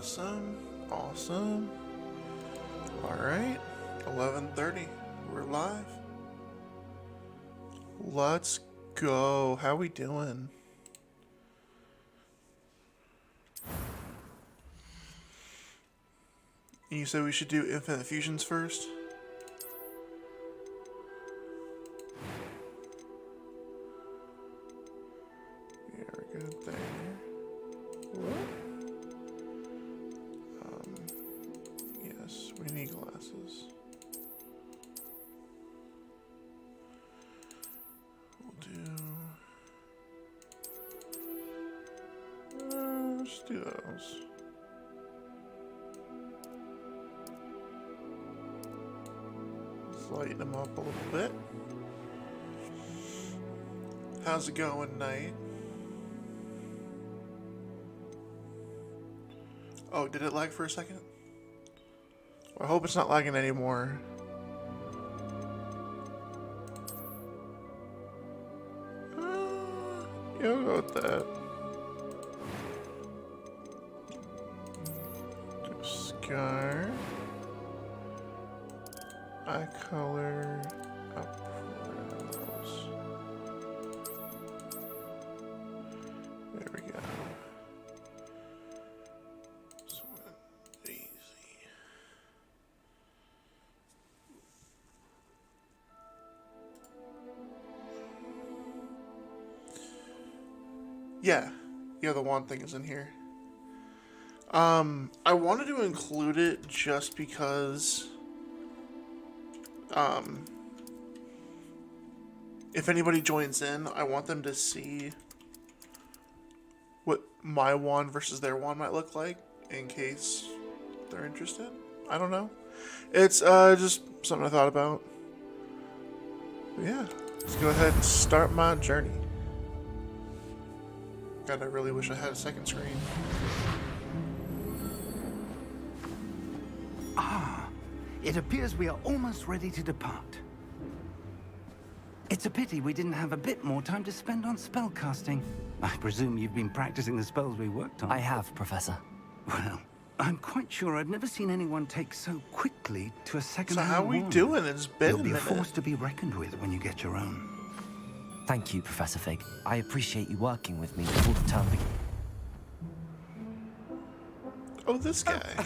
Awesome. Awesome. Alright. 11:30. We're live. Let's go. How we doing? You said we should do infinite fusions first? Yeah, we're good there. Yes, we need glasses. We'll do... let's do those. Let's lighten them up a little bit. How's it going, Knight? Oh, did it lag for a second? Well, I hope it's not lagging anymore. Yeah, I'll go with that. Do scar. Eye color. Upwards. There we go. Yeah, the wand thing is in here. I wanted to include it just because, if anybody joins in, I want them to see what my wand versus their wand might look like, in case they're interested. I don't know. It's, just something I thought about. But yeah, let's go ahead and start my journey. God, I really wish I had a second screen. Ah, it appears we are almost ready to depart. It's a pity we didn't have a bit more time to spend on spellcasting. I presume you've been practicing the spells we worked on. I have, Professor. Well, I'm quite sure I've never seen anyone take so quickly to a second. So how we doing? It's been You'll a be a minute. force to be reckoned with when you get your own. Thank you, Professor Fig. I appreciate you working with me before the term begins. Oh, this guy.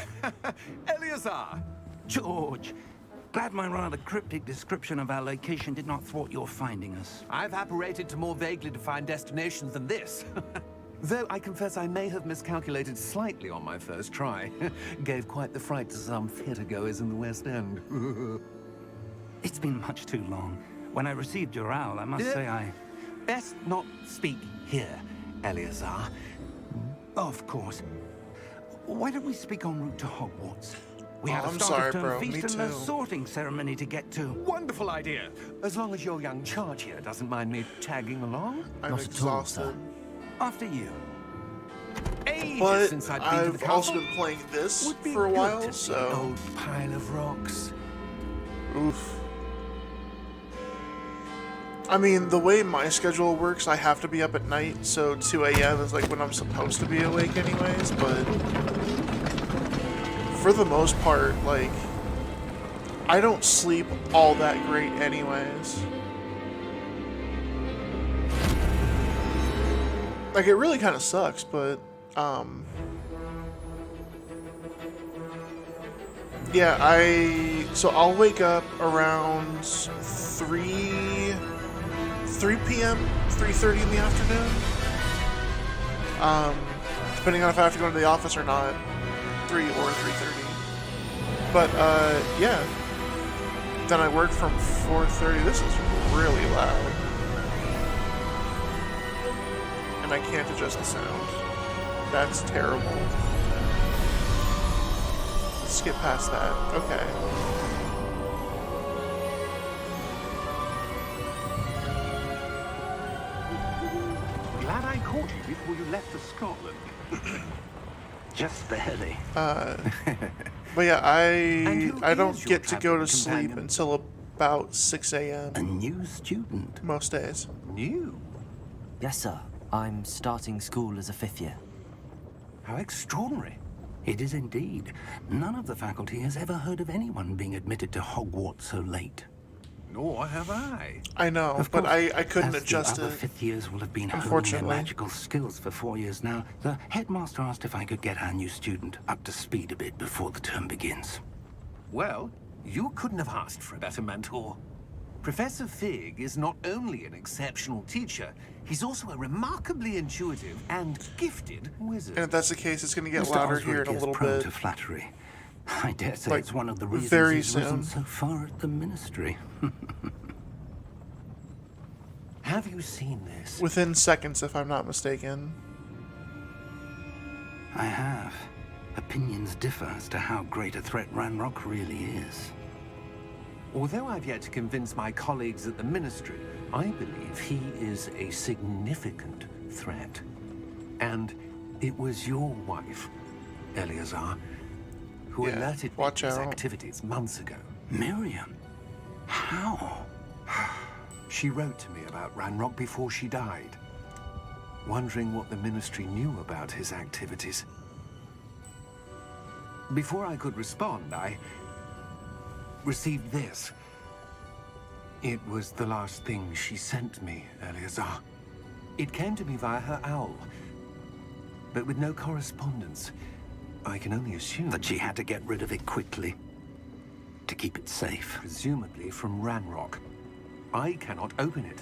Eleazar! George, glad my rather cryptic description of our location did not thwart your finding us. I've apparated to more vaguely defined destinations than this. Though I confess I may have miscalculated slightly on my first try. Gave quite the fright to some theatergoers in the West End. It's been much too long. When I received your owl, I must say I... Best not speak here, Eleazar. Of course. Why don't we speak en route to Hogwarts? We have I'm a start sorry, of term bro. feast Me and a too. sorting ceremony to get to. Wonderful idea. As long as your young charge here doesn't mind me tagging along. I'm Not at all, exhausted. After you. Ages But since I've been to the I've also castle. been playing this Would be for a good while, to see so... an old pile of rocks. Oof. I mean, the way my schedule works, I have to be up at night, so 2 a.m. is like when I'm supposed to be awake anyways, but for the most part, like, I don't sleep all that great anyways. Like, it really kind of sucks, but, yeah, so I'll wake up around 3 p.m., 3:30 in the afternoon. Depending on if I have to go into the office or not, 3 or 3:30. But, yeah. Then I work from 4:30. This is really loud. And I can't adjust the sound. That's terrible. Let's skip past that. Okay. Glad I caught you before you left for Scotland. Just barely. But yeah, And who I don't is your get to go to traveling sleep companion? until about 6 A a.m. new student. most days. New? Yes, sir. I'm starting school as a 5th year. How extraordinary. It is indeed. None of the faculty has ever heard of anyone being admitted to Hogwarts so late. Nor have I. I know, Of but course, I couldn't as adjust the other it. fifth years will have been honing their Unfortunately. magical skills for 4 years now, the headmaster asked if I could get our new student up to speed a bit before the term begins. Well, you couldn't have asked for a better mentor. Professor Fig is not only an exceptional teacher, he's also a remarkably intuitive and gifted wizard. And if that's the case, it's going to get Mr. louder Osric here in a is little prone bit. to flattery. I dare say Like, it's one of the reasons very he's risen soon. so far at the ministry. Have you seen this? Within seconds, if I'm not mistaken. I have. Opinions differ as to how great a threat Ranrock really is. Although I've yet to convince my colleagues at the Ministry, I believe he is a significant threat. And it was your wife, Eleazar, who Yeah, alerted me watch to his out. activities months ago. Miriam? How? She wrote to me about Ranrock before she died, wondering what the Ministry knew about his activities. Before I could respond, I received this. It was the last thing she sent me, Eleazar. It came to me via her owl, but with no correspondence. I can only assume That she had to get rid of it quickly to keep it safe. presumably from Ranrock. I cannot open it.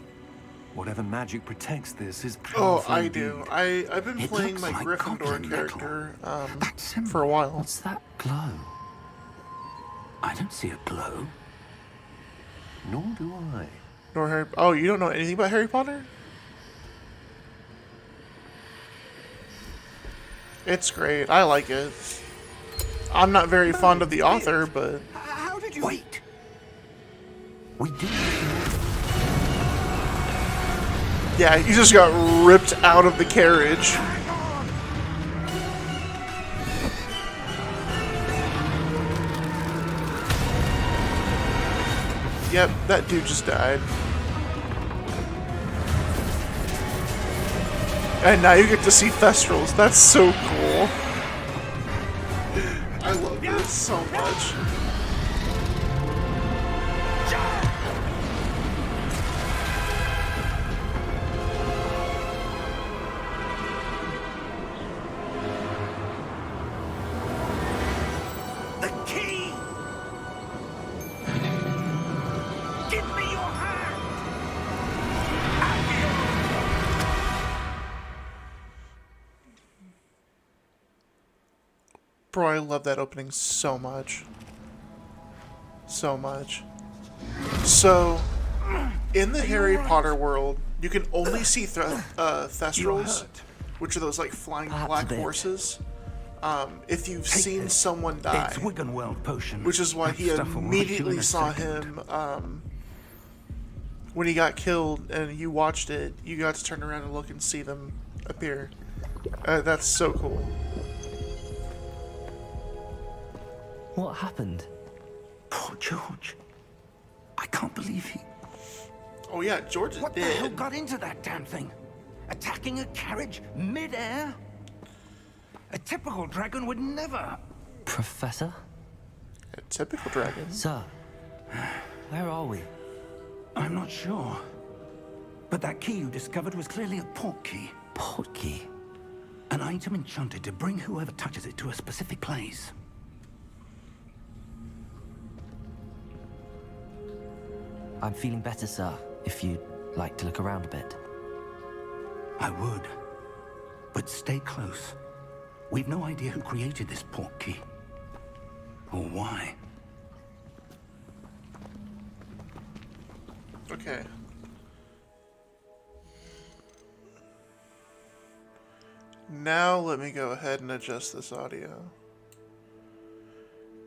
Whatever magic protects this is Oh, powerful I do. indeed. I've been It playing looks my like Gryffindor goblin metal. character That symbol. for a while. What's that glow? I don't see a glow. Nor do I. Nor Harry. Oh, you don't know anything about Harry Potter? It's great. I like it. I'm not very fond of the author, but How did you... Wait! We do. yeah, you just got ripped out of the carriage. Yep, that dude just died. And now you get to see Thestrals. That's so cool. I love this so much. The key! Give me your hand! Bro, I love that opening so much. So much. So, in the Harry Potter world, you can only see Thestrals, which are those like flying Perhaps black a bit. horses, if you've Take seen this. someone die. It's Wiggenweld potion. Which is why That he stuff will rush you immediately in a saw second. him when he got killed, and you watched it. You got to turn around and look and see them appear. That's so cool. What happened? Poor George. I can't believe he... Oh yeah, George is What the hell dead. got into that damn thing? Attacking a carriage mid-air? A typical dragon would never... Professor? A typical dragon. Sir, where are we? I'm not sure. But that key you discovered was clearly a port key. Port key? An item enchanted to bring whoever touches it to a specific place. I'm feeling better, sir, if you'd like to look around a bit. I would. But stay close. We've no idea who created this port key. Or why. Okay. Now let me go ahead and adjust this audio.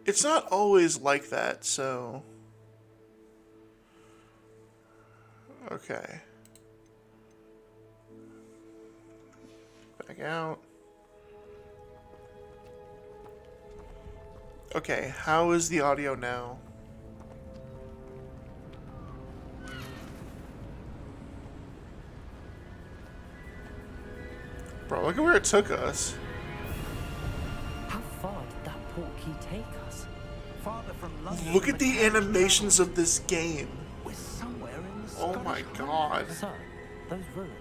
It's not always like that, so... Okay. Back out. Okay, how is the audio now? Bro, look at where it took us. How far portkey take us? Farther from London. Look at the animations of this game. We're somewhere in the Oh Scottish my Highlands. god. Sir, those ruins.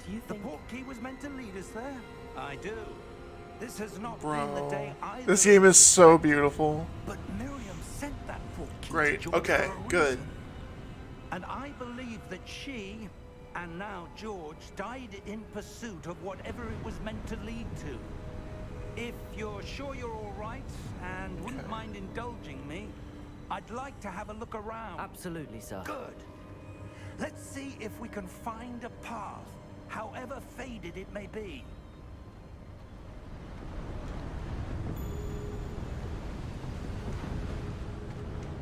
Do you The think... portkey was meant to lead us there. I do. This has not been the Bro. day either. This game is so beautiful. But Miriam sent that portkey Great. to George Okay, for a good. reason. And I believe that she, and now George, died in pursuit of whatever it was meant to lead to. If you're sure you're all right and wouldn't mind indulging me, I'd like to have a look around. Absolutely, sir. Good. Let's see if we can find a path, however faded it may be.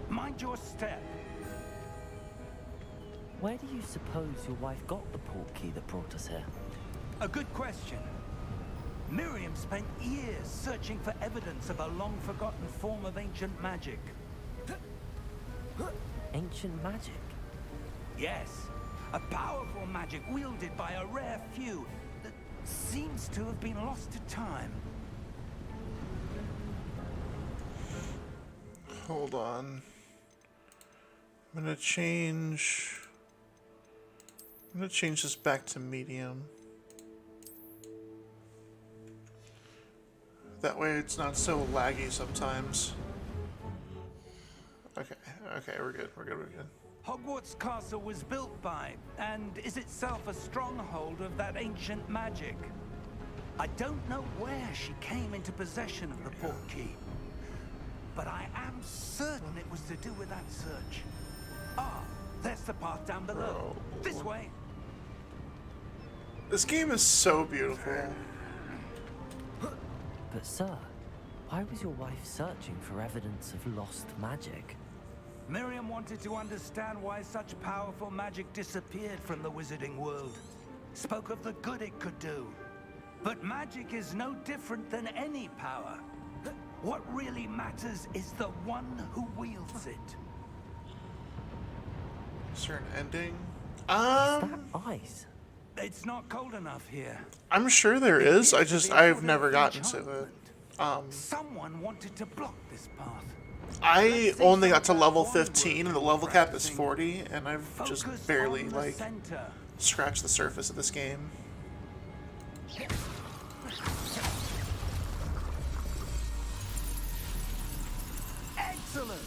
Mind your step. Where do you suppose your wife got the portkey that brought us here? A good question. Miriam spent years searching for evidence of a long-forgotten form of ancient magic. Ancient magic? Yes, a powerful magic wielded by a rare few that seems to have been lost to time. Hold on. I'm gonna change this back to medium. That way it's not so laggy sometimes. Okay, we're good. Hogwarts Castle was built by, and is itself a stronghold of that ancient magic. I don't know where she came into possession of the portkey, but I am certain it was to do with that search. Ah, there's the path down below. This way. This game is so beautiful. But sir, why was your wife searching for evidence of lost magic? Miriam wanted to understand why such powerful magic disappeared from the wizarding world. Spoke of the good it could do. But magic is no different than any power. What really matters is the one who wields it. Is there an ending? Is that ice? It's not cold enough here. I'm sure there is. I've never gotten to it. Someone wanted to block this path. I only got to level 15 and the level cap is 40, and I've just Focus barely on the like center. scratched the surface of this game. Excellent.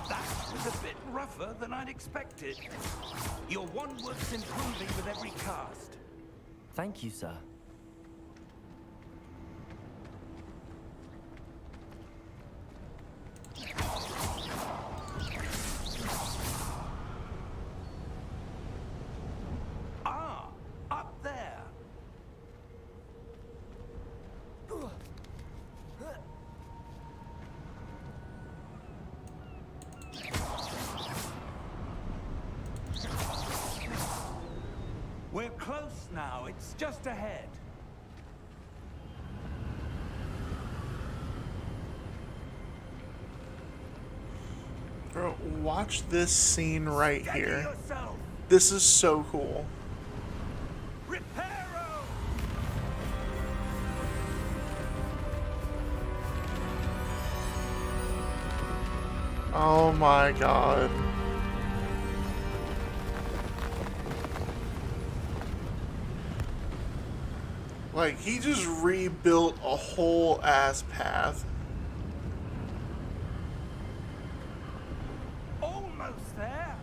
That was a bit rougher than I'd expected. Your wand works improving with every cast. Thank you, sir. Ah, up there. We're close now. It's just ahead. Bro, watch this scene right Steady here. yourself. This is so cool. Reparo! Oh my god. Like, he just rebuilt a whole ass path. Almost there.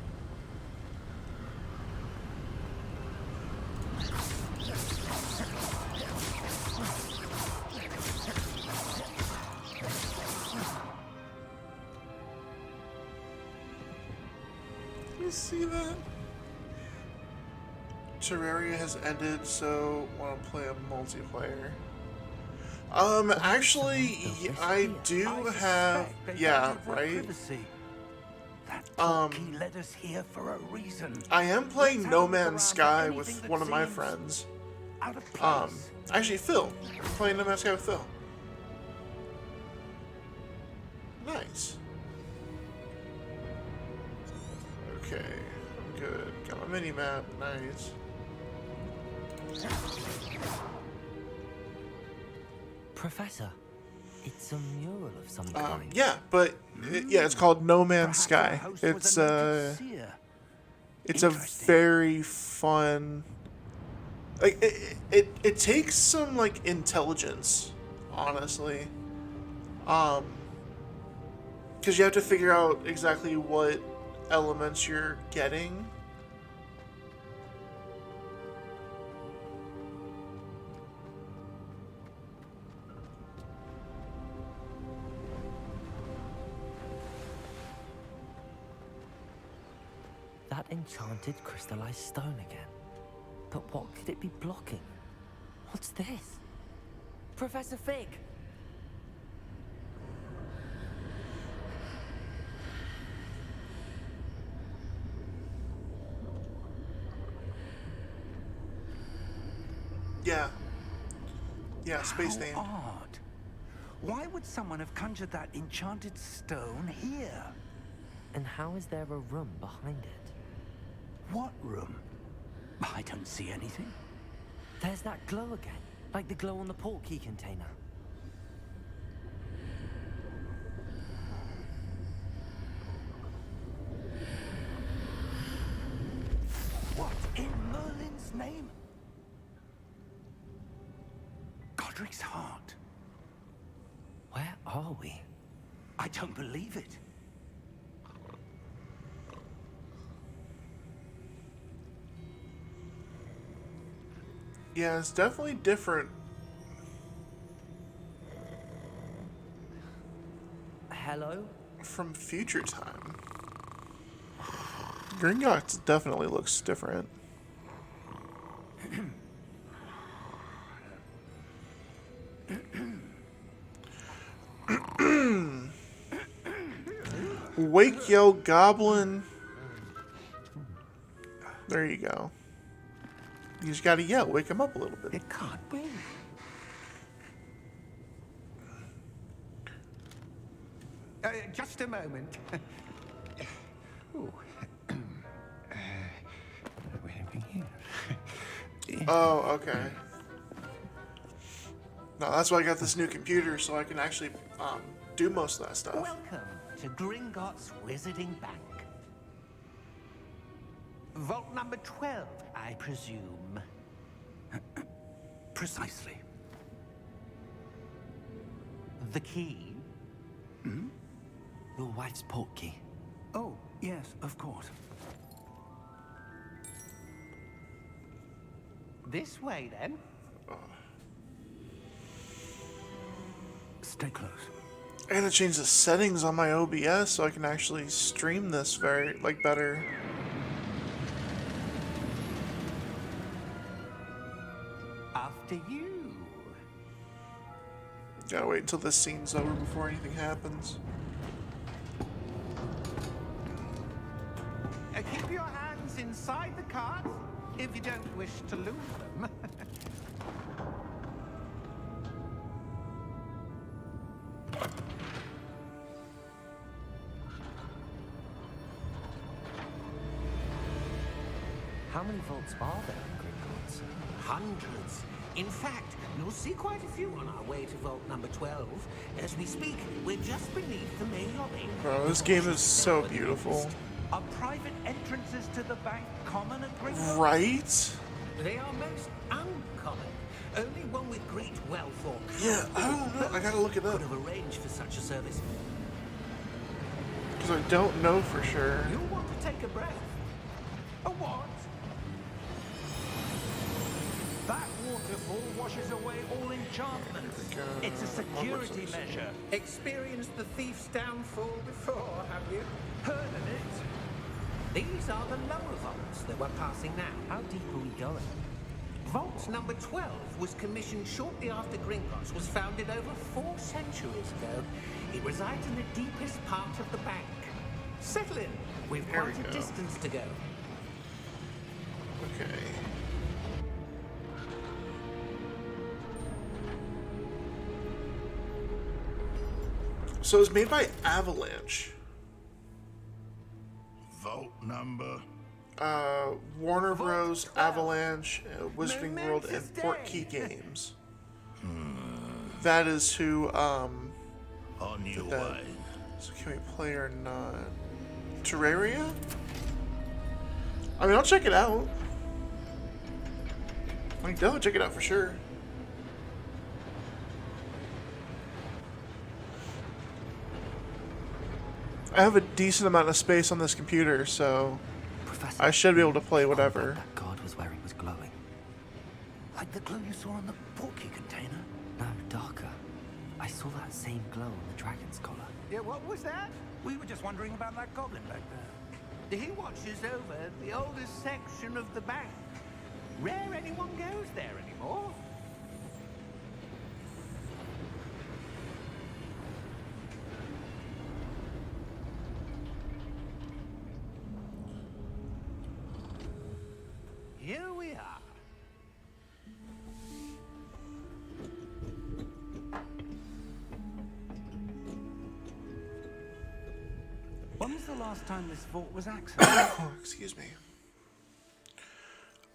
You see that? Terraria has ended, so want to play a multiplayer. Actually, I do have, yeah, right. That portkey led us here for a reason. I am playing Let's No have a look Man's around Sky anything with that one of my seems friends. Out of place. Actually, Phil. I'm playing No Man's Sky with Phil. Nice. Okay, I'm good. Got my mini map. Nice. Professor, it's a mural of some kind. Yeah, but yeah, it's called No Man's Perhaps our Sky. host was It's a noted seer. it's a Interesting. very fun. Like it takes some like intelligence, honestly. Because you have to figure out exactly what elements you're getting. That enchanted crystallized stone again. But what could it be blocking? What's this? Professor Fig! Yeah. Yeah, space How name. odd. Why would someone have conjured that enchanted stone here? And how is there a room behind it? What room? I don't see anything. There's that glow again, like the glow on the portkey container. What in Merlin's name? Godric's heart. Where are we? I don't believe it. Yeah, it's definitely different. Hello? From future time. Gringotts definitely looks different. Wake yo goblin. There you go. You just gotta yell, wake him up a little bit. It can't be. Just a moment. Ooh. Anything here? Oh, okay. No, that's why I got this new computer, so I can actually do most of that stuff. Welcome to Gringotts Wizarding Bank. Vault number 12, I presume. Precisely. The key? Your wife's portkey. Oh, yes, of course. This way, then. Stay close. I gotta change the settings on my OBS so I can actually stream this better. After you. Gotta wait until this scene's over before anything happens. Keep your hands inside the cart if you don't wish to lose them. How many vaults are there in Gringotts? Hundreds. In fact, you'll see quite a few on our way to vault number 12. As we speak, we're just beneath the main lobby. Bro, this game is so beautiful. Are private entrances to the bank common at Gringotts? Right? They are most uncommon. Only one with great wealth or Yeah, I don't know. I gotta look it up. could have arranged for such a service. Because I don't know for sure. You'll want to take a breath. A what? That waterfall washes away all enchantments. It's a security measure. Experienced the thief's downfall before, have you? Heard of it? These are the lower vaults that we're passing now. How deep are we going? Vault number 12 was commissioned shortly after Gringotts was founded over 4 centuries ago. It resides in the deepest part of the bank. Settle in. We've There we quite a go. distance to go. Okay. So it's made by Avalanche. vault number? Warner Bros. 12. Avalanche, Wizarding World, and Momentous Portkey day. Games. That is who, On your that. way. So can we play or not? Terraria? I mean, I'll check it out. I can definitely check it out for sure. I have a decent amount of space on this computer, so Professor, I should be able to play I bet whatever. that guard was where he was glowing. Like the glow you saw on the portkey container? No, darker. I saw that same glow on the dragon's collar. Yeah, what was that? We were just wondering about that goblin back there. He watches over the oldest section of the bank. Rare anyone goes there anymore. Here we are. When was the last time this vault was accessed? Oh, excuse me.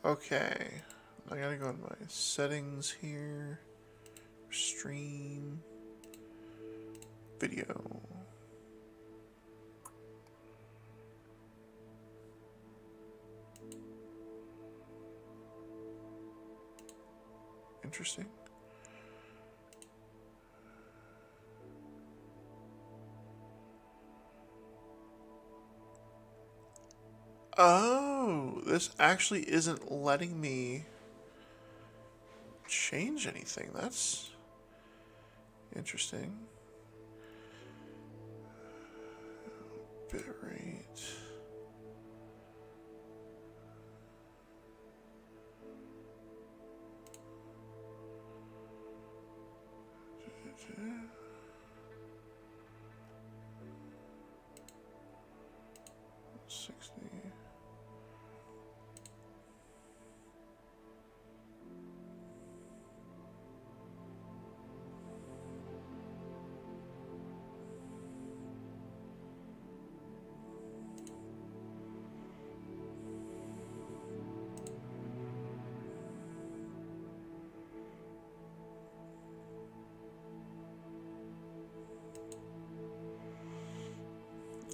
Okay. I gotta go in my settings here. Stream. Video. Interesting. Oh, this actually isn't letting me change anything. That's interesting. Bitrate.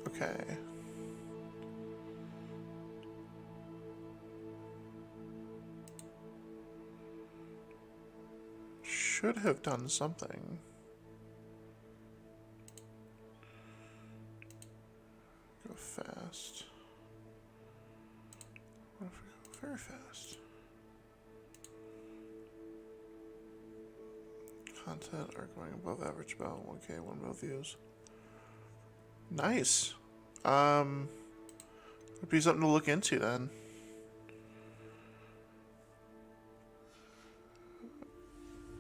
Okay. Should have done something. Go fast. What if we go very fast? Content are going above average, about 1K, 1 mil views. Nice. Would be something to look into then.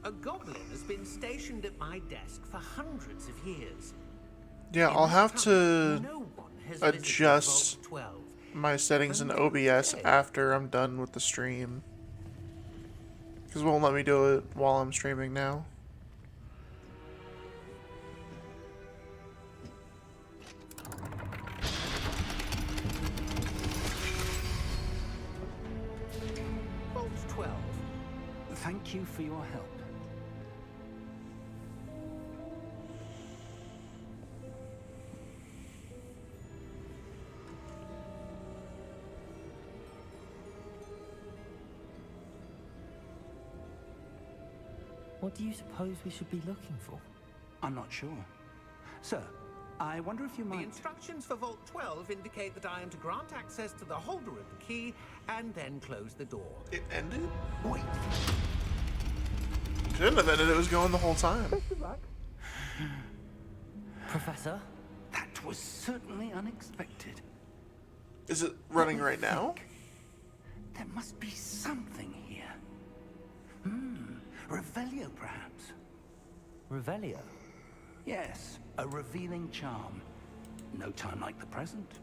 A goblin has been stationed at my desk for hundreds of years. Yeah, In I'll that have time, to no one has visited adjust Vault 12. my settings in OBS after I'm done with the stream. Because it won't let me do it while I'm streaming now. Vault 12. Thank you for your help. What do you suppose we should be looking for? I'm not sure. Sir, I wonder if you The might... instructions for Vault 12 indicate that I am to grant access to the holder of the key and then close the door. It ended? Wait. Shouldn't have ended, it was going the whole time. Professor? That was certainly unexpected. Is it running right now? There must be something here. Revelio, perhaps? Revelio? Yes, a revealing charm. No time like the present.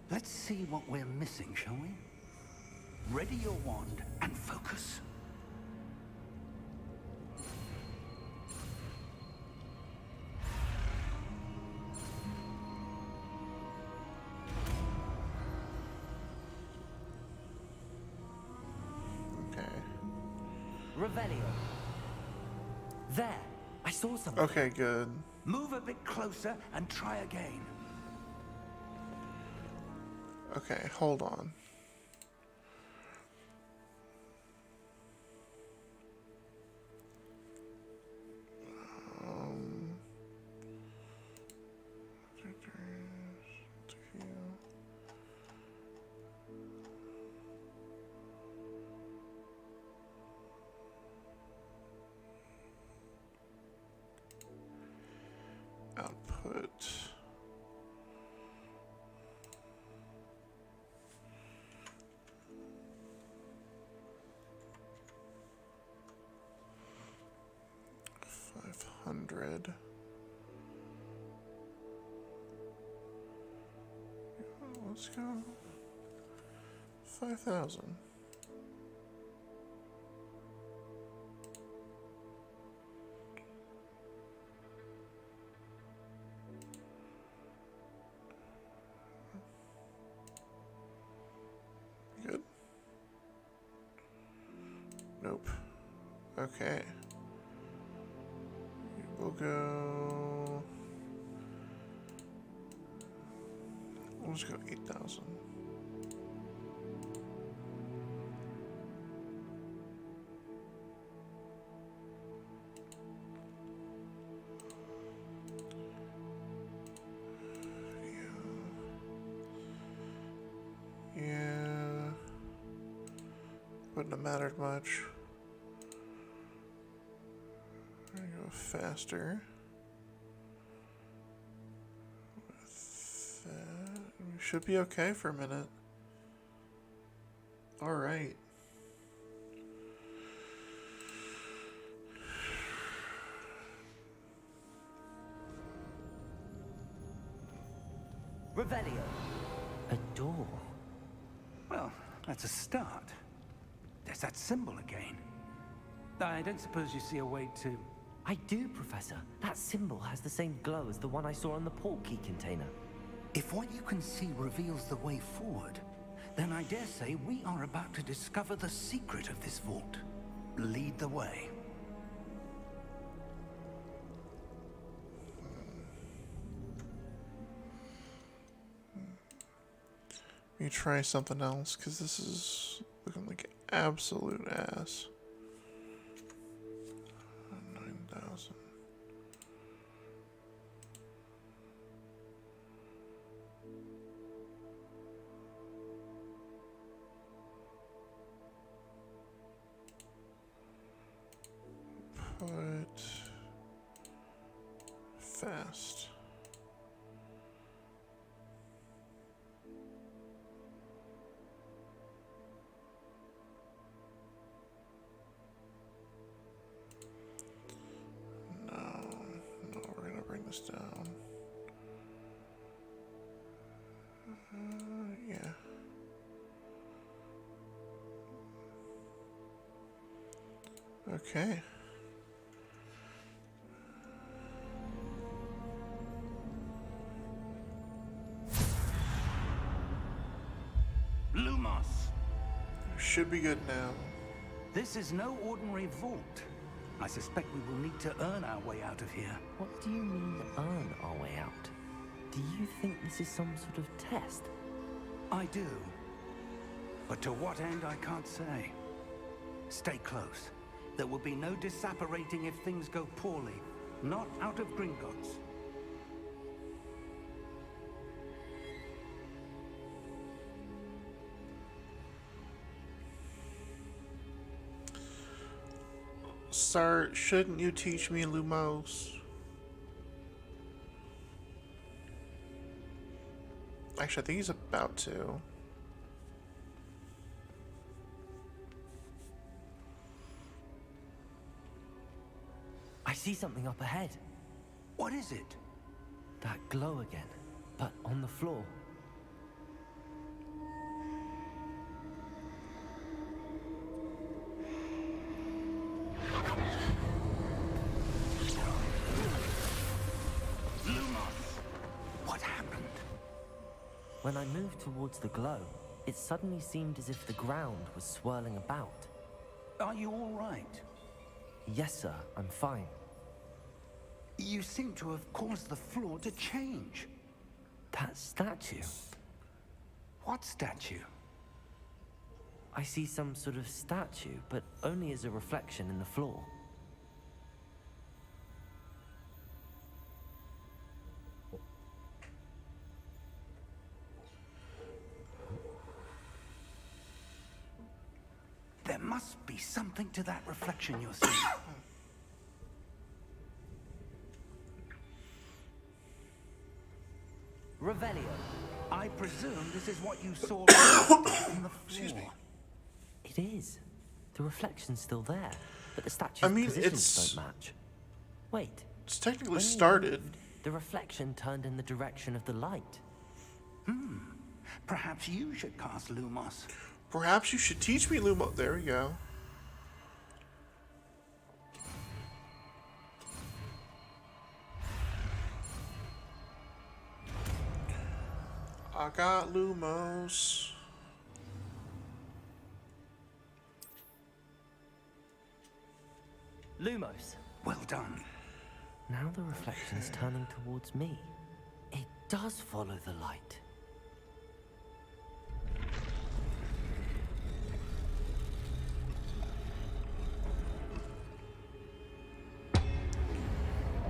Let's see what we're missing, shall we? Ready your wand and focus. Revelio. There, I saw something. Okay, good. Move a bit closer and try again. Okay, hold on. Output. $500. Let's go. 5,000. Good. Nope. Okay. We'll go. We'll just go 8,000. Yeah. Wouldn't have mattered much. We're gonna go faster. With that, we should be okay for a minute. Alright. Revelio. A door. Well, that's a start. There's that symbol again. I don't suppose you see a way to... I do, Professor. That symbol has the same glow as the one I saw on the port key container. If what you can see reveals the way forward, then I dare say we are about to discover the secret of this vault. Lead the way. Let me try something else, because this is looking like absolute ass. 9,000. Put fast. No, we're gonna bring this down. Yeah. Okay. Lumos! Should be good now. This is no ordinary vault. I suspect we will need to earn our way out of here. What do you mean, earn our way out? Do you think this is some sort of test? I do. But to what end, I can't say. Stay close. There will be no disapparating if things go poorly. Not out of Gringotts. Sir, shouldn't you teach me Lumos? Actually, I think he's about to. I see something up ahead. What is it? That glow again, but on the floor. What happened? When I moved towards the glow, it suddenly seemed as if the ground was swirling about. Are you all right? Yes, sir. I'm fine. You seem to have caused the floor to change. That statue. What statue? I see some sort of statue, but only as a reflection in the floor. There must be something to that reflection you're seeing. Revelio. I presume this is what you saw on the floor. Excuse me. It is. The reflection's still there, but the statue's positions don't match. Wait. It's technically when you started. moved, the reflection turned in the direction of the light. Perhaps you should cast Lumos. Perhaps you should teach me Lumo. There we go. I got Lumos. Lumos. Well done. Now the reflection's turning towards me. It does follow the light.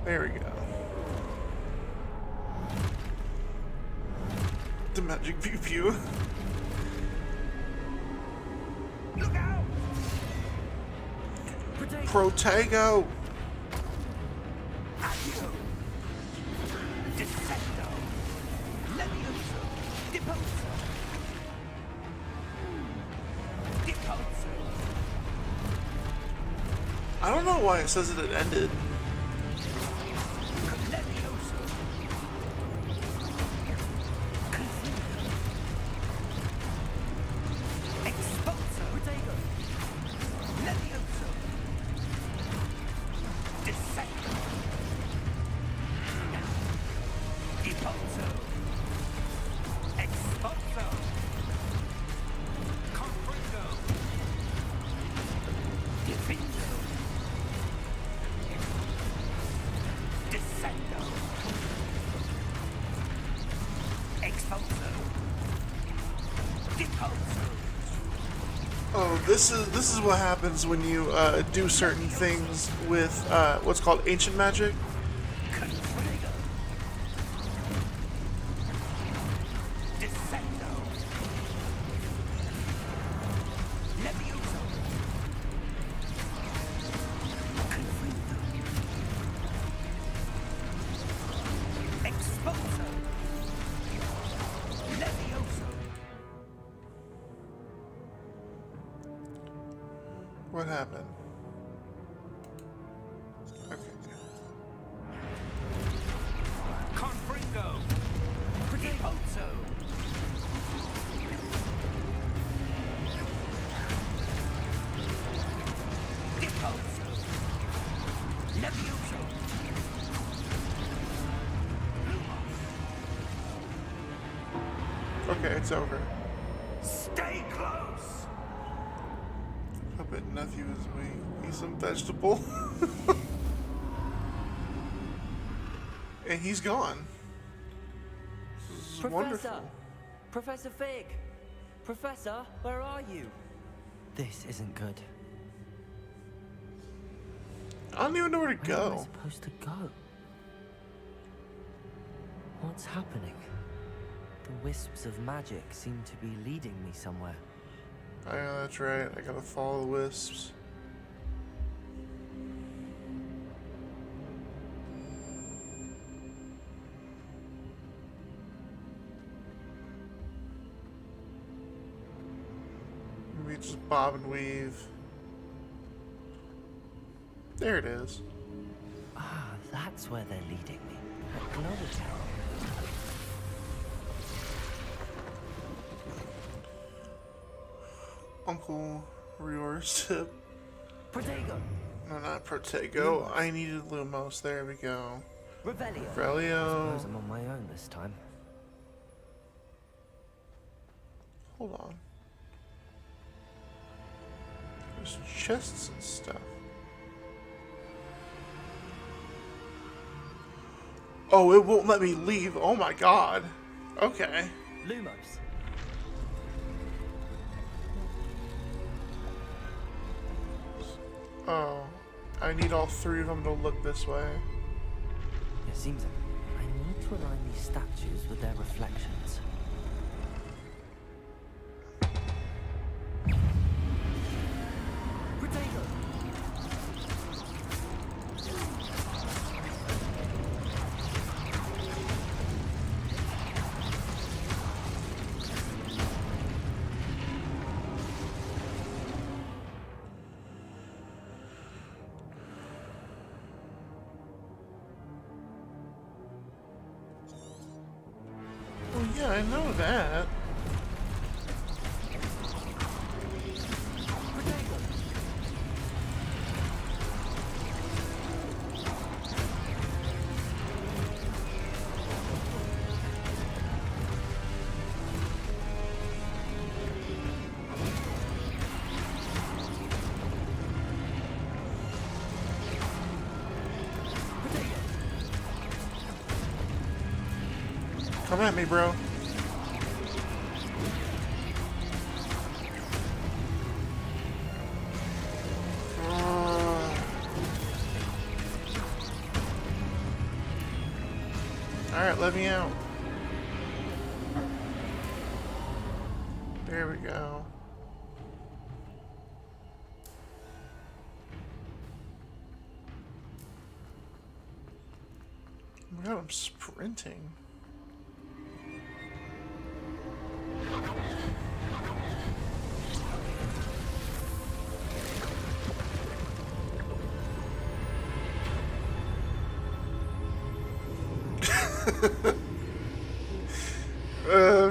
There we go. The magic pew pew. Look out! Protego. Accio! Descendo! Levioso! Deposo! Deposo! I don't know why it says that it ended. Levioso! Expulso! Protego! Levioso! Descendo! Deposo! Expulso! Confringo! Divingo! Descendo! Expulso! Deposo! Oh, this is what happens when you do certain things with what's called ancient magic. Confringo! Descendo! Levioso! Confringo! Expulso! Levioso! What happened? Okay. Confringo! Deposo! Deposo! Levioso! Okay, it's over. Stay close! Puppet nephew is weak. He's some vegetable. And he's gone. This is Professor! wonderful. Professor Fig! Professor, where are you? This isn't good. I don't even know where to Where am I go. supposed to go? What's happening? The wisps of magic seem to be leading me somewhere. Oh, yeah, that's right. I gotta follow the wisps. Maybe just bob and weave. There it is. Ah, that's where they're leading me. At Glower Tower. Uncle Rior's tip. Protego! No, not Protego. I needed Lumos. There we go. Revelio! Relio. Suppose I'm on my own this time. Hold on. There's chests and stuff. Oh, it won't let me leave. Oh my god. Okay. Lumos. Oh. I need all three of them to look this way. It seems like I need to align these statues with their reflections. Potato! Well, yeah, I know that. Come at me, bro. Alright, let me out. There we go. Oh my god, I'm sprinting.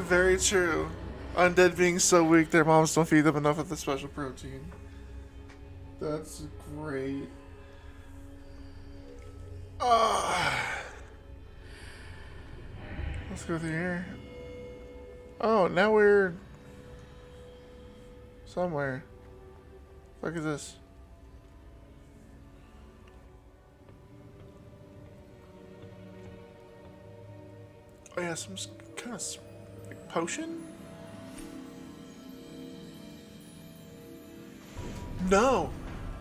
Very true. Undead being so weak, their moms don't feed them enough of the special protein. That's great. Let's go through here. Oh, now we're somewhere. What the fuck is this? Oh yeah, some kind of like potion? No!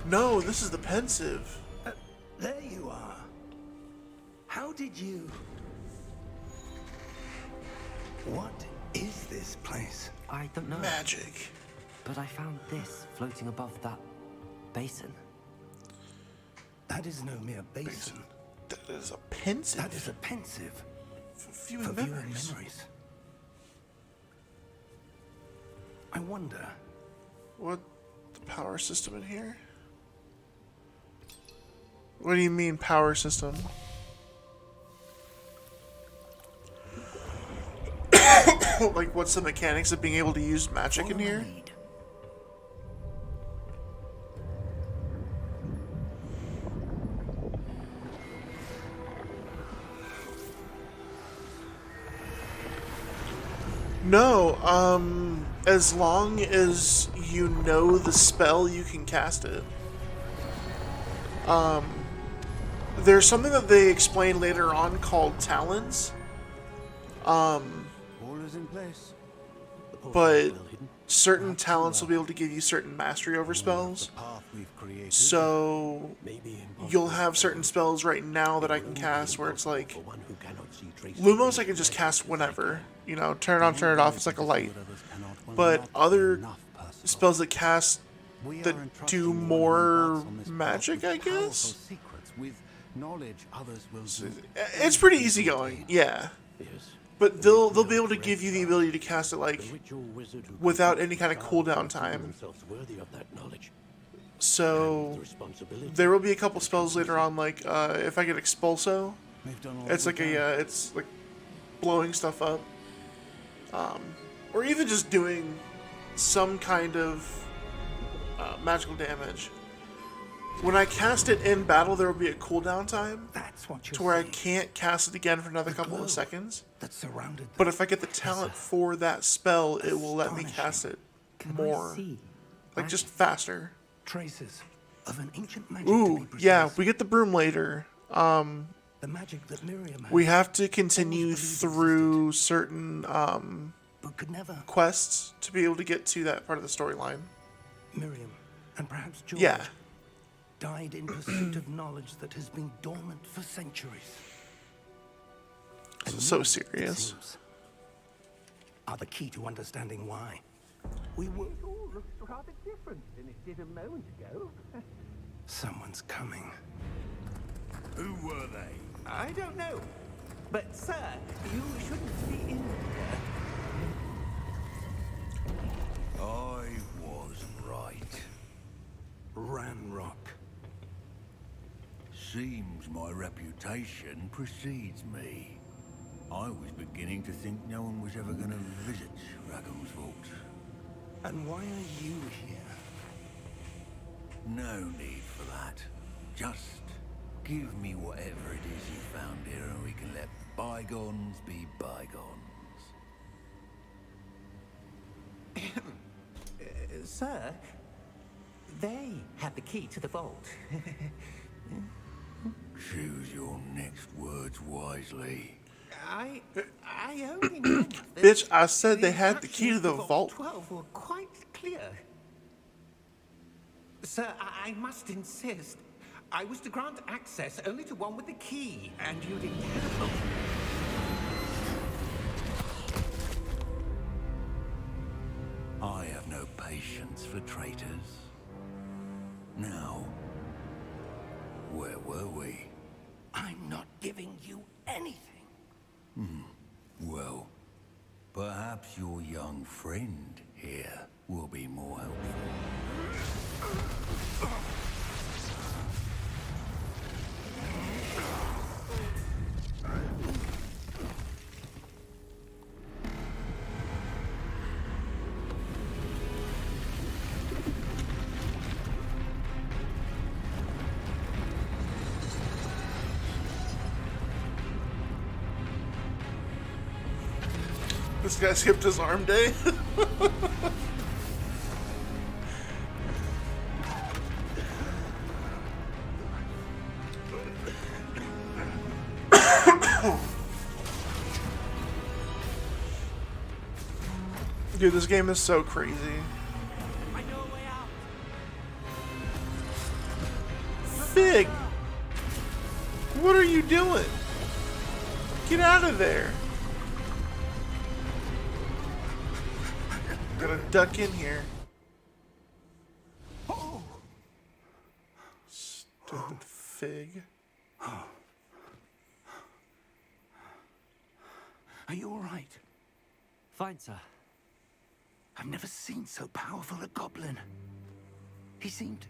No, this is the pensive. There you are. How did you... What is this place? I don't know. Magic. But I found this floating above that basin. That is no mere basin. That is a pensive. That is a pensive. For viewing For viewing memories. memories. I wonder... What the power system in here? What do you mean power system? Like, what's the mechanics of being able to use magic in here? No, as long as you know the spell, you can cast it. There's something that they explain later on called talents. All is in place. But certain talents will be able to give you certain mastery over spells. So you'll have certain spells right now that I can cast where it's like Lumos I can just cast whenever. You know, turn it on, turn it off, it's like a light. But other spells that cast that do more magic, I guess? It's pretty easy-going, yeah. But they'll be able to give you the ability to cast it like without any kind of cooldown time. So there will be a couple spells later on, like if I get Expulso, it's like it's like blowing stuff up, or even just doing some kind of magical damage. When I cast it in battle, there will be a cooldown time to where I can't cast it again for another couple of seconds. But if I get the talent for that spell, it will let me cast it more, like just faster. Traces of an ancient magic. Ooh, yeah, we get the broom later. The magic that Miriam had, We have to continue through certain but could never. quests to be able to get to that part of the storyline. Miriam, and perhaps George, Yeah. died in pursuit of knowledge that has been dormant for centuries. And So you, it serious. seems, are the key to understanding why. We were. It all looks rather different than it did a moment ago. Someone's coming. Who were they? I don't know. But, sir, you shouldn't be in here. I was right. Ranrock. Seems my reputation precedes me. I was beginning to think no one was ever going to visit Rackham's vault. And why are you here? No need for that. Just give me whatever it is you found here and we can let bygones be bygones. Sir, they have the key to the vault. Choose your next words wisely. I only know that Bitch, I said they had the key to the instructions vault. for 12 were quite clear. Sir, I must insist. I was to grant access only to one with the key, and you didn't have. I have no patience for traitors. Now, where were we? I'm not giving you anything. Well, perhaps your young friend here will be more helpful. This guy skipped his arm day. Dude, this game is so crazy. Fig! What are you doing? Get out of there. Gotta duck in here. Stupid Fig. Are you all right? Fine, sir. I've never seen so powerful a goblin. He seemed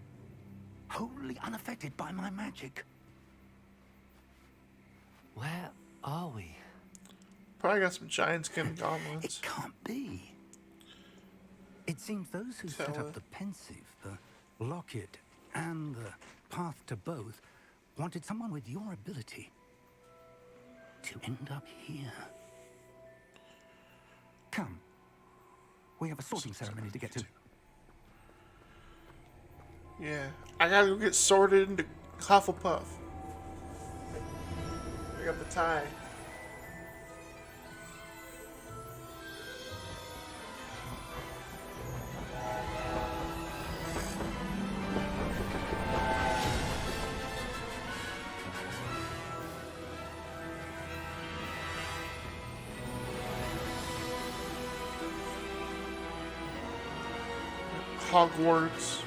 wholly unaffected by my magic. Where are we? Probably got some giant skin goblins. It can't be. It seems those who set Tell up the pensive, the locket, and the path to both wanted someone with your ability to end up here. Come. We have a sorting ceremony to get to. Yeah. I gotta go get sorted into Hufflepuff. I got the tie. Hogwarts.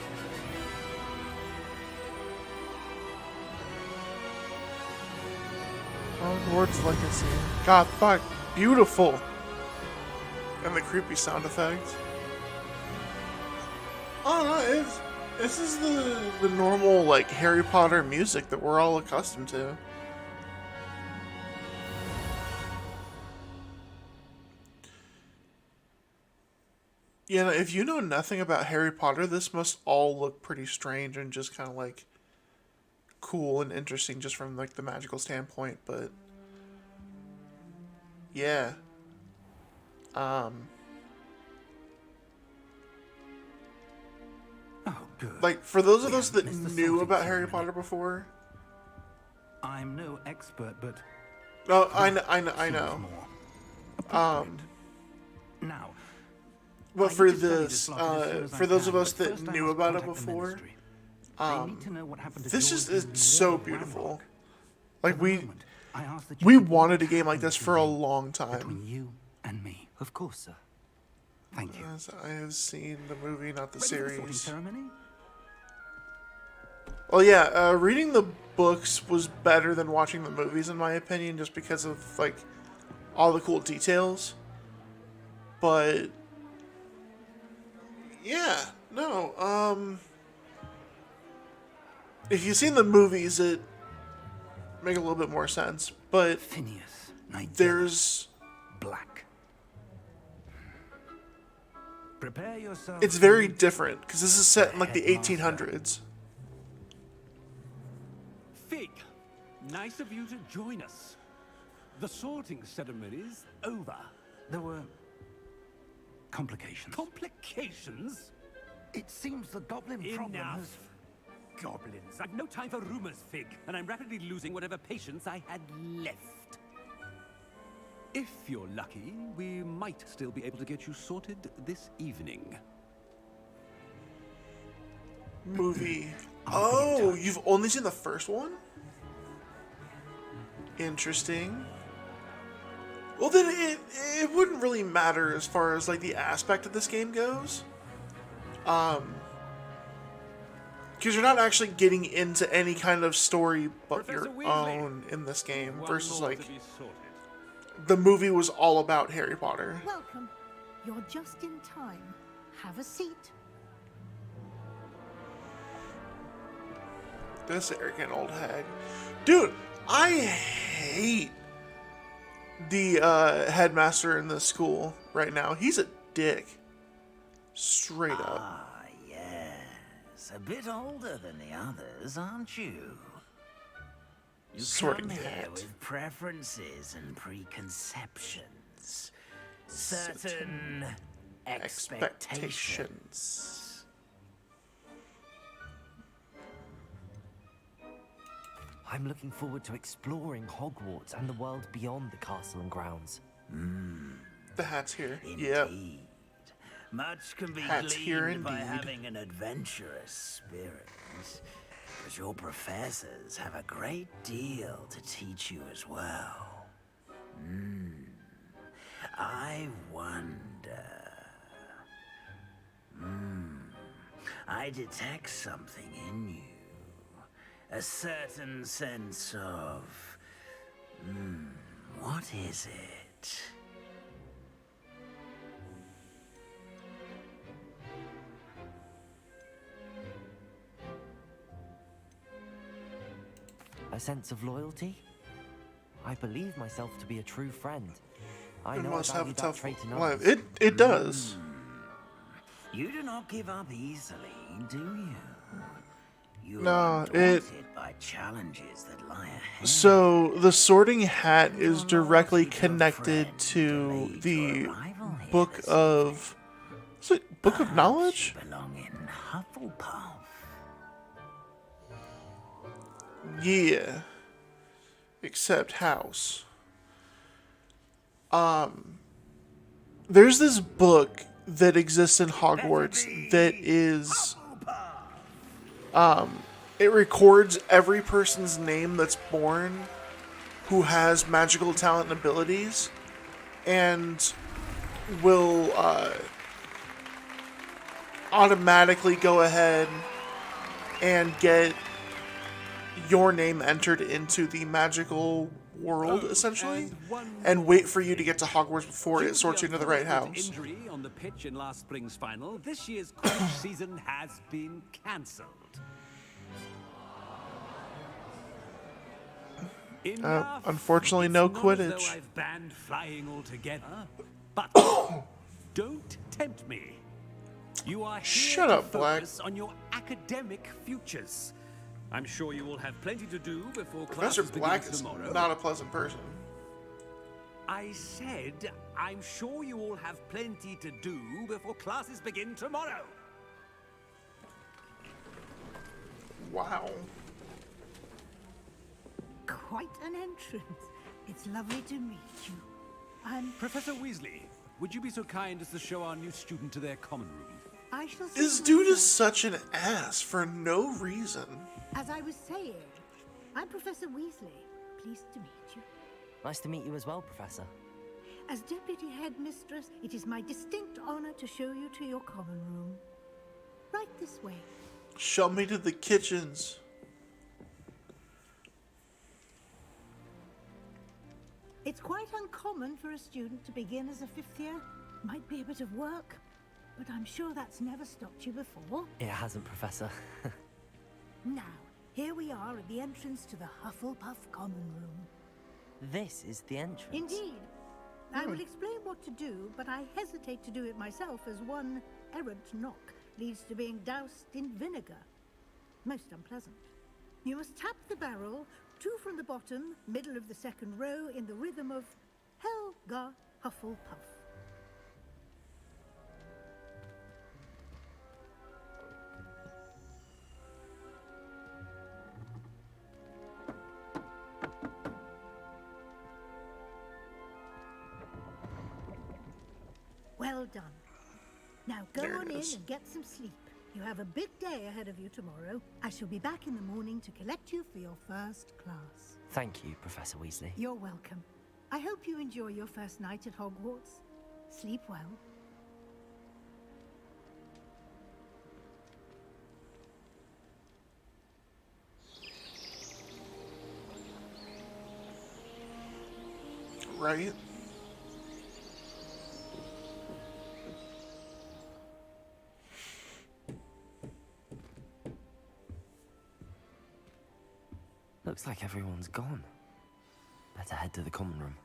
Hogwarts Legacy. God, fuck. Beautiful. And the creepy sound effects. I don't know, this is the normal, like, Harry Potter music that we're all accustomed to. You know, if you know nothing about Harry Potter, this must all look pretty strange and just kind of like cool and interesting just from like the magical standpoint, but yeah. Oh, good. Like for those of We us that haven't missed the knew sorting about Harry ceremony. Potter before, I'm no expert, but Oh, I seems know. more appropriate. Now, But I for need to study this, locket as soon as I for those can, of us but that first I knew must about it contact the before, Ministry. They need to know what happened to this George is and so Lily beautiful. Ramrock. Like For the moment, I ask that you we keep wanted a what's game like happened this for a between long time. Between you and me. Of course, sir. Thank you. As I have seen the movie, not the Ready for the sorting series. ceremony? Well, yeah, reading the books was better than watching the movies, in my opinion, just because of like all the cool details. But yeah, no, if you've seen the movies, it make a little bit more sense. But Phineas, Nigella, there's Black. Prepare yourself. it's very different because this is set in like the Headmaster. 1800s. Fig, nice of you to join us. The sorting ceremony's over. There were complications. Complications? It seems the goblin problem Enough. has... Goblins. I've no time for rumors, Fig, and I'm rapidly losing whatever patience I had left. If you're lucky, we might still be able to get you sorted this evening. Movie. I'll be in Oh, touch. you've only seen the first one? Interesting. Well, then it wouldn't really matter as far as like the aspect of this game goes. Because you're not actually getting into any kind of story but Professor your Weasley. own in this game One versus more like to be sorted. the movie was all about Harry Potter. Welcome. You're just in time. Have a seat. This arrogant old hag. Dude, I hate the headmaster in the school right now. He's a dick. Straight up. Ah, yes. A bit older than the others, aren't you? You Sorting come here hat. with preferences and preconceptions. Certain expectations. Expectations. I'm looking forward to exploring Hogwarts and the world beyond the castle and grounds. The hat's here. Yep. Indeed. Much can be Hats here gleaned by indeed. having an adventurous spirit. But your professors have a great deal to teach you as well. I wonder... I detect something in you. A certain sense of... what is it? A sense of loyalty? I believe myself to be a true friend. I It know must I have value a that tough trait in life. others. It does. You do not give up easily, do you? You No, are it- daunted by challenges that lie ahead. So the Sorting Hat is Your directly loyalty to a connected friend to delayed the your arrival here Book this of... Is it Book of Perhaps Knowledge? you belong in Hufflepuff. Yeah. Except house. There's this book that exists in Hogwarts that is it records every person's name that's born who has magical talent and abilities and will automatically go ahead and get your name entered into the magical world, essentially, and wait for you to get to Hogwarts before it sorts you into the right house. Injury on the pitch in last spring's final. This year's Quidditch season has been cancelled. Unfortunately, no It's not as though Quidditch. I've banned flying altogether, but don't tempt me. You are here Shut to up, Black. focus on your academic futures. I'm sure you will have plenty to do before Professor classes Black begin is tomorrow. not a pleasant person. I said, I'm sure you all have plenty to do before classes begin tomorrow. Wow. Quite an entrance. It's lovely to meet you. Professor Weasley, would you be so kind as to show our new student to their common room? I shall see This dude is myself. such an ass for no reason. As I was saying, I'm Professor Weasley. Pleased to meet you. Nice to meet you as well, Professor. As Deputy Headmistress, it is my distinct honor to show you to your common room. Right this way. Show me to the kitchens. It's quite uncommon for a student to begin as a 5th year. Might be a bit of work, but I'm sure that's never stopped you before. It hasn't, Professor. Now, here we are at the entrance to the Hufflepuff common room. This is the entrance. Indeed. I will explain what to do, but I hesitate to do it myself as one errant knock leads to being doused in vinegar. Most unpleasant. You must tap the barrel, 2 from the bottom, middle of the 2nd row, in the rhythm of Helga Hufflepuff. Well done. Now go There on it in is. and get some sleep. You have a big day ahead of you tomorrow. I shall be back in the morning to collect you for your first class. Thank you, Professor Weasley. You're welcome. I hope you enjoy your first night at Hogwarts. Sleep well. Right? Looks like everyone's gone. Better head to the common room.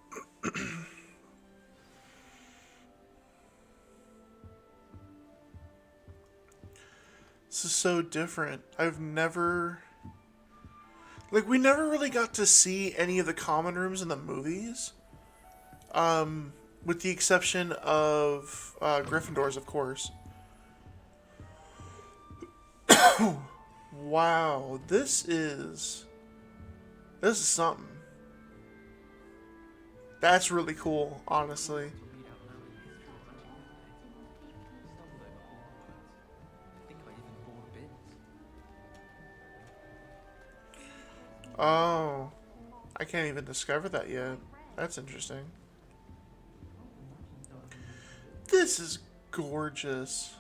This is so different. I've never... Like, we never really got to see any of the common rooms in the movies. With the exception of Gryffindor's, of course. Wow, this is something. That's really cool, honestly. Oh, I can't even discover that yet. That's interesting. This is gorgeous.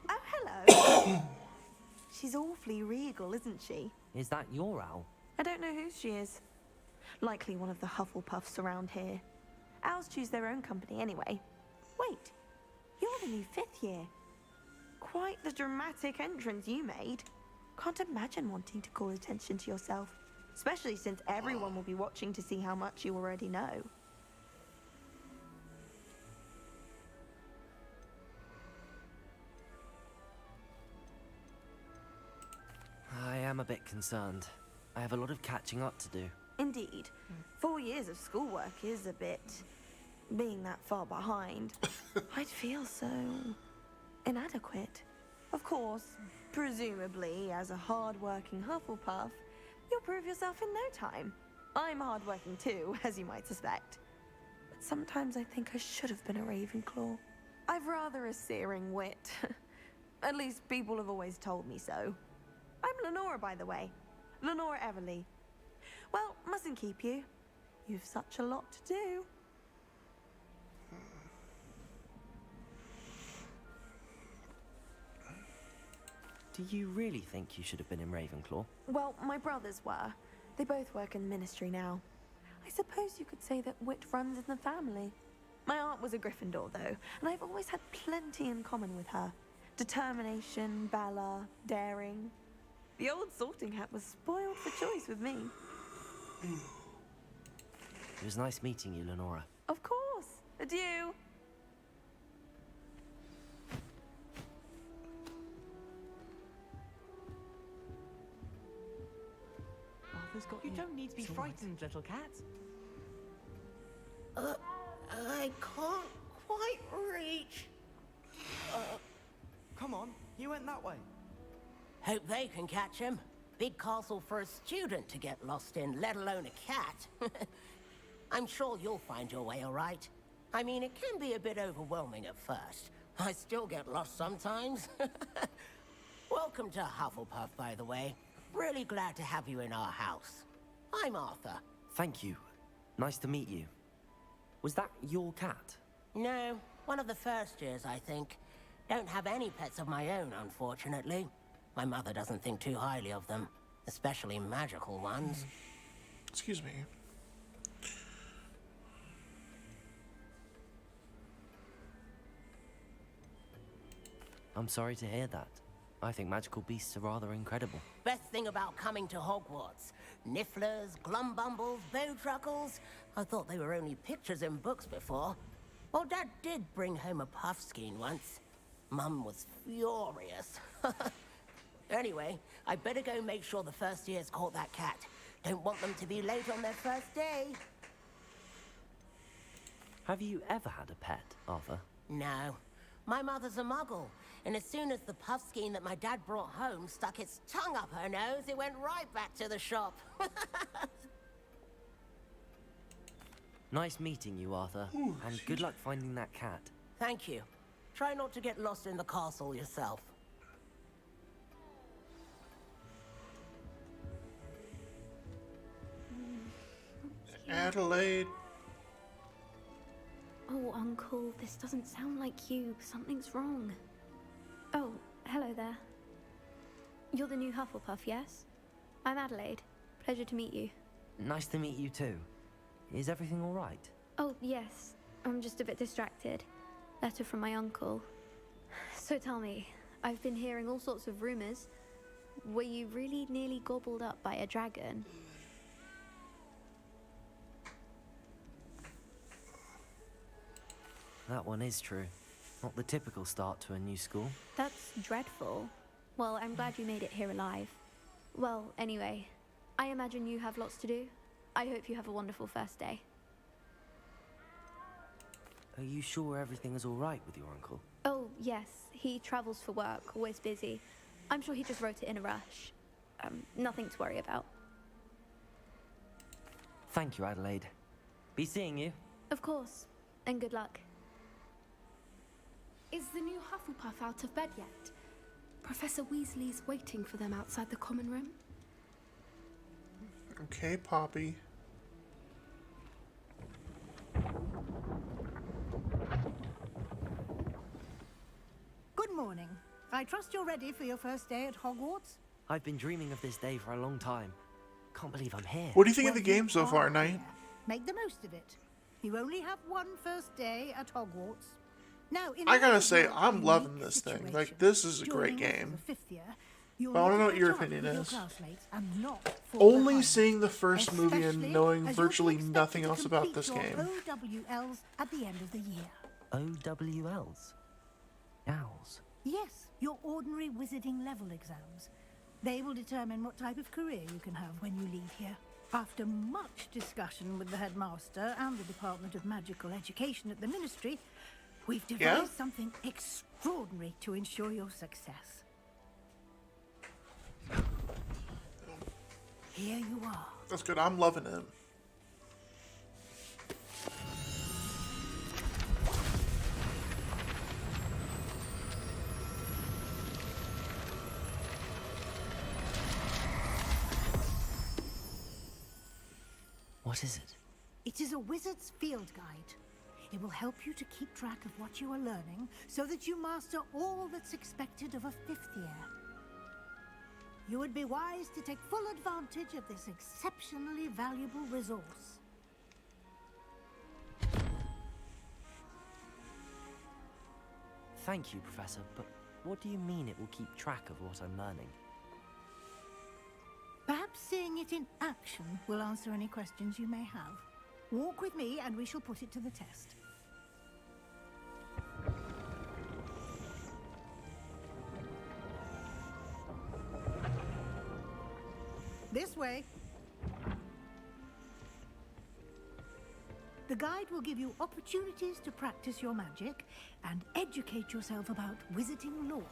Oh, hello. She's awfully regal, isn't she? Is that your owl? I don't know who she is. Likely one of the Hufflepuffs around here. Owls choose their own company anyway. Wait, you're the new 5th year. Quite the dramatic entrance you made. Can't imagine wanting to call attention to yourself, especially since everyone will be watching to see how much you already know. I am a bit concerned. I have a lot of catching up to do. Indeed. 4 years of schoolwork is a bit... being that far behind. I'd feel so... inadequate. Of course, presumably, as a hard-working Hufflepuff, you'll prove yourself in no time. I'm hard-working too, as you might suspect. But sometimes I think I should have been a Ravenclaw. I've rather a searing wit. At least people have always told me so. I'm Lenora, by the way. Lenora Everly. Well, mustn't keep you. You've such a lot to do. Do you really think you should have been in Ravenclaw? Well, my brothers were. They both work in the ministry now. I suppose you could say that wit runs in the family. My aunt was a Gryffindor, though, and I've always had plenty in common with her. Determination, valor, daring. The old sorting hat was spoiled for choice with me. It was nice meeting you, Lenora. Of course. Adieu. You don't need to be frightened, little cat. I can't quite reach. Come on, you went that way. Hope they can catch him. Big castle for a student to get lost in, let alone a cat. I'm sure you'll find your way all right. I mean, it can be a bit overwhelming at first. I still get lost sometimes. Welcome to Hufflepuff, by the way. Really glad to have you in our house. I'm Arthur. Thank you. Nice to meet you. Was that your cat? No, one of the first years, I think. Don't have any pets of my own, unfortunately. My mother doesn't think too highly of them, especially magical ones. Excuse me. I'm sorry to hear that. I think magical beasts are rather incredible. Best thing about coming to Hogwarts. Nifflers, glumbumbles, bowtruckles. I thought they were only pictures in books before. Well, Dad did bring home a puffskein once. Mum was furious. Anyway, I better go make sure the first years caught that cat. Don't want them to be late on their first day. Have you ever had a pet, Arthur? No. My mother's a muggle, and as soon as the puffskein that my dad brought home stuck its tongue up her nose, it went right back to the shop. Nice meeting you, Arthur. Ooh, and good luck finding that cat. Thank you. Try not to get lost in the castle yourself. Adelaide. Oh, Uncle, this doesn't sound like you. Something's wrong. Oh, hello there. You're the new Hufflepuff, yes? I'm Adelaide. Pleasure to meet you. Nice to meet you too. Is everything all right? Oh, yes. I'm just a bit distracted. Letter from my uncle. So tell me, I've been hearing all sorts of rumors. Were you really nearly gobbled up by a dragon? That one is true. Not the typical start to a new school. That's dreadful. Well, I'm glad you made it here alive. Well, anyway, I imagine you have lots to do. I hope you have a wonderful first day. Are you sure everything is all right with your uncle? Oh, yes. He travels for work, always busy. I'm sure he just wrote it in a rush. Nothing to worry about. Thank you, Adelaide. Be seeing you. Of course. And good luck. Is the new Hufflepuff out of bed yet? Professor Weasley's waiting for them outside the common room. Okay, Poppy. Good morning. I trust you're ready for your first day at Hogwarts? I've been dreaming of this day for a long time. Can't believe I'm here. What do you think of the game so far, Knight? Make the most of it. You only have one first day at Hogwarts. Now, I gotta say, I'm loving this thing. Like, this is a great game. But I want to know what your opinion is. Only seeing the first movie and knowing virtually nothing else about this game. OWLs at the end of the year. OWLs? Owls? Yes, your ordinary wizarding level exams. They will determine what type of career you can have when you leave here. After much discussion with the headmaster and the Department of Magical Education at the Ministry, we've devised something extraordinary to ensure your success. Here you are. That's good. I'm loving it. What is it? It is a wizard's field guide. It will help you to keep track of what you are learning so that you master all that's expected of a 5th year. You would be wise to take full advantage of this exceptionally valuable resource. Thank you, Professor, but what do you mean it will keep track of what I'm learning? Perhaps seeing it in action will answer any questions you may have. Walk with me and we shall put it to the test. This way. The guide will give you opportunities to practice your magic and educate yourself about wizarding lore.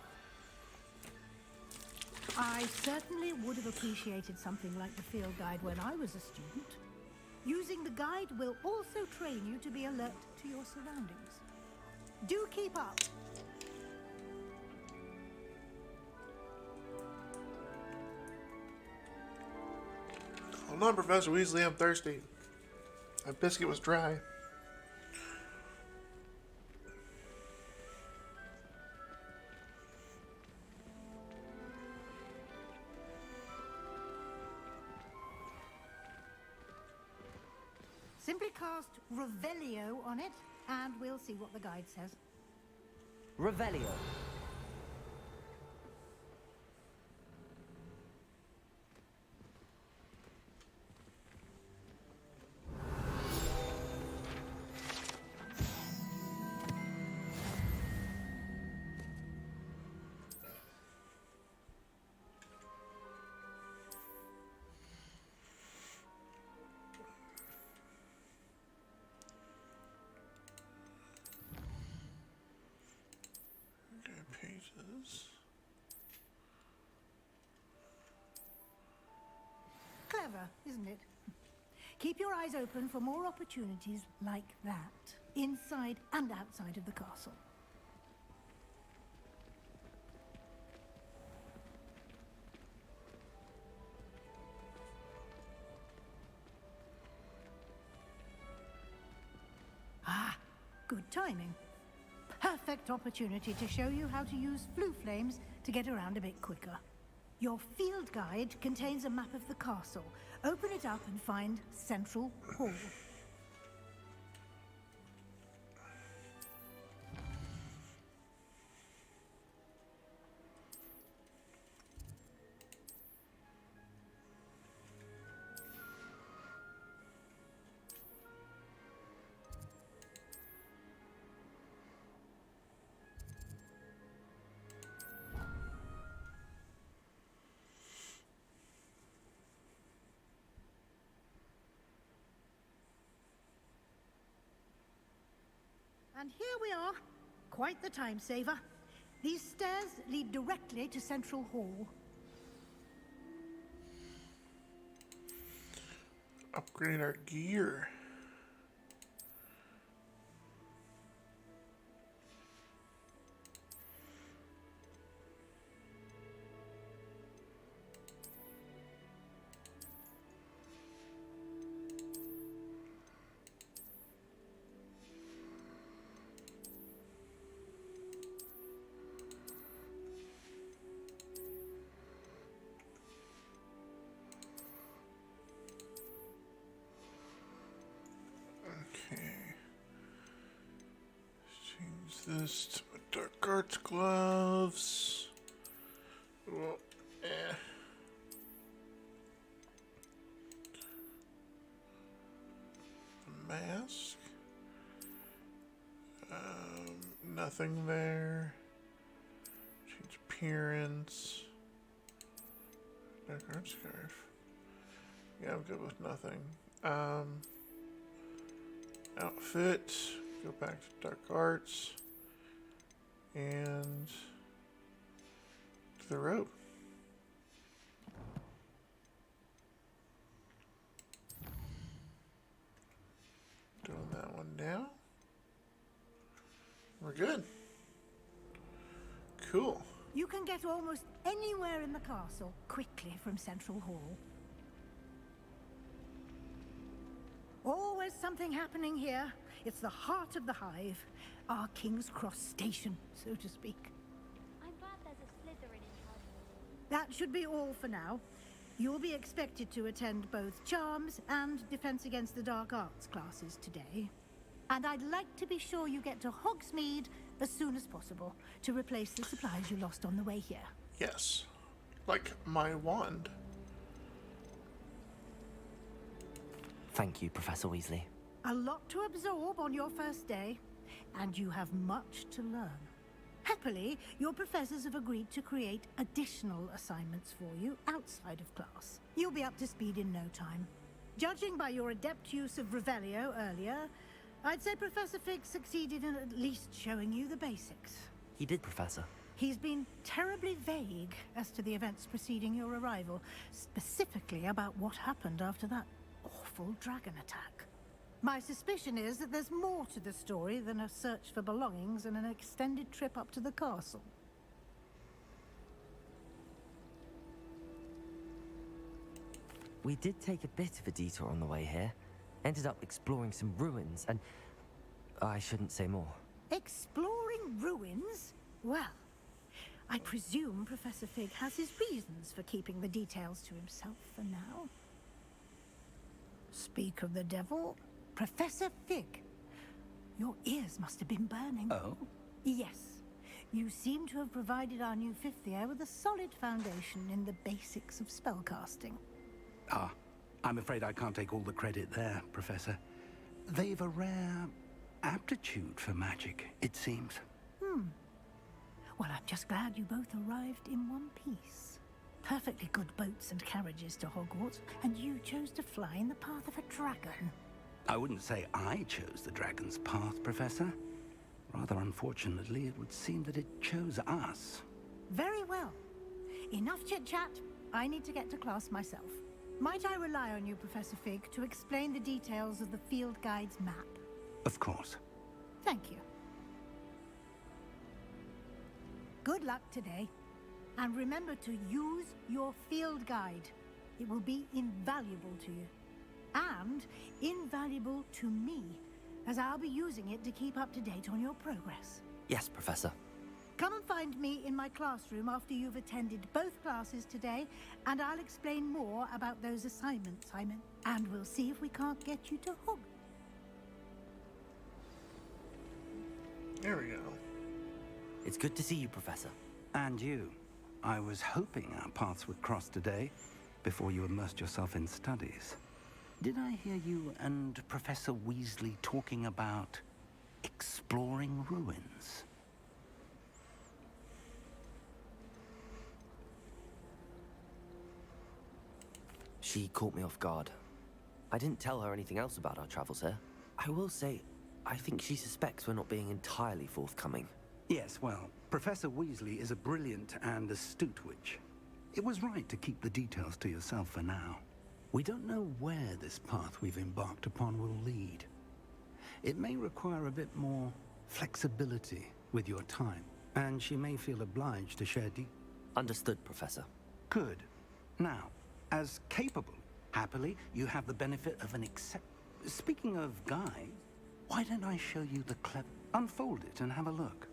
I certainly would have appreciated something like the field guide when I was a student. Using the guide will also train you to be alert to your surroundings. Do keep up. Hold on, Professor Weasley, I'm thirsty. My biscuit was dry. Simply cast Revelio on it, and we'll see what the guide says. Revelio. Pages. Clever, isn't it? Keep your eyes open for more opportunities like that, inside and outside of the castle. Ah, good timing. Perfect opportunity to show you how to use flue flames to get around a bit quicker. Your field guide contains a map of the castle. Open it up and find Central Hall. And here we are. Quite the time saver. These stairs lead directly to Central Hall. Upgrading our gear. This to my dark arts gloves. Well, mask. Nothing there. Change appearance. Dark arts scarf. Yeah, I'm good with nothing. Outfit. Go back to dark arts. And to the road. Doing that one now. We're good. Cool. You can get almost anywhere in the castle quickly from Central Hall. Always something happening here. It's the heart of the hive. Our King's Cross station, so to speak. I'm glad there's a Slytherin in charge. That should be all for now. You'll be expected to attend both Charms and Defense Against the Dark Arts classes today. And I'd like to be sure you get to Hogsmeade as soon as possible to replace the supplies you lost on the way here. Yes. Like my wand. Thank you, Professor Weasley. A lot to absorb on your first day, and you have much to learn. Happily, your professors have agreed to create additional assignments for you outside of class. You'll be up to speed in no time. Judging by your adept use of Revelio earlier, I'd say Professor Fig succeeded in at least showing you the basics. He did, Professor. He's been terribly vague as to the events preceding your arrival, specifically about what happened after that awful dragon attack. My suspicion is that there's more to the story than a search for belongings and an extended trip up to the castle. We did take a bit of a detour on the way here. Ended up exploring some ruins and... I shouldn't say more. Exploring ruins? Well, I presume Professor Fig has his reasons for keeping the details to himself for now. Speak of the devil, Professor Fig. Your ears must have been burning. Oh? Yes. You seem to have provided our new fifth year with a solid foundation in the basics of spellcasting. Ah, I'm afraid I can't take all the credit there, Professor. They've a rare aptitude for magic, it seems. Well, I'm just glad you both arrived in one piece. Perfectly good boats and carriages to Hogwarts, and you chose to fly in the path of a dragon. I wouldn't say I chose the dragon's path, Professor. Rather unfortunately, it would seem that it chose us. Very well. Enough chit-chat. I need to get to class myself. Might I rely on you, Professor Fig, to explain the details of the field guide's map? Of course. Thank you. Good luck today. And remember to use your field guide. It will be invaluable to you. And invaluable to me, as I'll be using it to keep up to date on your progress. Yes, Professor. Come and find me in my classroom after you've attended both classes today, and I'll explain more about those assignments, Simon. And we'll see if we can't get you to Hogwarts. There we go. It's good to see you, Professor. And you. I was hoping our paths would cross today, before you immersed yourself in studies. Did I hear you and Professor Weasley talking about exploring ruins? She caught me off guard. I didn't tell her anything else about our travels here. I will say, I think she suspects we're not being entirely forthcoming. Yes, well, Professor Weasley is a brilliant and astute witch. It was right to keep the details to yourself for now. We don't know where this path we've embarked upon will lead. It may require a bit more flexibility with your time, and she may feel obliged to share Understood, Professor. Good. Now, as capable, happily, you have the benefit of an Speaking of guide, why don't I show you the Unfold it and have a look.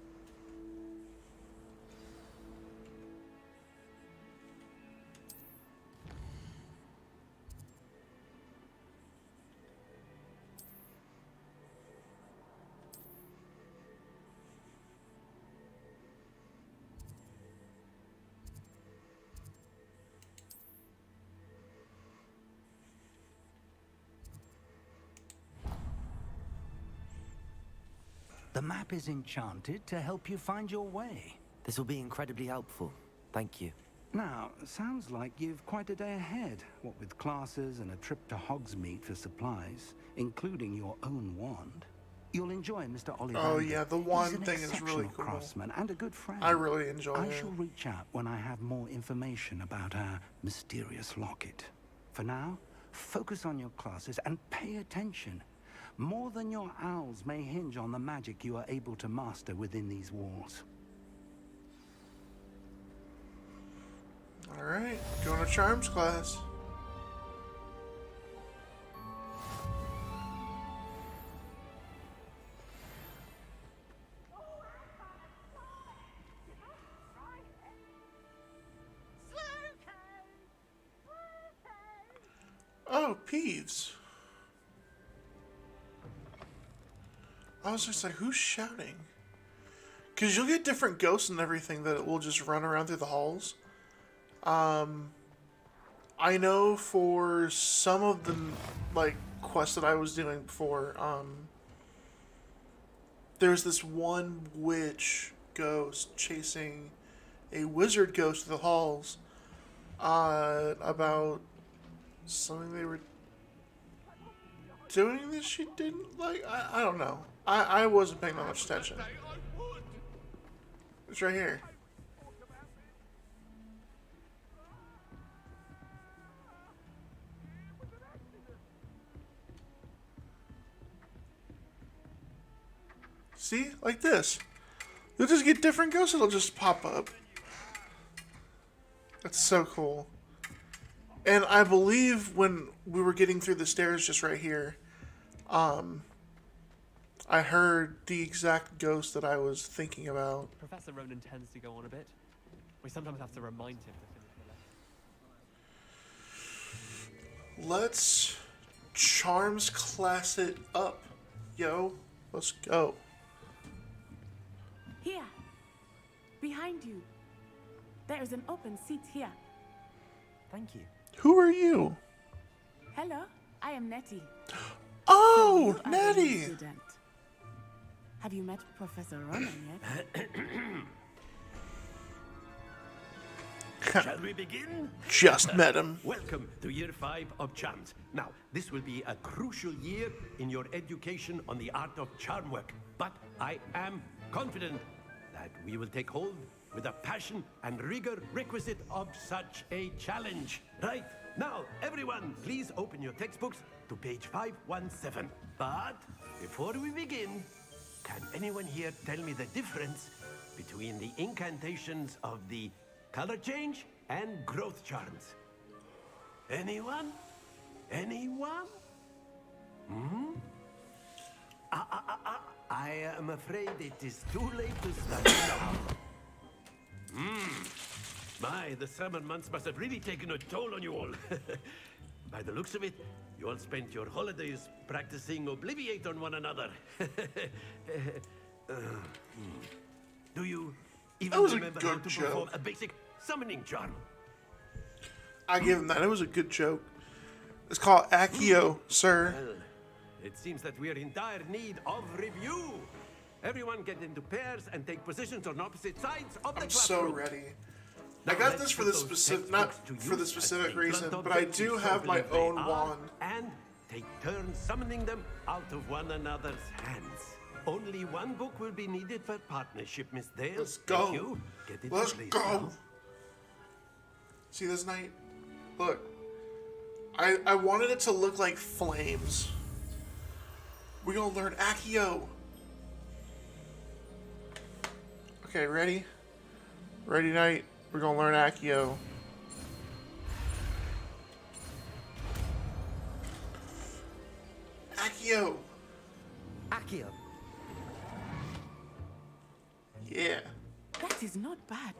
The map is enchanted to help you find your way. This will be incredibly helpful. Thank you. Now, sounds like you've quite a day ahead, what with classes and a trip to Hogsmeade for supplies, including your own wand. You'll enjoy Mr. Ollivander. Oh yeah, the wand thing is really exceptional cool. craftsman and a good friend. I really enjoy it. I shall reach out when I have more information about our mysterious locket. For now, focus on your classes and pay attention. More than your owls may hinge on the magic you are able to master within these walls. Alright, going to Charms class. Oh, Peeves. I was just like, who's shouting? Because you'll get different ghosts and everything that will just run around through the halls. I know for some of the, like, quests that I was doing before, there was this one witch ghost chasing a wizard ghost through the halls, about something they were doing that she didn't like. I don't know. I wasn't paying that much attention. It's right here. See? Like this. You'll just get different ghosts, it'll just pop up. That's so cool. And I believe when we were getting through the stairs just right here, I heard the exact ghost that I was thinking about. Professor Ronan tends to go on a bit. We sometimes have to remind him to finish the lesson. Let's charms class it up. Yo, let's go. Here. Behind you. There is an open seat here. Thank you. Who are you? Hello, I am Nettie. Oh, So you are a Nettie! new student. Have you met Professor Ronan yet? Shall we begin? Just met him. Welcome to year 5 of charms. Now, this will be a crucial year in your education on the art of charm work. But I am confident that we will take hold with the passion and rigor requisite of such a challenge. Right, now, everyone, please open your textbooks to page 517. But before we begin, can anyone here tell me the difference between the incantations of the color change and growth charms? Anyone? Anyone? I am afraid it is too late to study now. My, the summer months must have really taken a toll on you all. By the looks of it, you all spent your holidays practicing Obliviate on one another. Do you even remember how to perform a basic summoning charm? I give him that. It was a good joke. It's called Accio, sir. Well, it seems that we are in dire need of review. Everyone get into pairs and take positions on opposite sides of the I'm classroom. so ready. I got this for the specific, not for the specific reason, but I do have my own wand. And take turns summoning them out of one another's hands. Only one book will be needed for partnership, Miss Dale. Let's go. Thank you. Get it Let's please, go. now. See this knight? Look. I wanted it to look like flames. We're gonna learn Accio. Okay, ready? Ready, knight? We're gonna learn Accio. Accio. Accio. Yeah. That is not bad.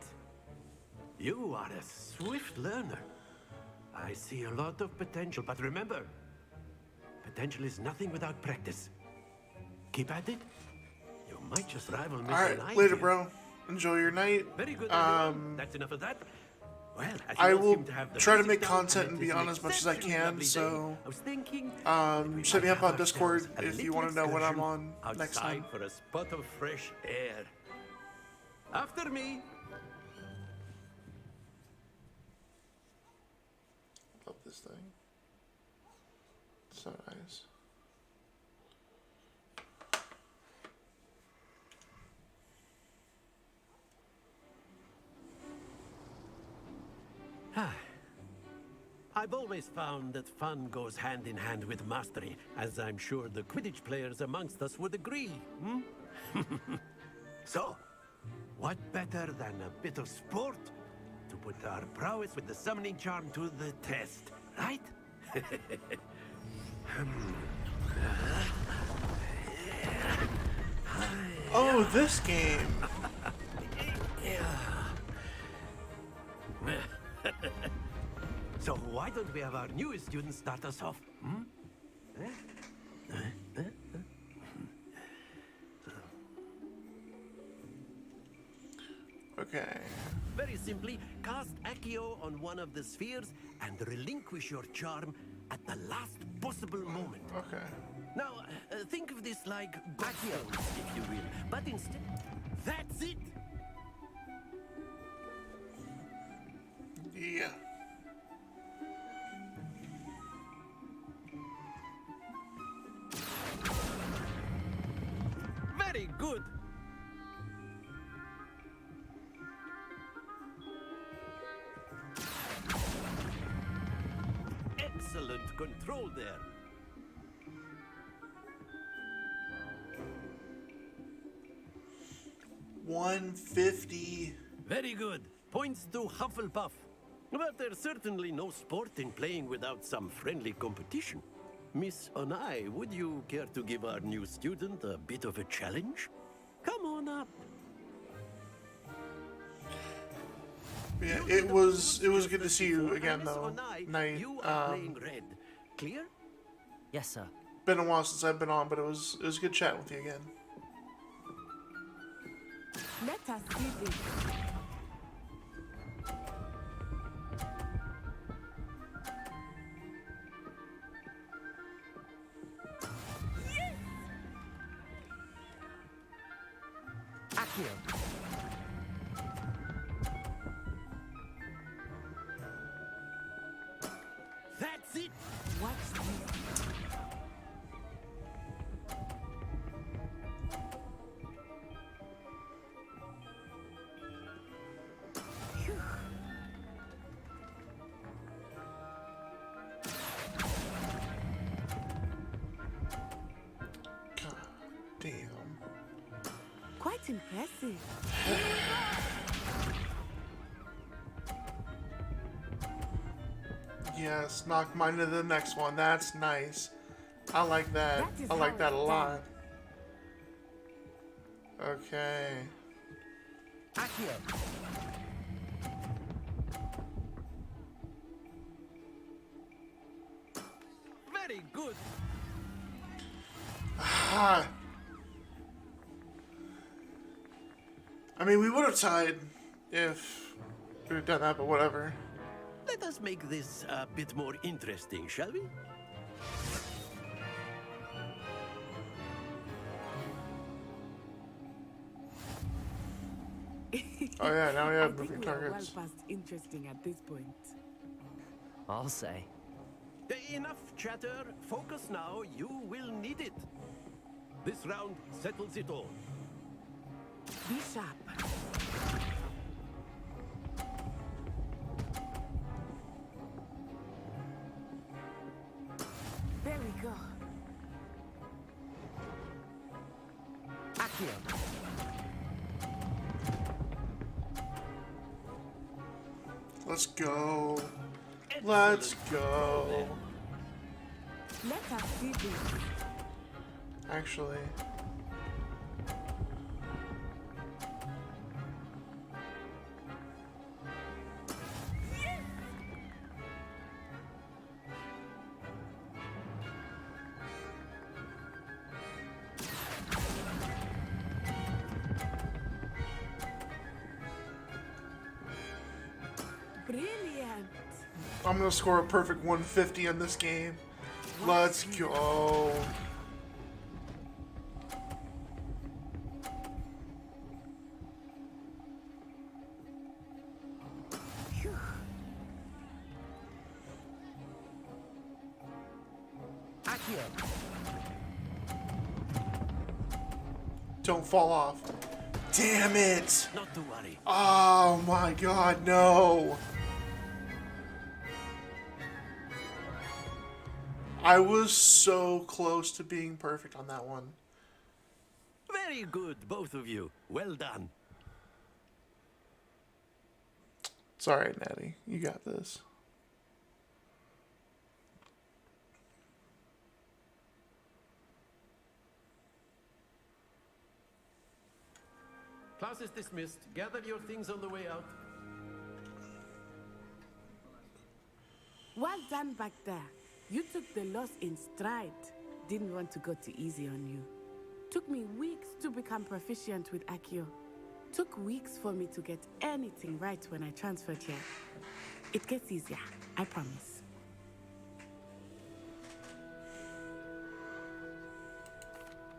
You are a swift learner. I see a lot of potential, but remember, potential is nothing without practice. Keep at it. You might just rival Miss Alright, later, bro. Enjoy your night. Very good, everyone. That's enough of that. Well, as you I all will seem to have the try to basics make down, content and be on as much as I can, so set me up on Discord if you want to know when I'm on next time. For a spot of fresh air. After me. Love this thing. So nice. I've always found that fun goes hand in hand with mastery, as I'm sure the Quidditch players amongst us would agree. So, what better than a bit of sport to put our prowess with the summoning charm to the test, right? Oh, this game. So why don't we have our newest student start us off? Okay. Very simply, cast Accio on one of the spheres and relinquish your charm at the last possible moment. Okay. Now, think of this like Accio, if you will. But instead, that's it. Yeah. Very good. Excellent control there. 150. Very good. Points to Hufflepuff. But there's certainly no sport in playing without some friendly competition. Miss Onai, would you care to give our new student a bit of a challenge? Come on up. Yeah, it was good to see you again, though. Knight. You are playing red. Clear? Yes, sir. Been a while since I've been on, but it was good chatting with you again. Let us see this. Accio. That's it. Watch this. God damn. Quite impressive. Yes, knock mine to the next one. That's nice. I like that. That is I like how that a it's lot. Okay. Accio. Very good. Ah. I mean, we would have tied if we had done that, but whatever. Let us make this a bit more interesting, shall we? Oh yeah, now we I have think moving we are well targets. past interesting at this point. I'll say. Enough chatter. Focus now. You will need it. This round settles it all. Be sharp. There we go. Accio. Let's go. Let's go. Let us see this. Actually. Brilliant. I'm gonna score a perfect 150 in this game. Let's go. Accio. Don't fall off. Damn it! Not to worry. Oh my god, no! I was so close to being perfect on that one. Very good, both of you. Well done. It's alright, Natty. You got this. Class is dismissed. Gather your things on the way out. Well done back there. You took the loss in stride. Didn't want to go too easy on you. Took me weeks to become proficient with Accio. Took weeks for me to get anything right when I transferred here. It gets easier, I promise.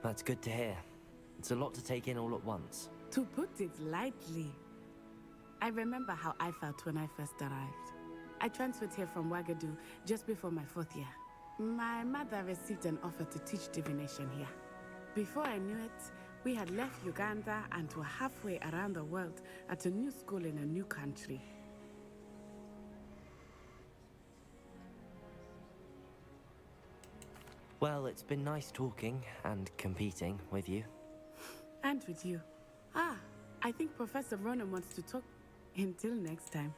That's good to hear. It's a lot to take in all at once. To put it lightly, I remember how I felt when I first arrived. I transferred here from Wagadu just before my 4th year. My mother received an offer to teach divination here. Before I knew it, we had left Uganda and were halfway around the world at a new school in a new country. Well, it's been nice talking and competing with you. And with you. Ah, I think Professor Ronan wants to talk. Until next time.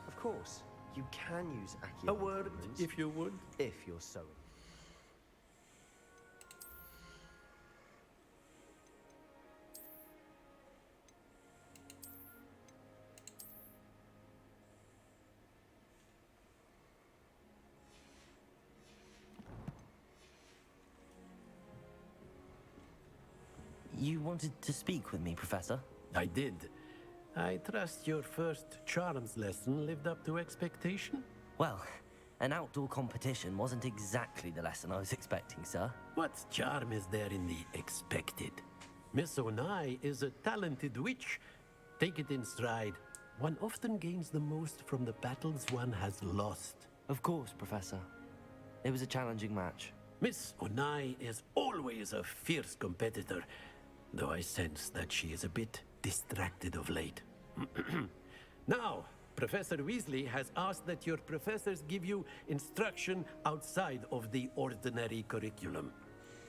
Of course, you can use Acarius. A word, if you would. If you're so. You wanted to speak with me, Professor? I did. I trust your first charms lesson lived up to expectation? Well, an outdoor competition wasn't exactly the lesson I was expecting, sir. What charm is there in the expected? Miss Onai is a talented witch. Take it in stride. One often gains the most from the battles one has lost. Of course, Professor. It was a challenging match. Miss Onai is always a fierce competitor, though I sense that she is a bit distracted of late. Now, Professor Weasley has asked that your professors give you instruction outside of the ordinary curriculum.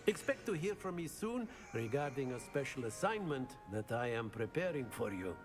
Expect to hear from me soon regarding a special assignment that I am preparing for you.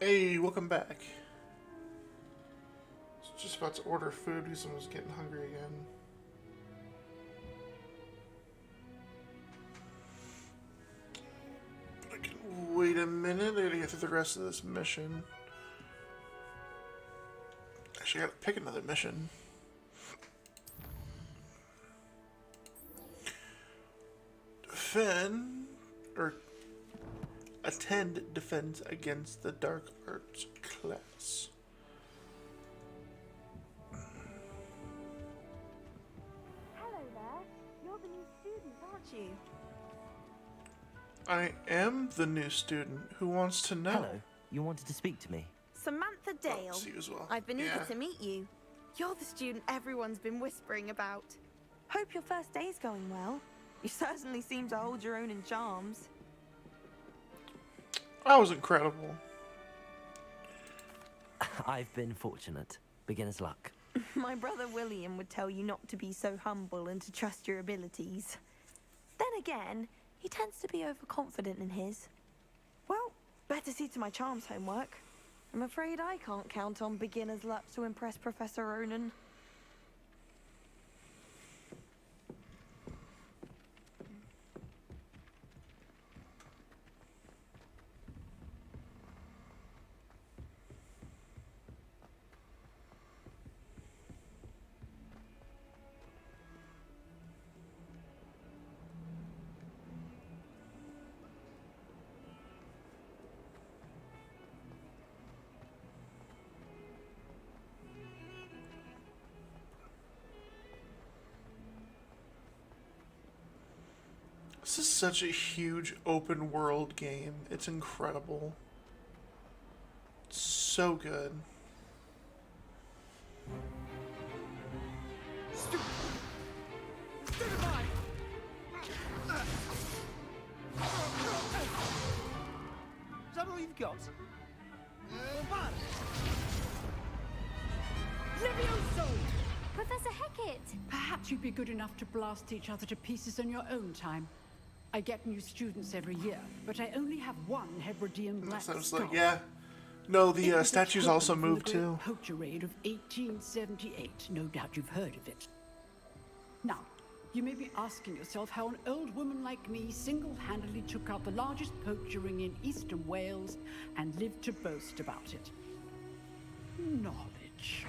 Hey, welcome back. Just about to order food because I was getting hungry again. I can wait a minute. I gotta get through the rest of this mission. Actually, I gotta pick another mission. Attend defense against the dark arts class. Hello there. You're the new student, aren't you? I am the new student. Who wants to know? Hello. You wanted to speak to me? Samantha Dale. See you as well. I've been Yeah. eager to meet you. You're the student everyone's been whispering about. Hope your first day's going well. You certainly seem to hold your own in charms. That was incredible. I've been fortunate. Beginner's luck. My brother William would tell you not to be so humble and to trust your abilities. Then again, he tends to be overconfident in his. Well, better see to my charms homework. I'm afraid I can't count on beginner's luck to impress Professor Ronan. This is such a huge open world game. It's incredible. It's so good. Is that all you've got? Levioso! Professor Hecat! Perhaps you'd be good enough to blast each other to pieces in your own time. I get new students every year, but I only have one Hebridean black Sounds skull. like, yeah. No, the It was a statues token also from the moved great too. Poacher raid of 1878. No doubt you've heard of it. Now, you may be asking yourself how an old woman like me single-handedly took out the largest poacher ring in eastern Wales and lived to boast about it. Knowledge.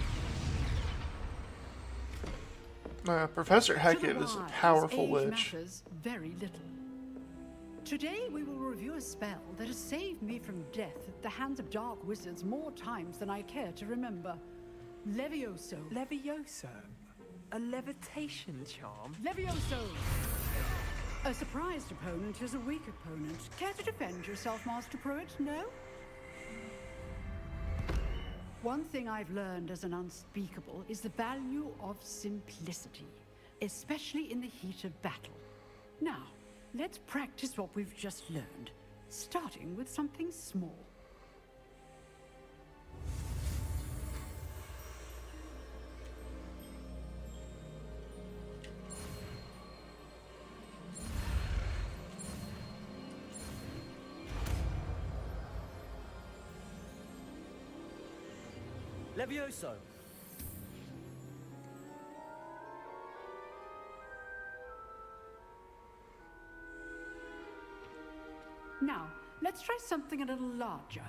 Professor To Hackett the is a wise, powerful age witch. matters very little. Today we will review a spell that has saved me from death at the hands of dark wizards more times than I care to remember. Levioso. Levioso? A levitation charm? Levioso! A surprised opponent is a weak opponent. Care to defend yourself, Master Pruitt? No? One thing I've learned as an unspeakable is the value of simplicity, especially in the heat of battle. Now, let's practice what we've just learned, starting with something small. Levioso! Now, let's try something a little larger.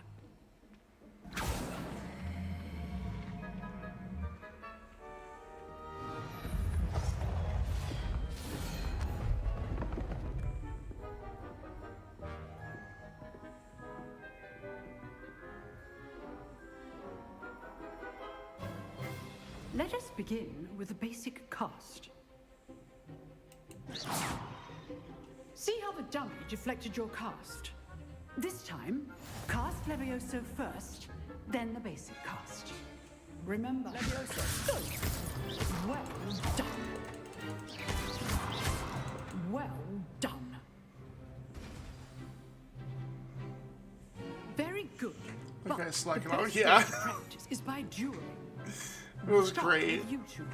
Let us begin with a basic cast. See how the dummy deflected your cast? This time, cast Levioso first, then the basic cast. Remember, Levioso. Good. Well done. Well done. Very good. Okay, But slacking the off. best Yeah. way to practice is by dueling. It was Start great. with you two.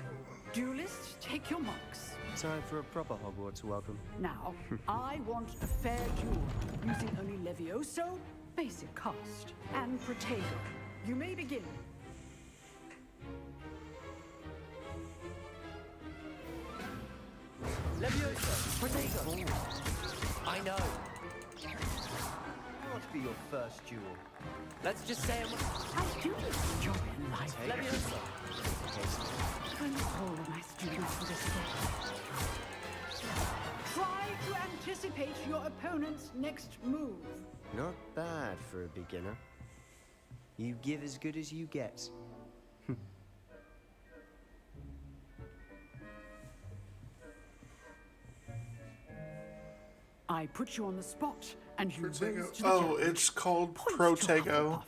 Duelists, take your marks. Time for a proper Hogwarts welcome. Now, I want a fair duel, using only Levioso, basic cast, and Protego. You may begin. Levioso! Protego! I know. That must be your first duel. Let's just say I do enjoy life. Levioso! Thank all of my students for this day. Try to anticipate your opponent's next move. Not bad for a beginner. You give as good as you get. I put you on the spot, and you rose to the Oh, challenge. it's called Points to Protego. Hufflepuff.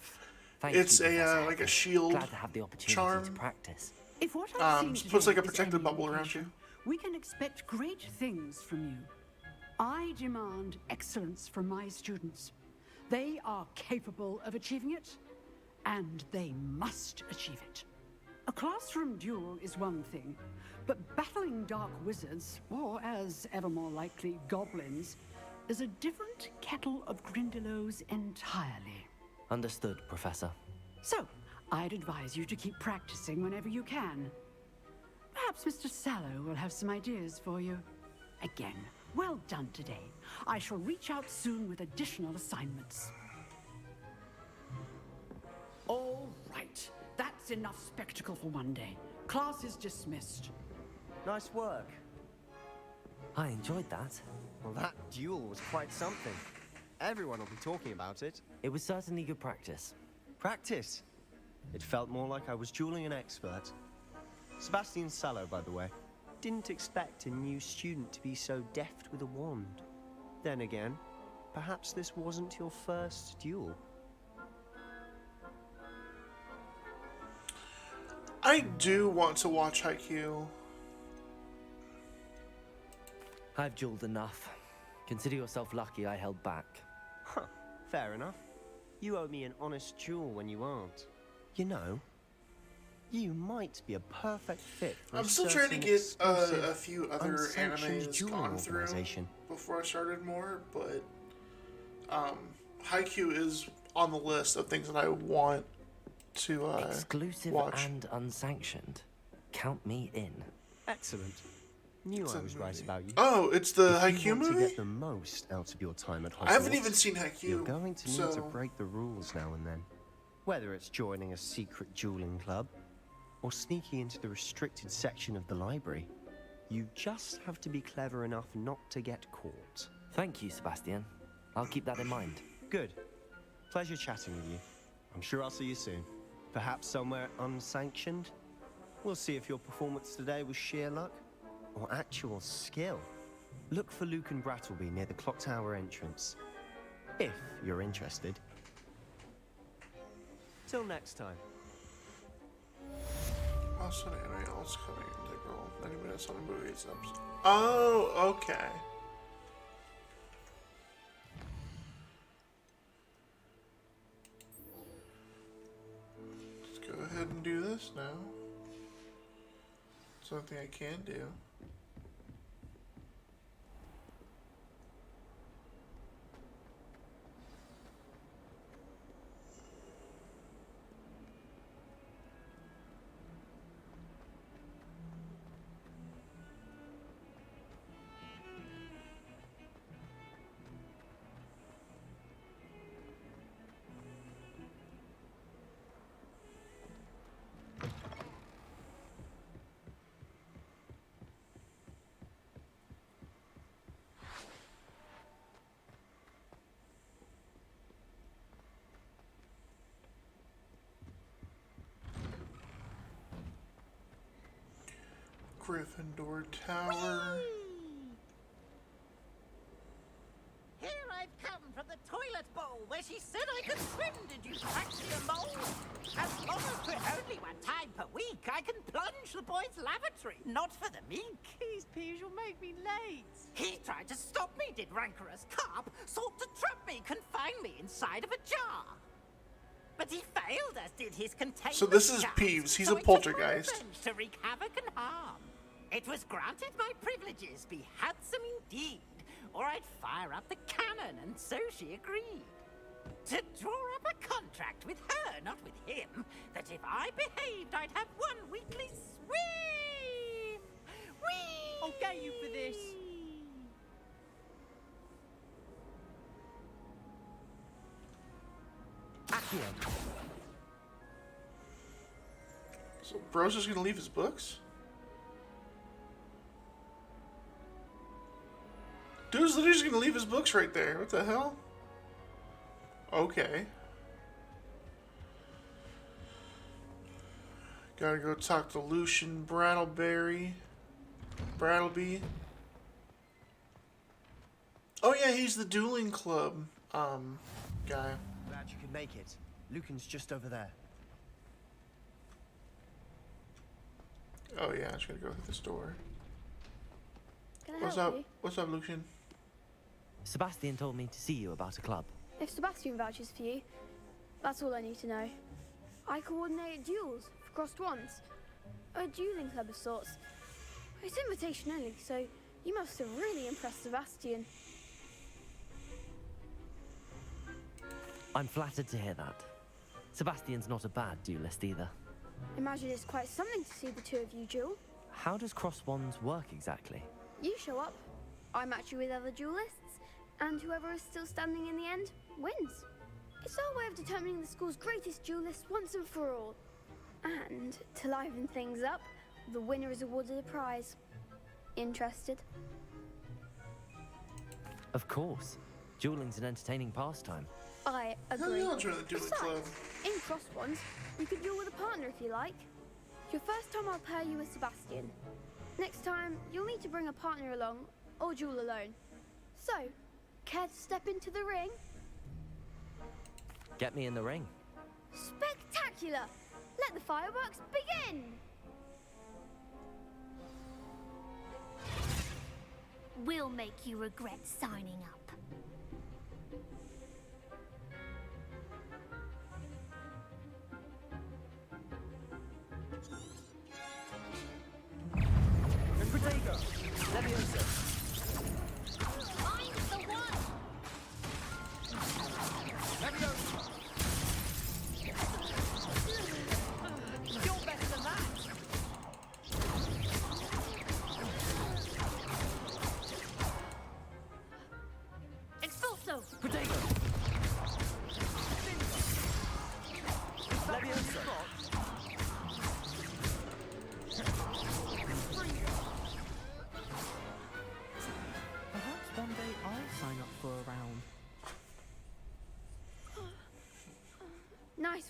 Thank It's you, a Professor. like a shield Glad to have the opportunity charm. to practice. If what I've seen puts like today a is protective any bubble around you. indication, we can expect great things from you. I demand excellence from my students. They are capable of achieving it, and they must achieve it. A classroom duel is one thing, but battling dark wizards, or as ever more likely, goblins, is a different kettle of Grindylows entirely. Understood, Professor. So, I'd advise you to keep practicing whenever you can. Perhaps Mr. Sallow will have some ideas for you. Again, well done today. I shall reach out soon with additional assignments. All right, that's enough spectacle for one day. Class is dismissed. Nice work. I enjoyed that. Well, that duel was quite something. Everyone will be talking about it. It was certainly good practice. Practice? It felt more like I was dueling an expert. Sebastian Sallow, by the way. Didn't expect a new student to be so deft with a wand. Then again, perhaps this wasn't your first duel. I do want to watch Haikyuu. I've dueled enough. Consider yourself lucky I held back. Huh, fair enough. You owe me an honest duel when you aren't. You know, you might be a perfect fit for I'm a still trying to certain get exclusive, a few other unsanctioned animes dueling gone through organization. before I started more, but Haikyuu is on the list of things that I want to Exclusive watch. and unsanctioned. Count me in. Excellent. Knew I was right about you. Oh, it's the If you Haikyuu want movie? to get the most out of your time at Hogwarts, I haven't even seen Haikyuu, you're going to need to so- break the rules now and then. Whether it's joining a secret dueling club or sneaking into the restricted section of the library, you just have to be clever enough not to get caught. Thank you, Sebastian. I'll keep that in mind. Good. Pleasure chatting with you. I'm sure I'll see you soon. Perhaps somewhere unsanctioned? We'll see if your performance today was sheer luck or actual skill. Look for Luke and Brattleby near the clock tower entrance, if you're interested. Till next time. Also, anime else coming integral. 90 minutes on a movie. It's an episode. Oh, okay. Let's go ahead and do this now. Something I can do. Gryffindor Tower. Here I've come from the toilet bowl where she said I could swim, did you fancy a mole? As long as for only one time per week, I can plunge the boys' lavatory, not for the meek. Please, Piers, you'll make me late. He tried to stop me, did rancorous carp, sought to trap me, confine me inside of a jar. But he failed, as did his containment. So this is charms, Peeves. He's so a I took my poltergeist. revenge to wreak havoc and harm. It was granted my privileges be handsome indeed, or I'd fire up the cannon, and so she agreed. To draw up a contract with her, not with him, that if I behaved, I'd have one weekly swim. Whee! I'll get you for this. So bro's just gonna leave his books? Dude's literally just gonna leave his books right there. What the hell? Okay. Gotta go talk to Lucian Brattleby. Oh yeah, he's the dueling club guy. Glad you could make it. Lucan's just over there. Oh yeah, I just gotta go through this door. Can I What's help up? you? What's up, Lucian? Sebastian told me to see you about a club. If Sebastian vouches for you, that's all I need to know. I coordinate duels for crossed wands. A dueling club of sorts. It's invitation only, so you must have really impressed Sebastian. I'm flattered to hear that. Sebastian's not a bad duelist either. Imagine it's quite something to see the two of you duel. How does cross wands work exactly? You show up, I match you with other duelists, and whoever is still standing in the end wins. It's our way of determining the school's greatest duelist once and for all. And to liven things up, the winner is awarded a prize. Interested? Of course. Dueling's an entertaining pastime. I agree. I'll join the dueling club. In cross wands, you could duel with a partner if you like. Your first time I'll pair you with Sebastian. Next time, you'll need to bring a partner along, or duel alone. So, care to step into the ring? Get me in the ring. Spectacular! Let the fireworks begin! We'll make you regret signing up. Protego! Leviosa!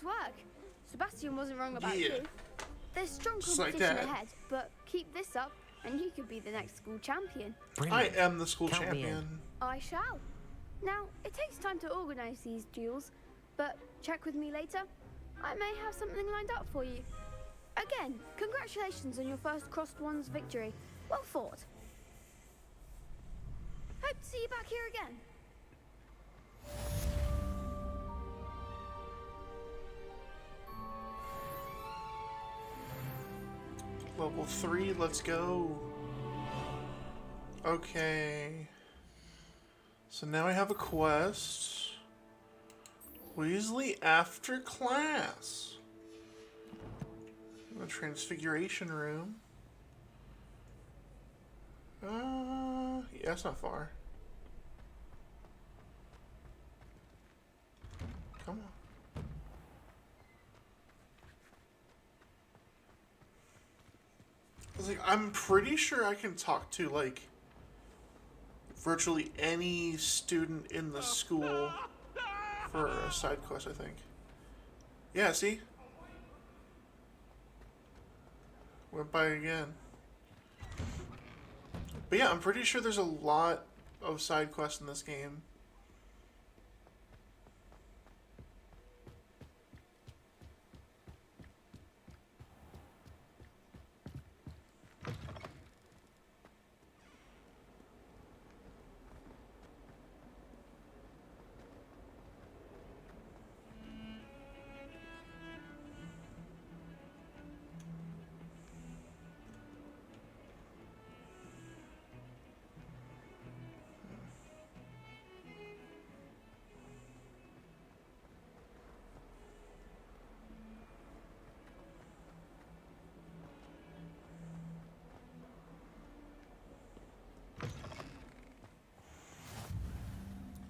work. Sebastian wasn't wrong about Yeah. you. There's strong Just like competition that. ahead, but keep this up and you could be the next school champion. I am the school Count me in. champion. I shall. Now, it takes time to organise these duels, but check with me later. I may have something lined up for you. Again, congratulations on your first Crossed Wands victory. Well fought. Hope to see you back here again. Level 3, let's go. Okay. So now I have a quest. Weasley after class. The transfiguration room. Yeah, it's not far. Come on. I was like, I'm pretty sure I can talk to, like, virtually any student in the school for a side quest, I think. Yeah, see? Went by again. But yeah, I'm pretty sure there's a lot of side quests in this game.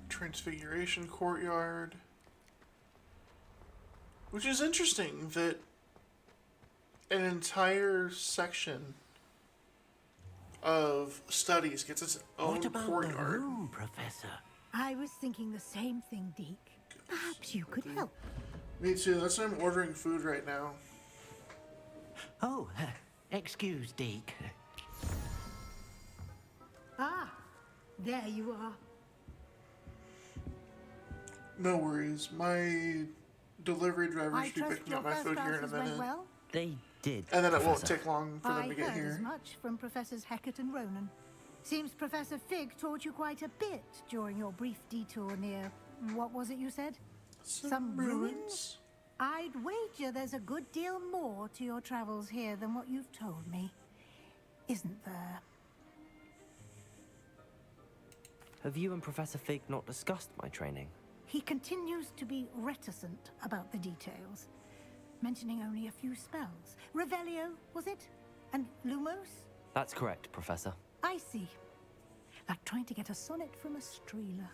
Transfiguration courtyard. Which is interesting that an entire section of studies gets its own What about courtyard. the room, Professor? I was thinking the same thing, Deke. Perhaps you could help. Me too. That's why I'm ordering food right now. Oh, excuse, Deke. Ah, there you are. No worries. My delivery driver I should be trust picking your up my first food here in a classes went minute. well? They did. And then it won't Professor. take long for them I to get heard as here. much from Professors Hecat and Ronan. Seems Professor Fig taught you quite a bit during your brief detour near... What was it you said? Some ruins? I'd wager there's a good deal more to your travels here than what you've told me. Isn't there? Have you and Professor Fig not discussed my training? He continues to be reticent about the details, mentioning only a few spells. Revelio, was it? And Lumos? That's correct, Professor. I see. Like trying to get a sonnet from a streeler.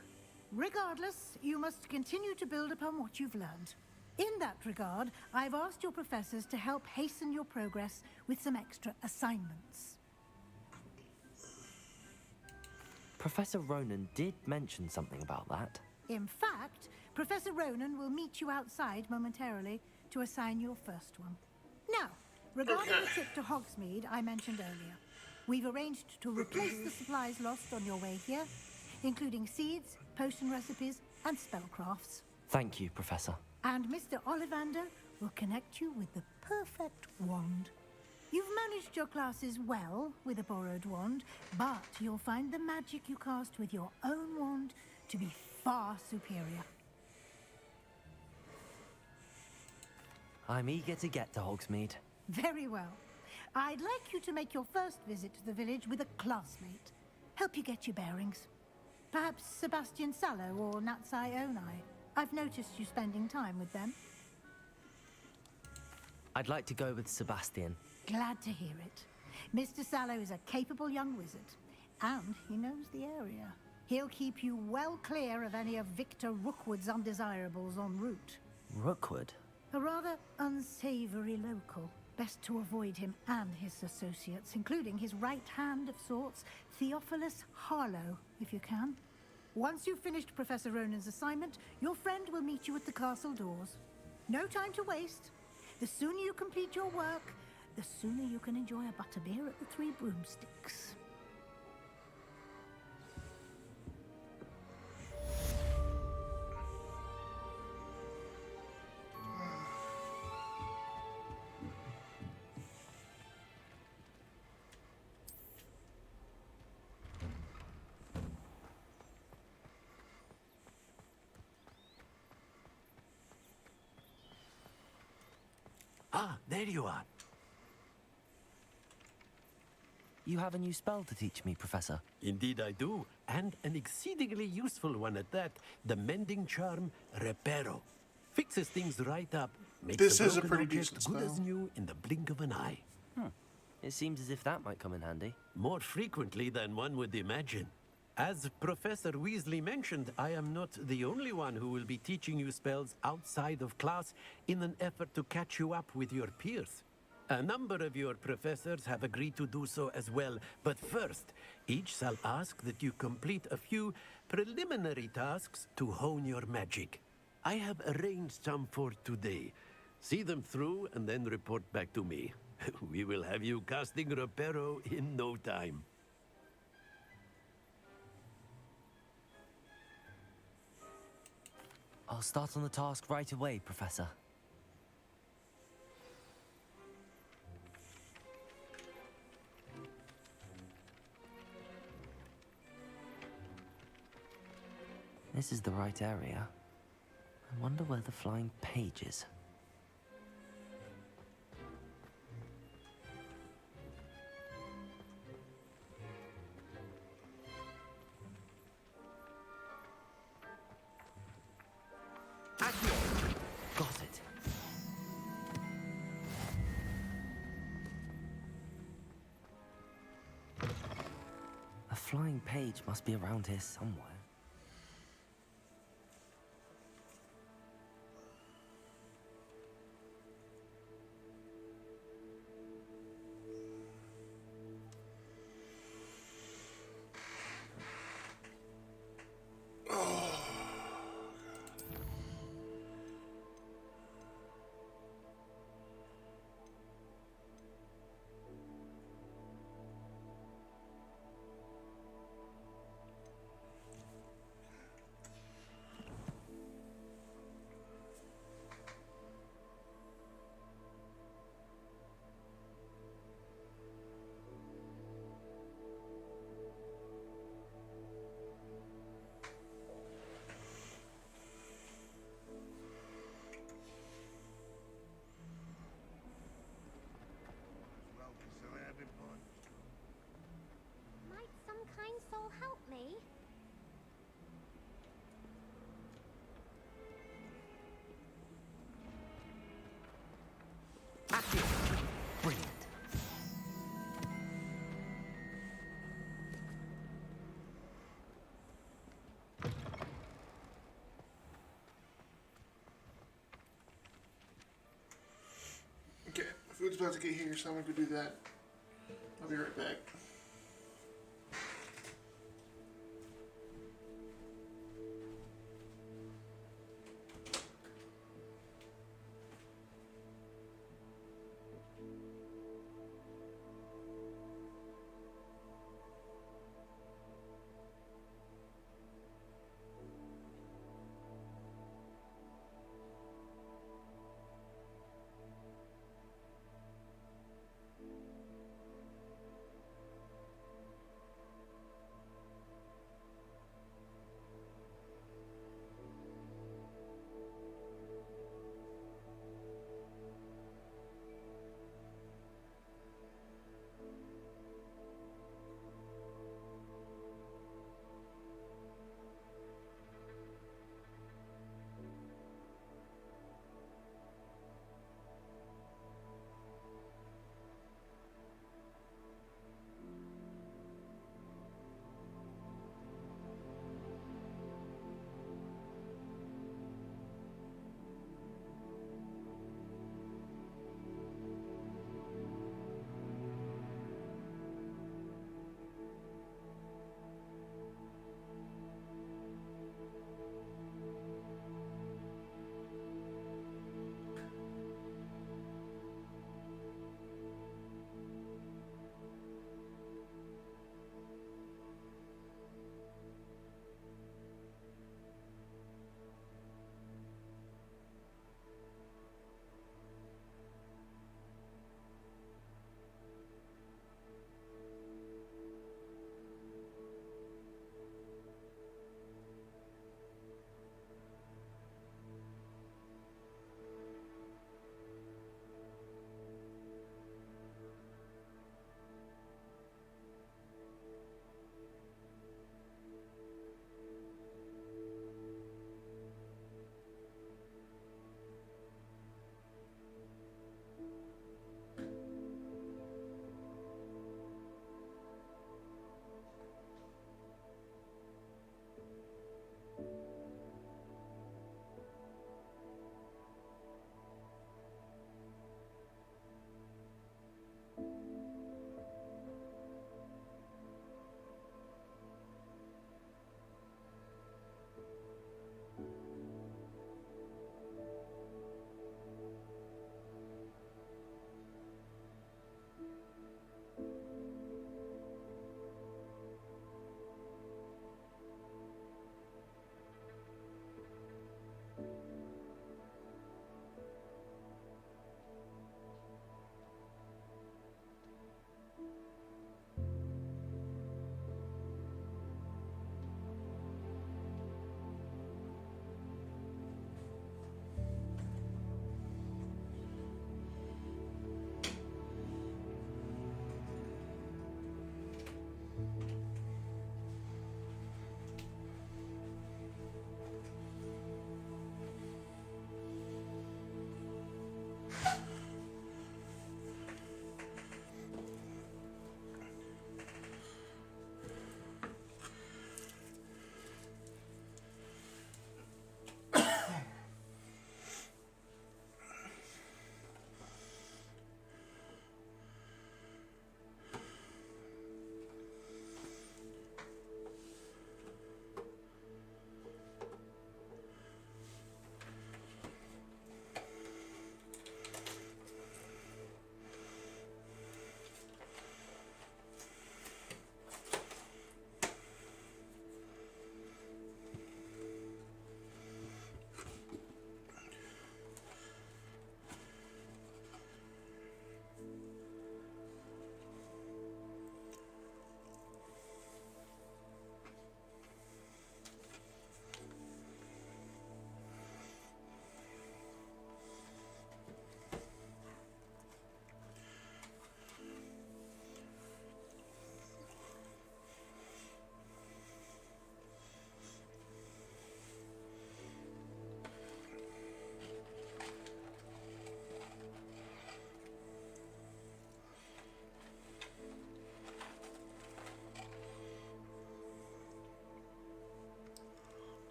Regardless, you must continue to build upon what you've learned. In that regard, I've asked your professors to help hasten your progress with some extra assignments. Professor Ronan did mention something about that. In fact, Professor Ronan will meet you outside momentarily to assign your first one. Now, regarding the trip to Hogsmeade I mentioned earlier, we've arranged to replace the supplies lost on your way here, including seeds, potion recipes, and spellcrafts. Thank you, Professor. And Mr. Ollivander will connect you with the perfect wand. You've managed your classes well with a borrowed wand, but you'll find the magic you cast with your own wand to be far superior. I'm eager to get to Hogsmeade. Very well. I'd like you to make your first visit to the village with a classmate. Help you get your bearings. Perhaps Sebastian Sallow or Natsai Onai. I've noticed you spending time with them. I'd like to go with Sebastian. Glad to hear it. Mr. Sallow is a capable young wizard, and he knows the area. He'll keep you well clear of any of Victor Rookwood's undesirables en route. Rookwood? A rather unsavory local. Best to avoid him and his associates, including his right hand of sorts, Theophilus Harlow, if you can. Once you've finished Professor Ronan's assignment, your friend will meet you at the castle doors. No time to waste. The sooner you complete your work, the sooner you can enjoy a butterbeer at the Three Broomsticks. Ah, there you are. You have a new spell to teach me, Professor. Indeed I do, and an exceedingly useful one at that. The mending charm Reparo. Fixes things right up, makes This a is a broken pretty object decent good as spell. new in the blink of an eye. It seems as if that might come in handy. More frequently than one would imagine. As Professor Weasley mentioned, I am not the only one who will be teaching you spells outside of class in an effort to catch you up with your peers. A number of your professors have agreed to do so as well, but first, each shall ask that you complete a few preliminary tasks to hone your magic. I have arranged some for today. See them through and then report back to me. We will have you casting Reparo in no time. I'll start on the task right away, Professor. This is the right area. I wonder where the flying page is. Got it. A flying page must be around here somewhere. Might some kind soul help me? Brilliant. Okay, food's about to get here, so I'm gonna go do that. I'll be right back.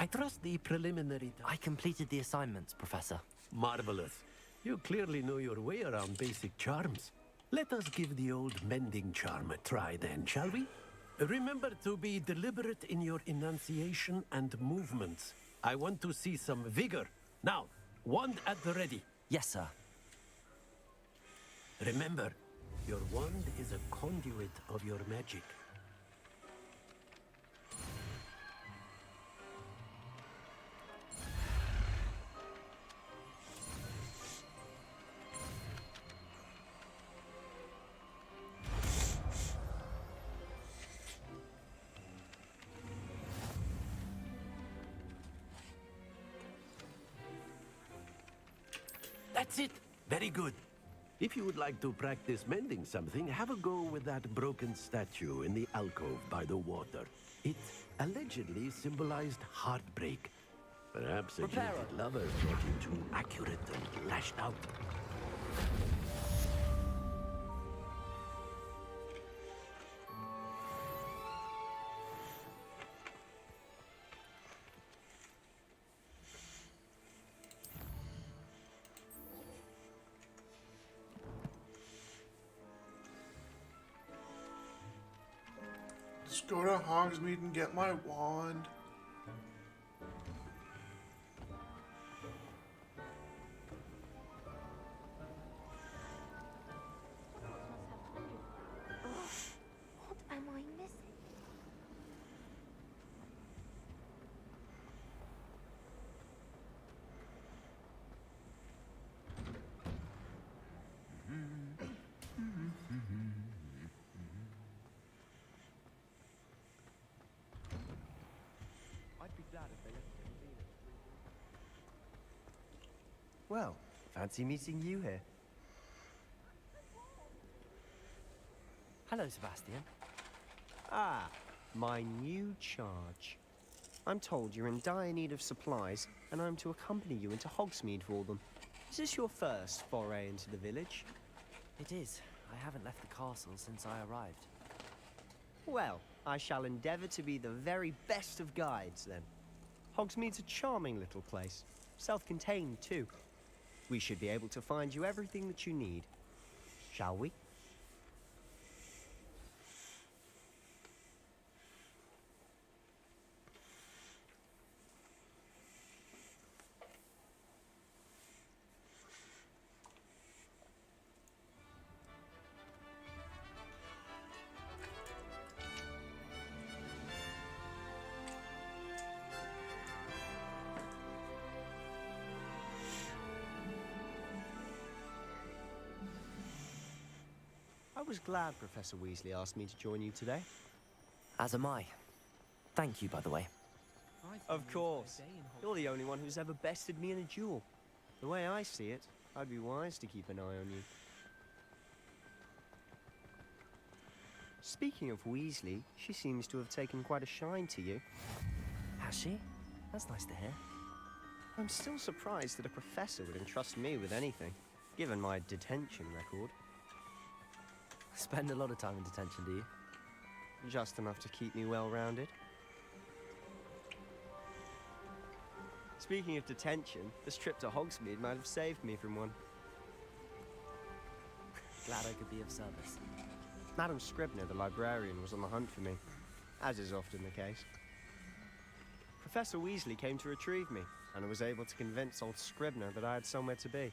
I trust the preliminary... I completed the assignments, Professor. Marvelous. You clearly know your way around basic charms. Let us give the old mending charm a try then, shall we? Remember to be deliberate in your enunciation and movements. I want to see some vigor. Now, wand at the ready. Yes, sir. Remember, your wand is a conduit of your magic. That's it. Very good. If you would like to practice mending something, have a go with that broken statue in the alcove by the water. It allegedly symbolized heartbreak. Perhaps a jilted lover thought you too accurate and lashed out. Let's go to Hogsmeade and get my wand. What am I missing? I'd be glad if they left it. Well, fancy meeting you here. Hello, Sebastian. Ah, my new charge. I'm told you're in dire need of supplies, and I'm to accompany you into Hogsmeade for them. Is this your first foray into the village? It is. I haven't left the castle since I arrived. Well, I shall endeavour to be the very best of guides, then. Hogsmeade's a charming little place. Self-contained, too. We should be able to find you everything that you need. Shall we? I was glad Professor Weasley asked me to join you today. As am I. Thank you, by the way. Of course. You're the only one who's ever bested me in a duel. The way I see it, I'd be wise to keep an eye on you. Speaking of Weasley, she seems to have taken quite a shine to you. Has she? That's nice to hear. I'm still surprised that a professor would entrust me with anything, given my detention record. Spend a lot of time in detention, do you? Just enough to keep me well-rounded. Speaking of detention, this trip to Hogsmeade might have saved me from one. Glad I could be of service. Madam Scribner, the librarian, was on the hunt for me, as is often the case. Professor Weasley came to retrieve me, and I was able to convince old Scribner that I had somewhere to be.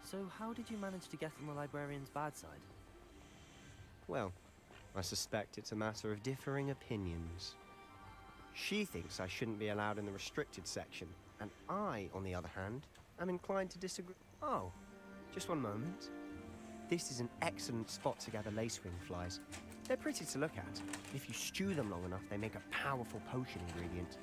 So how did you manage to get on the librarian's bad side? Well, I suspect it's a matter of differing opinions. She thinks I shouldn't be allowed in the restricted section, and I, on the other hand, am inclined to disagree. Oh, just one moment. This is an excellent spot to gather lacewing flies. They're pretty to look at. If you stew them long enough, they make a powerful potion ingredient.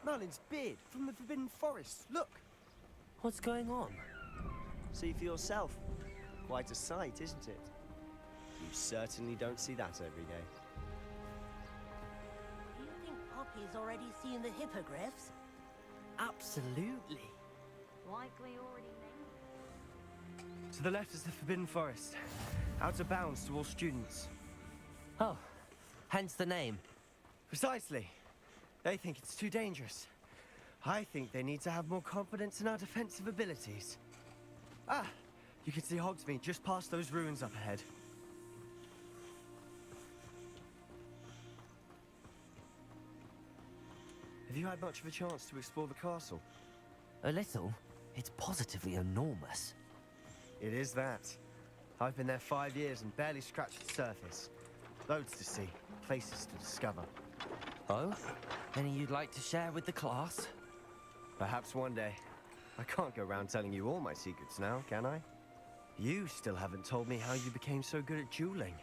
Merlin's beard from the Forbidden Forest. Look. What's going on? See for yourself. Quite a sight, isn't it? You certainly don't see that every day. Do you think Poppy's already seen the hippogriffs? Absolutely. Likely already named. To the left is the Forbidden Forest. Out of bounds to all students. Oh, hence the name. Precisely. They think it's too dangerous. I think they need to have more confidence in our defensive abilities. Ah, you can see Hogsmeade just past those ruins up ahead. Have you had much of a chance to explore the castle? A little. It's positively enormous. It is that. I've been there 5 years and barely scratched the surface. Loads to see, places to discover. Oh? Any you'd like to share with the class? Perhaps one day. I can't go around telling you all my secrets now, can I? You still haven't told me how you became so good at dueling.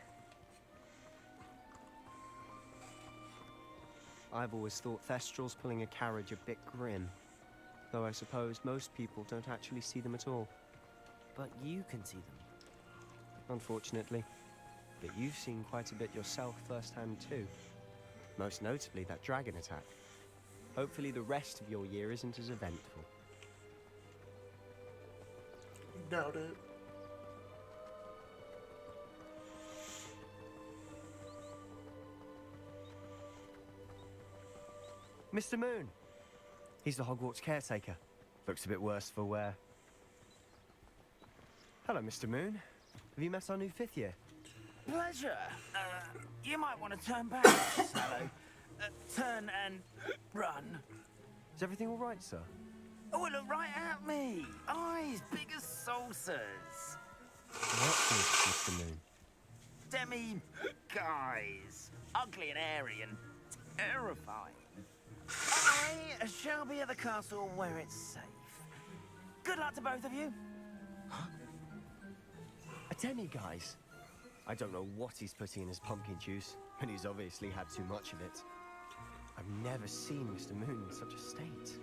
I've always thought Thestrals pulling a carriage a bit grim. Though I suppose most people don't actually see them at all. But you can see them. Unfortunately. But you've seen quite a bit yourself firsthand too. Most notably that dragon attack. Hopefully the rest of your year isn't as eventful. Doubt it. Mr. Moon. He's the Hogwarts caretaker. Looks a bit worse for wear. Hello, Mr. Moon. Have you met our new 5th year? Pleasure. You might want to turn back, Sallow. Turn and run. Is everything all right, sir? Oh, look right at me. Eyes big as saucers. What's this, Mr. Moon? Demi-guys. Ugly and airy and terrifying. I shall be at the castle where it's safe. Good luck to both of you. A demi-guise? I don't know what he's putting in his pumpkin juice, but he's obviously had too much of it. I've never seen Mr. Moon in such a state.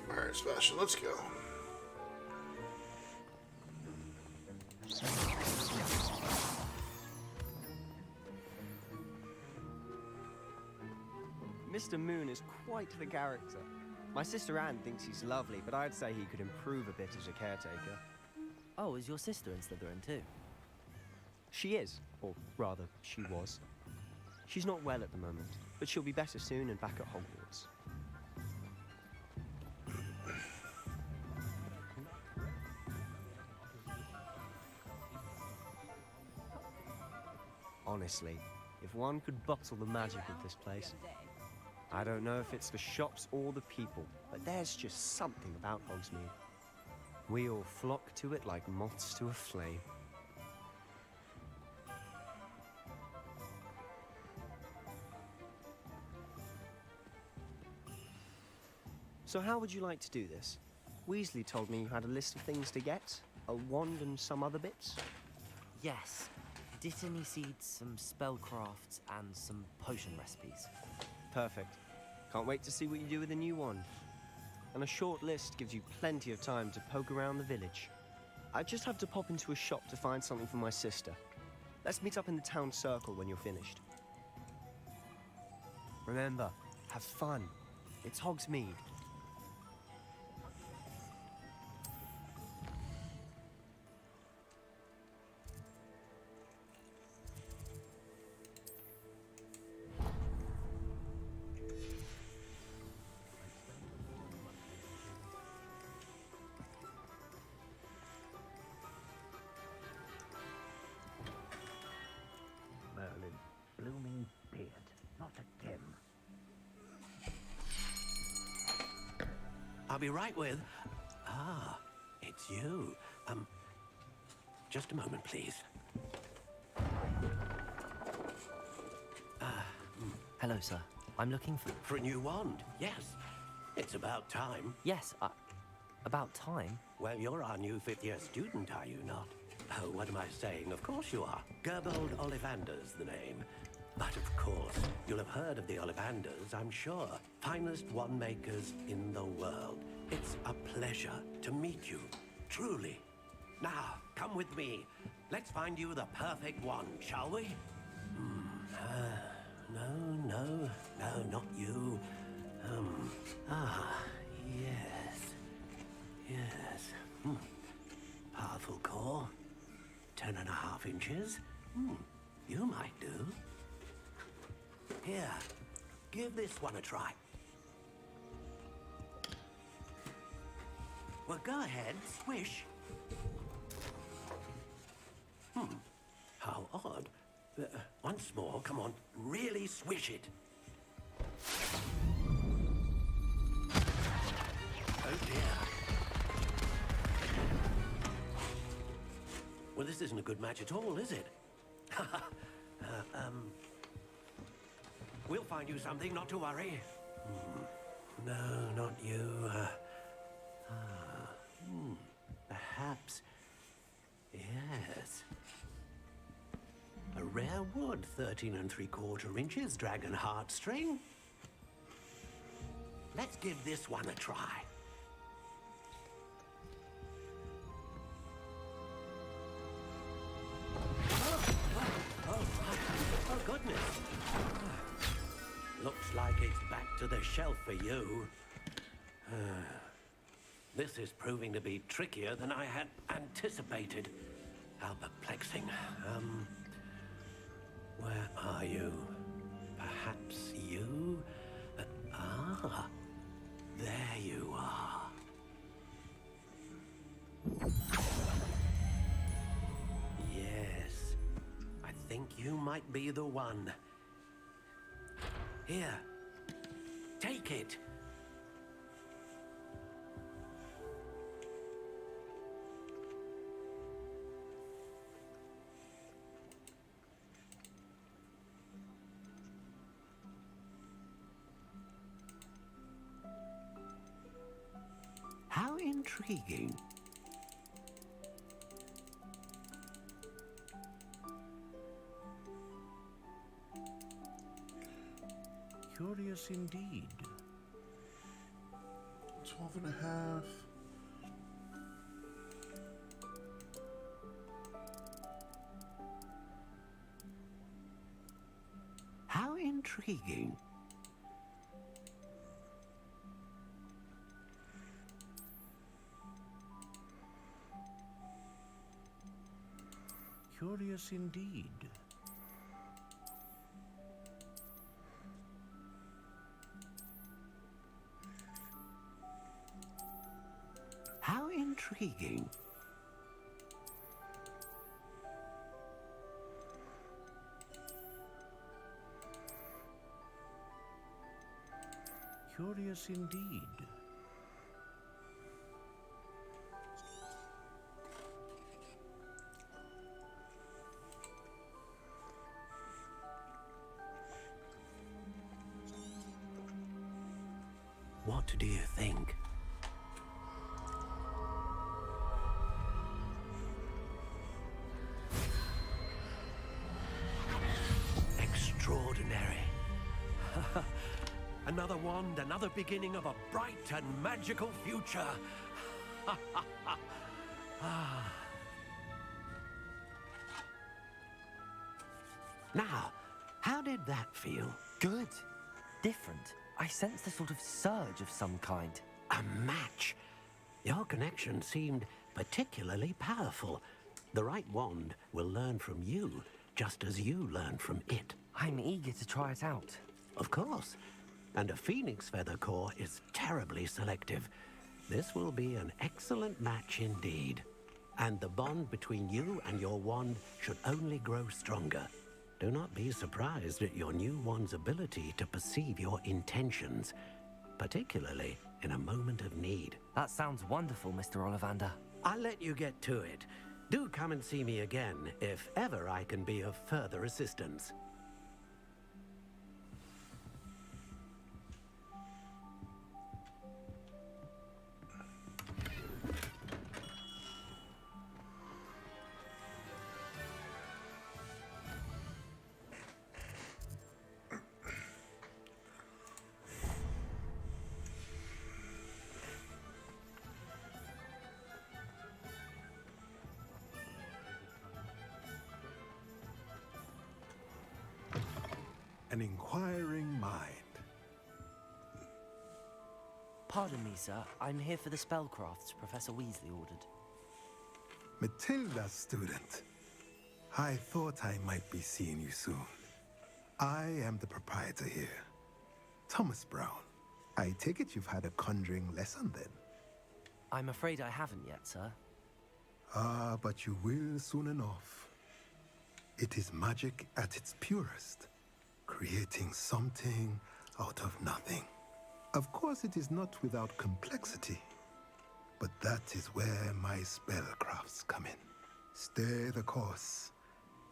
Alright, Sebastian, let's go. Mr. Moon is quite the character. My sister Anne thinks he's lovely, but I'd say he could improve a bit as a caretaker. Oh, is your sister in Slytherin too? She is, or rather, she was. She's not well at the moment, but she'll be better soon and back at Hogwarts. Honestly, if one could bottle the magic of this place, I don't know if it's the shops or the people, but there's just something about Hogsmeade. We all flock to it like moths to a flame. So how would you like to do this? Weasley told me you had a list of things to get, a wand and some other bits. Yes. Dittany seeds, some spellcrafts, and some potion recipes. Perfect. Can't wait to see what you do with the new wand. And a short list gives you plenty of time to poke around the village. I just have to pop into a shop to find something for my sister. Let's meet up in the town circle when you're finished. Remember, have fun. It's Hogsmeade. Merlin, blooming beard, not again. I'll be right with... Ah, it's you. Just a moment, please. Hello, sir. I'm looking for... For a new wand, yes. It's about time. Yes, about time? Well, you're our new 5th year student, are you not? Oh, what am I saying? Of course you are. Gerbold Ollivander's the name. But of course, you'll have heard of the Ollivanders, I'm sure. Finest wand makers in the world. It's a pleasure to meet you, truly. Now, come with me. Let's find you the perfect wand, shall we? No, not you. Yes. Powerful core. 10.5 inches. You might do. Here, give this one a try. Well, go ahead, swish. How odd. Once more, come on, really swish it. Oh dear. Well, this isn't a good match at all, is it? We'll find you something, not to worry. No, not you. Perhaps. Yes. A rare wood, 13 3/4 inches, dragon heartstring. Let's give this one a try. Oh, goodness. Looks like it's back to the shelf for you. This is proving to be trickier than I had anticipated. How perplexing. Where are you? Perhaps you? There you are. Yes, I think you might be the one. Here, take it. How intriguing. Curious indeed. 12.5. How intriguing. Curious indeed. How intriguing. Curious indeed. What do you think? Extraordinary. Another wand, another beginning of a bright and magical future. Now, how did that feel? Good. Different. I sensed a sort of surge of some kind. A match. Your connection seemed particularly powerful. The right wand will learn from you, just as you learn from it. I'm eager to try it out. Of course. And a phoenix feather core is terribly selective. This will be an excellent match indeed. And the bond between you and your wand should only grow stronger. Do not be surprised at your new wand's ability to perceive your intentions, particularly in a moment of need. That sounds wonderful, Mr. Ollivander. I'll let you get to it. Do come and see me again if ever I can be of further assistance. an inquiring mind. Pardon me, sir. I'm here for the spellcrafts Professor Weasley ordered. Matilda's student. I thought I might be seeing you soon. I am the proprietor here, Thomas Brown. I take it you've had a conjuring lesson then? I'm afraid I haven't yet, sir. Ah, but you will soon enough. It is magic at its purest, creating something out of nothing. Of course, it is not without complexity, but that is where my spellcrafts come in. Stay the course,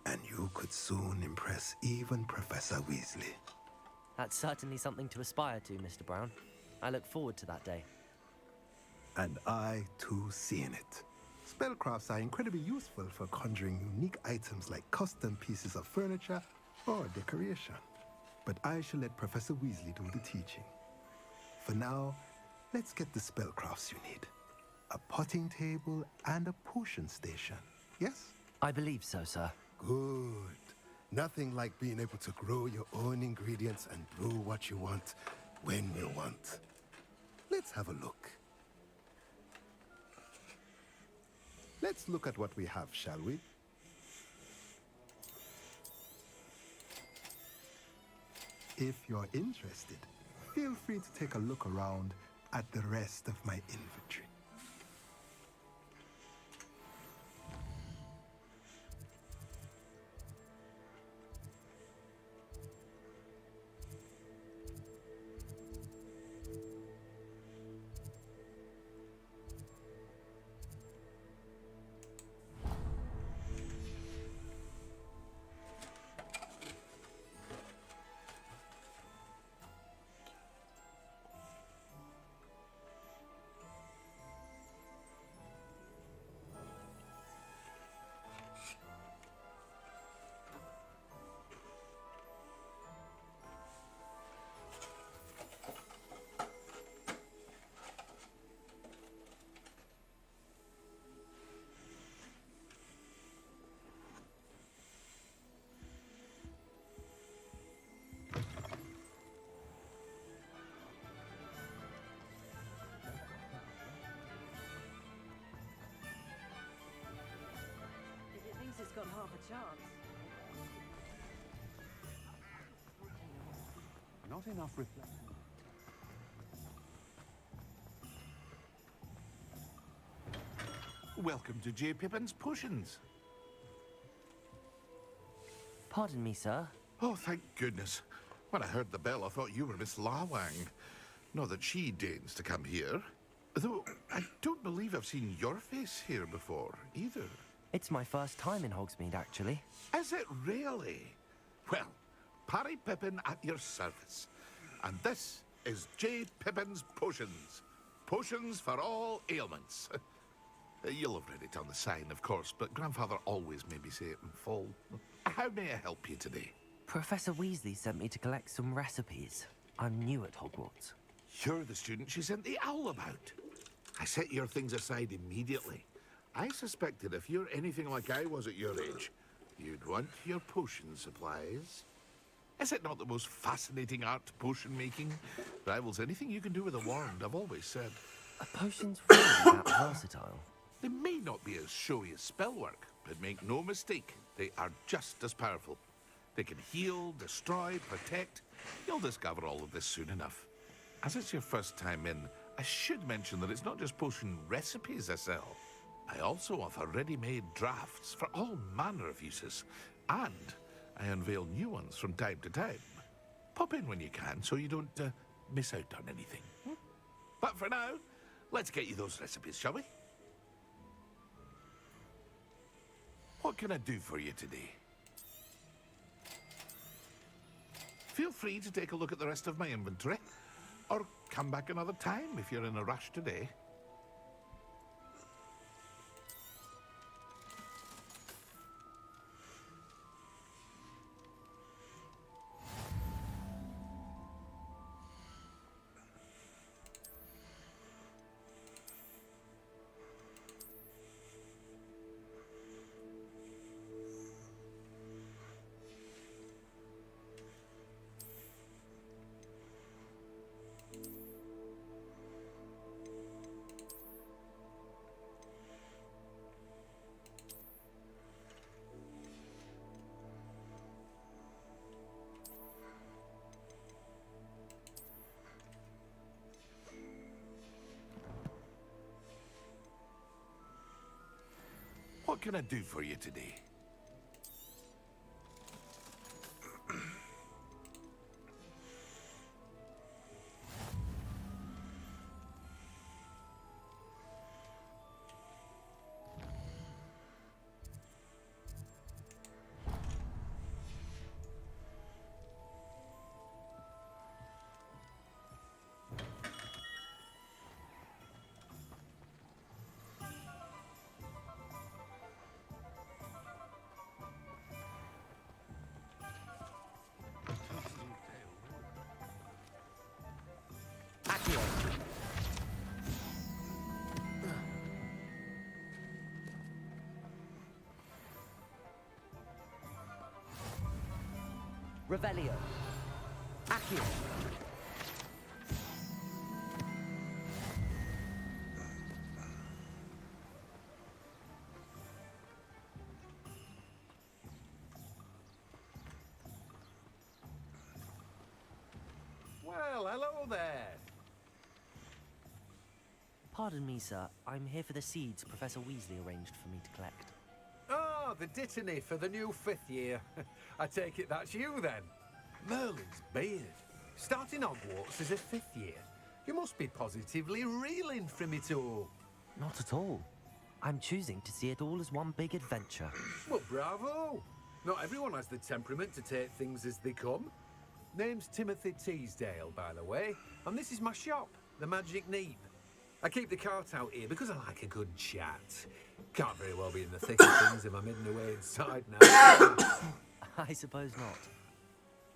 and you could soon impress even Professor Weasley. That's certainly something to aspire to, Mr. Brown. I look forward to that day. And I, too, seeing it. Spellcrafts are incredibly useful for conjuring unique items like custom pieces of furniture or decoration. But I shall let Professor Weasley do the teaching. For now, let's get the spellcrafts you need. A potting table and a potion station, yes? I believe so, sir. Good. Nothing like being able to grow your own ingredients and brew what you want when you want. Let's have a look. Let's look at what we have, shall we? If you're interested, feel free to take a look around at the rest of my inventory. It's got half a chance. Not enough reflection. Welcome to J. Pippin's Potions. Pardon me, sir. Oh, thank goodness. When I heard the bell, I thought you were Miss Lawang. Not that she deigns to come here. Though, I don't believe I've seen your face here before, either. It's my first time in Hogsmeade, actually. Is it really? Well, Parry Pippin at your service. And this is J. Pippin's Potions. Potions for all ailments. You'll have read it on the sign, of course, but Grandfather always made me say it in full. How may I help you today? Professor Weasley sent me to collect some recipes. I'm new at Hogwarts. You're the student she sent the owl about. I set your things aside immediately. I suspected if you're anything like I was at your age, you'd want your potion supplies. Is it not the most fascinating art, potion making? Rivals anything you can do with a wand, I've always said. Potions really that versatile? They may not be as showy as spellwork, but make no mistake, they are just as powerful. They can heal, destroy, protect. You'll discover all of this soon enough. As it's your first time in, I should mention that it's not just potion recipes I sell. I also offer ready-made drafts for all manner of uses, and I unveil new ones from time to time. Pop in when you can so you don't miss out on anything. But for now, let's get you those recipes, shall we? What can I do for you today? Feel free to take a look at the rest of my inventory, or come back another time if you're in a rush today. What can I do for you today? Revelio. Accio. Well, hello there. Pardon me, sir. I'm here for the seeds Professor Weasley arranged for me to collect. Ah, the dittany for the new 5th year. I take it that's you then. Merlin's beard. Starting Hogwarts as a 5th year. You must be positively reeling from it all. Not at all. I'm choosing to see it all as one big adventure. Well, bravo. Not everyone has the temperament to take things as they come. Name's Timothy Teasdale, by the way, and this is my shop, the Magic Neep. I keep the cart out here because I like a good chat. Can't very well be in the thick of things if I'm hidden away inside now. I suppose not.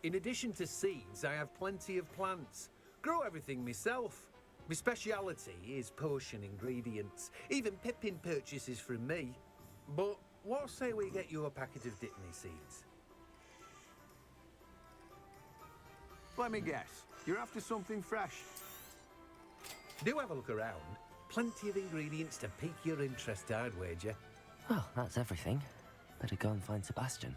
In addition to seeds, I have plenty of plants. Grow everything myself. My speciality is potion ingredients. Even Pippin purchases from me. But what say we get you a packet of Dittany seeds? Let me guess. You're after something fresh. Do have a look around. Plenty of ingredients to pique your interest, I'd wager. Well, that's everything. Better go and find Sebastian.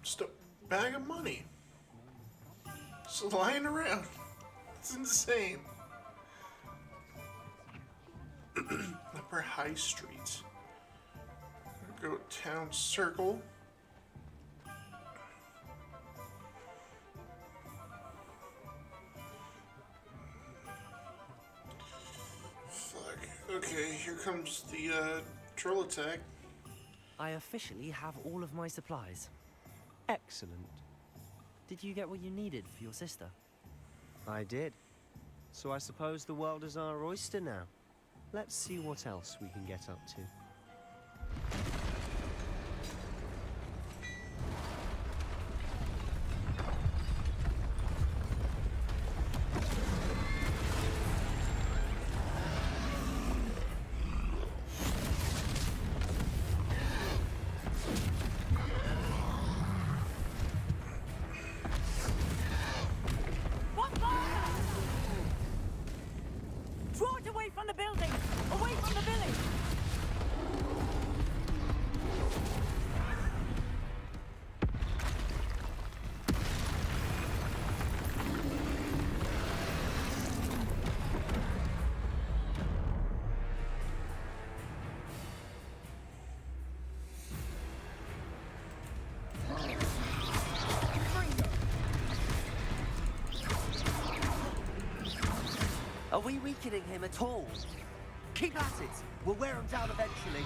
Just a bag of money. Just lying around. It's insane. Upper High Street. Go town circle. Fuck. Okay, here comes the troll attack. I officially have all of my supplies. Excellent. Did you get what you needed for your sister? I did. So I suppose the world is our oyster now. Let's see what else we can get up to. Draw it away from the building! Away from the village! Are we weakening him at all? Keep at it. We'll wear him down eventually.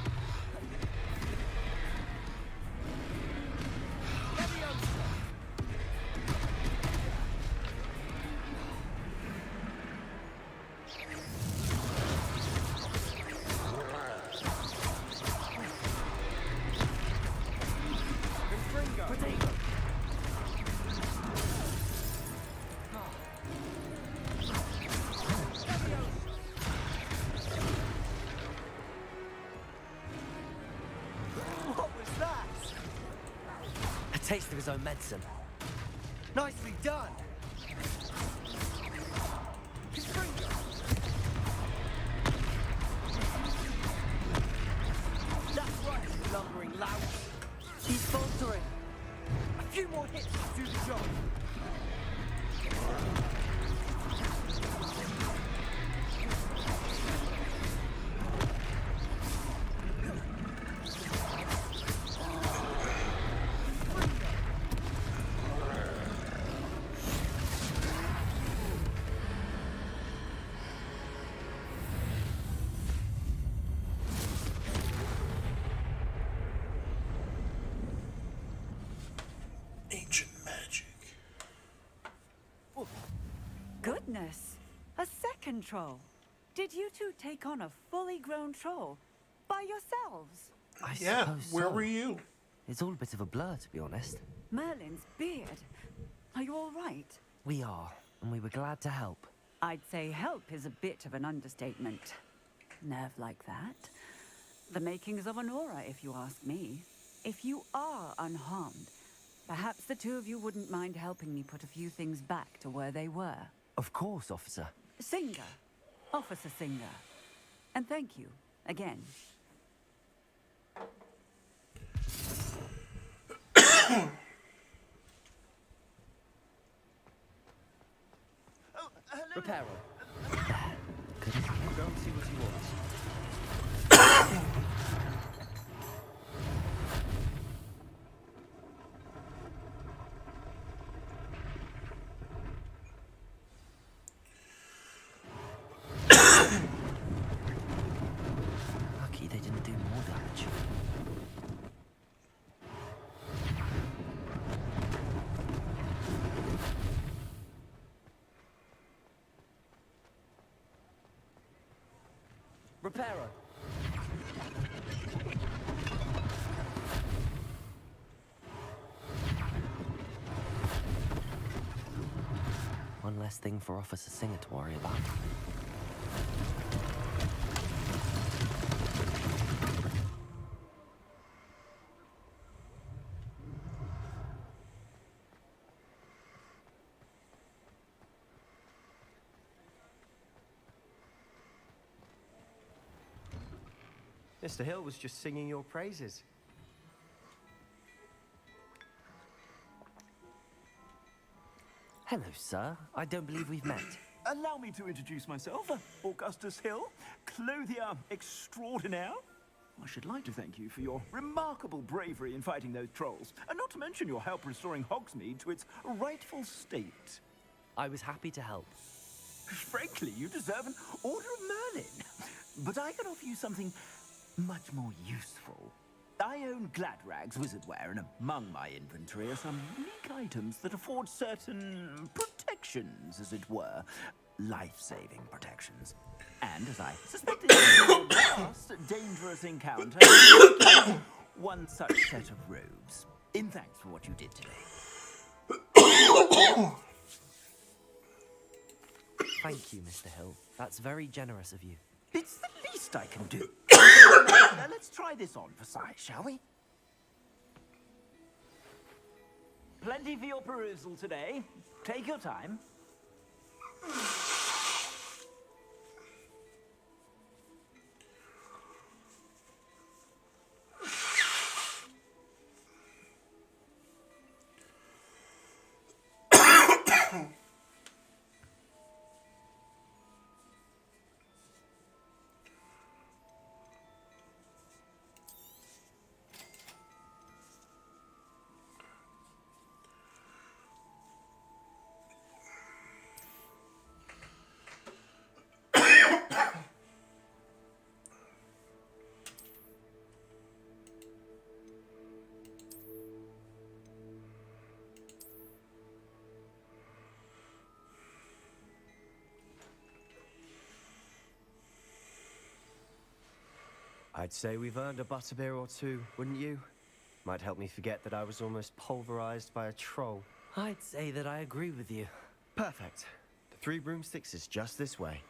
taste of his own medicine. Nicely done! That's right, you lumbering lout. He's faltering. A few more hits to do the job. Ancient magic. Goodness! A second troll. Did you two take on a fully grown troll by yourselves? I Yeah, suppose where so. were you? It's all a bit of a blur, to be honest. Merlin's beard. Are you all right? We are, and we were glad to help. I'd say help is a bit of an understatement. Nerve like that. The makings of an aura, if you ask me. If you are unharmed, perhaps the two of you wouldn't mind helping me put a few things back to where they were. Of course, officer. Singer. Officer Singer. And thank you, again. Reparo. Good. Go and see what he wants. Lucky they didn't do more damage. Reparo. One less thing for Officer Singer to worry about. Mr. Hill was just singing your praises. Hello, sir. I don't believe we've met. Allow me to introduce myself, Augustus Hill, clothier extraordinaire. I should like to thank you for your remarkable bravery in fighting those trolls, and not to mention your help restoring Hogsmeade to its rightful state. I was happy to help. Frankly, you deserve an Order of Merlin. But I can offer you something much more useful. I own Gladrag's wizardware, and among my inventory are some unique items that afford certain protections, as it were. Life-saving protections. And as I suspected in your last dangerous encounter, one such set of robes. In thanks for what you did today. Thank you, Mr. Hill. That's very generous of you. It's the least I can do. Now, let's try this on for size, shall we? Plenty for your perusal today. Take your time. I'd say we've earned a butterbeer or two, wouldn't you? Might help me forget that I was almost pulverized by a troll. I'd say that I agree with you. Perfect. The 3 broomsticks is just this way.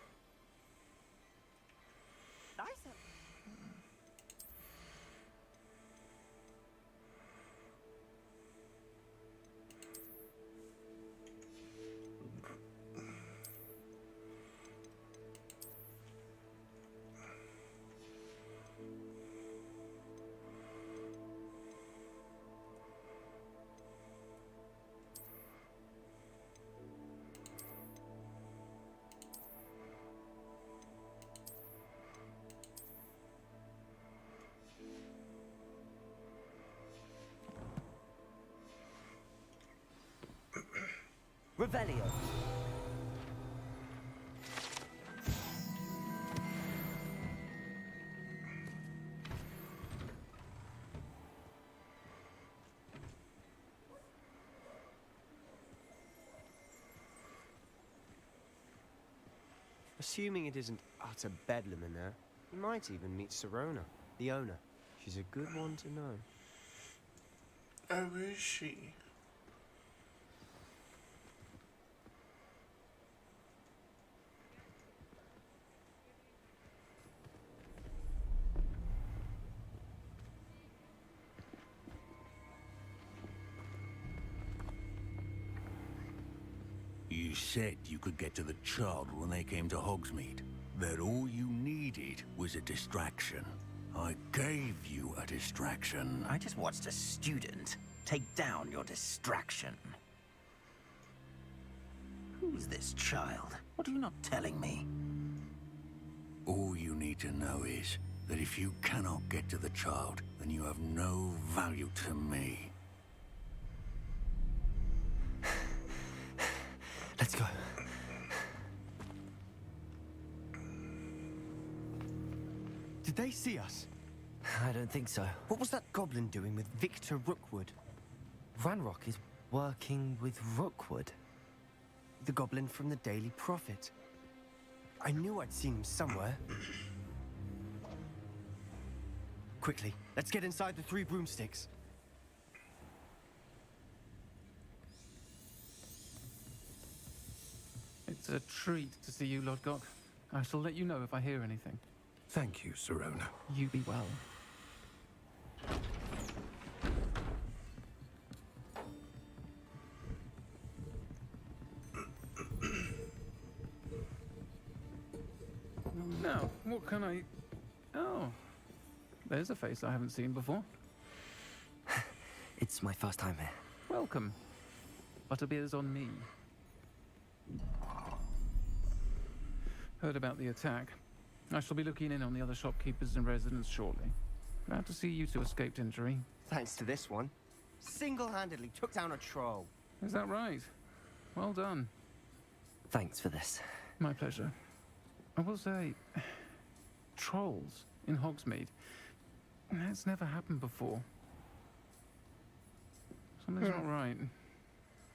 Revelio. Assuming it isn't utter bedlam in there, you might even meet Sirona, the owner. She's a good one to know. Oh, is she? You said you could get to the child when they came to Hogsmeade. That all you needed was a distraction. I gave you a distraction. I just watched a student take down your distraction. Who's this child? What are you not telling me? All you need to know is that if you cannot get to the child, then you have no value to me. Let's go. Did they see us? I don't think so. What was that goblin doing with Victor Rookwood? Ranrock is working with Rookwood. The goblin from the Daily Prophet. I knew I'd seen him somewhere. Quickly, let's get inside the 3 broomsticks. It's a treat to see you, Lodgok. I shall let you know if I hear anything. Thank you, Sirona. You be well. Now, what can I... Oh, there's a face I haven't seen before. It's my first time here. Welcome. Butterbeer's on me. Heard about the attack. I shall be looking in on the other shopkeepers and residents shortly. Glad to see you two escaped injury. Thanks to this one. Single-handedly took down a troll. Is that right? Well done. Thanks for this. My pleasure. I will say, trolls in Hogsmeade. That's never happened before. Something's not right.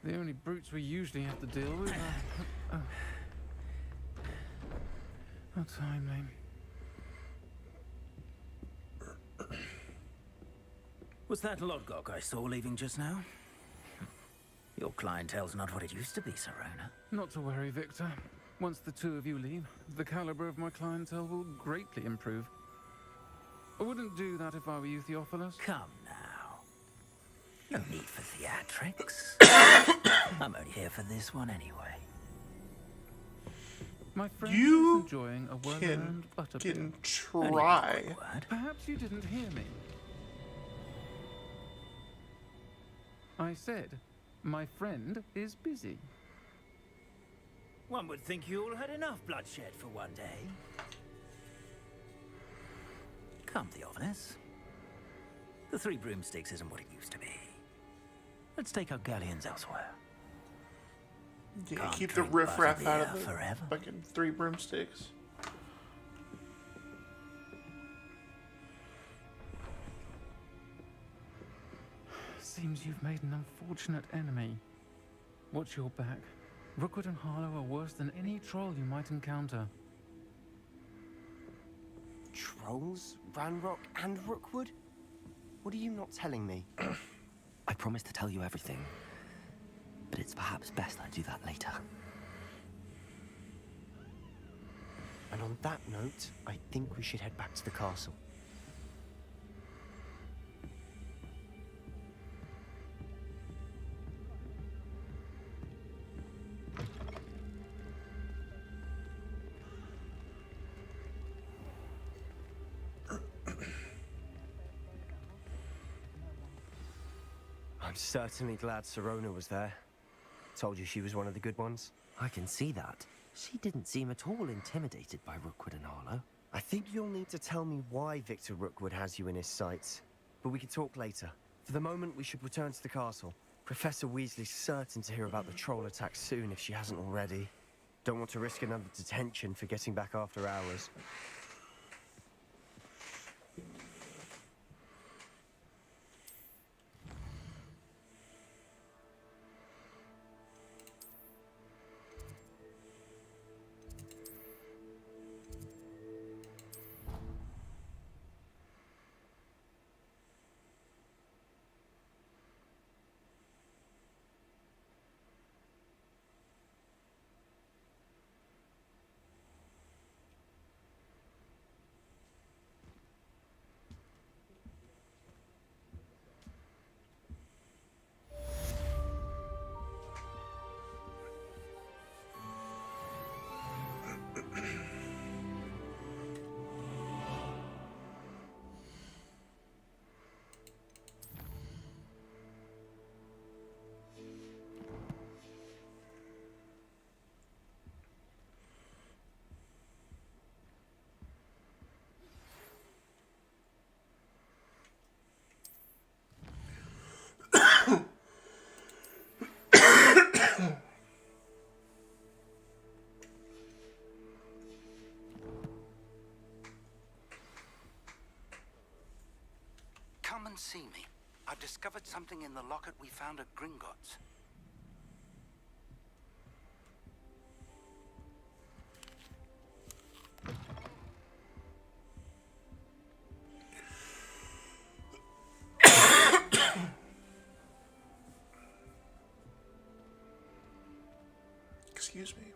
The only brutes we usually have to deal with are... How timely. Was that Lodgok I saw leaving just now? Your clientele's not what it used to be, Sirona. Not to worry, Victor. Once the two of you leave, the caliber of my clientele will greatly improve. I wouldn't do that if I were you, Theophilus. Come now. No need for theatrics. I'm only here for this one anyway. My friend You is enjoying a well-earned butterbeer. can try. Perhaps you didn't hear me. I said, my friend is busy. One would think you all had enough bloodshed for one day. Come, Theophilus. The 3 broomsticks isn't what it used to be. Let's take our galleons elsewhere. Yeah, Can't keep the drink riffraff out butterbeer of the forever. fucking 3 broomsticks. Seems you've made an unfortunate enemy. Watch your back. Rookwood and Harlow are worse than any troll you might encounter. Trolls? Ranrock and Rookwood? What are you not telling me? I promise to tell you everything, but it's perhaps best I do that later. And on that note, I think we should head back to the castle. I'm certainly glad Sirona was there. Told you she was one of the good ones. I can see that. She didn't seem at all intimidated by Rookwood and Harlow. I think you'll need to tell me why Victor Rookwood has you in his sights. But we can talk later. For the moment, we should return to the castle. Professor Weasley's certain to hear about the troll attack soon if she hasn't already. Don't want to risk another detention for getting back after hours. Come and see me. I've discovered something in the locket we found at Gringotts. Excuse me.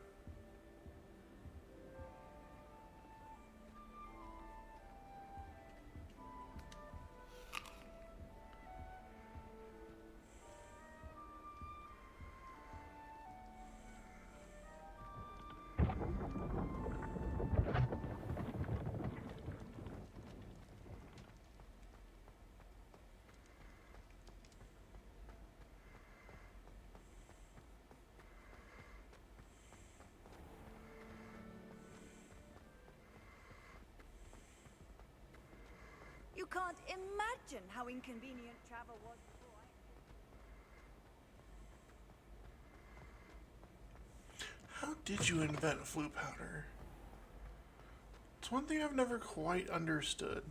You can't imagine how inconvenient travel was before. How did you invent flu powder? It's one thing I've never quite understood.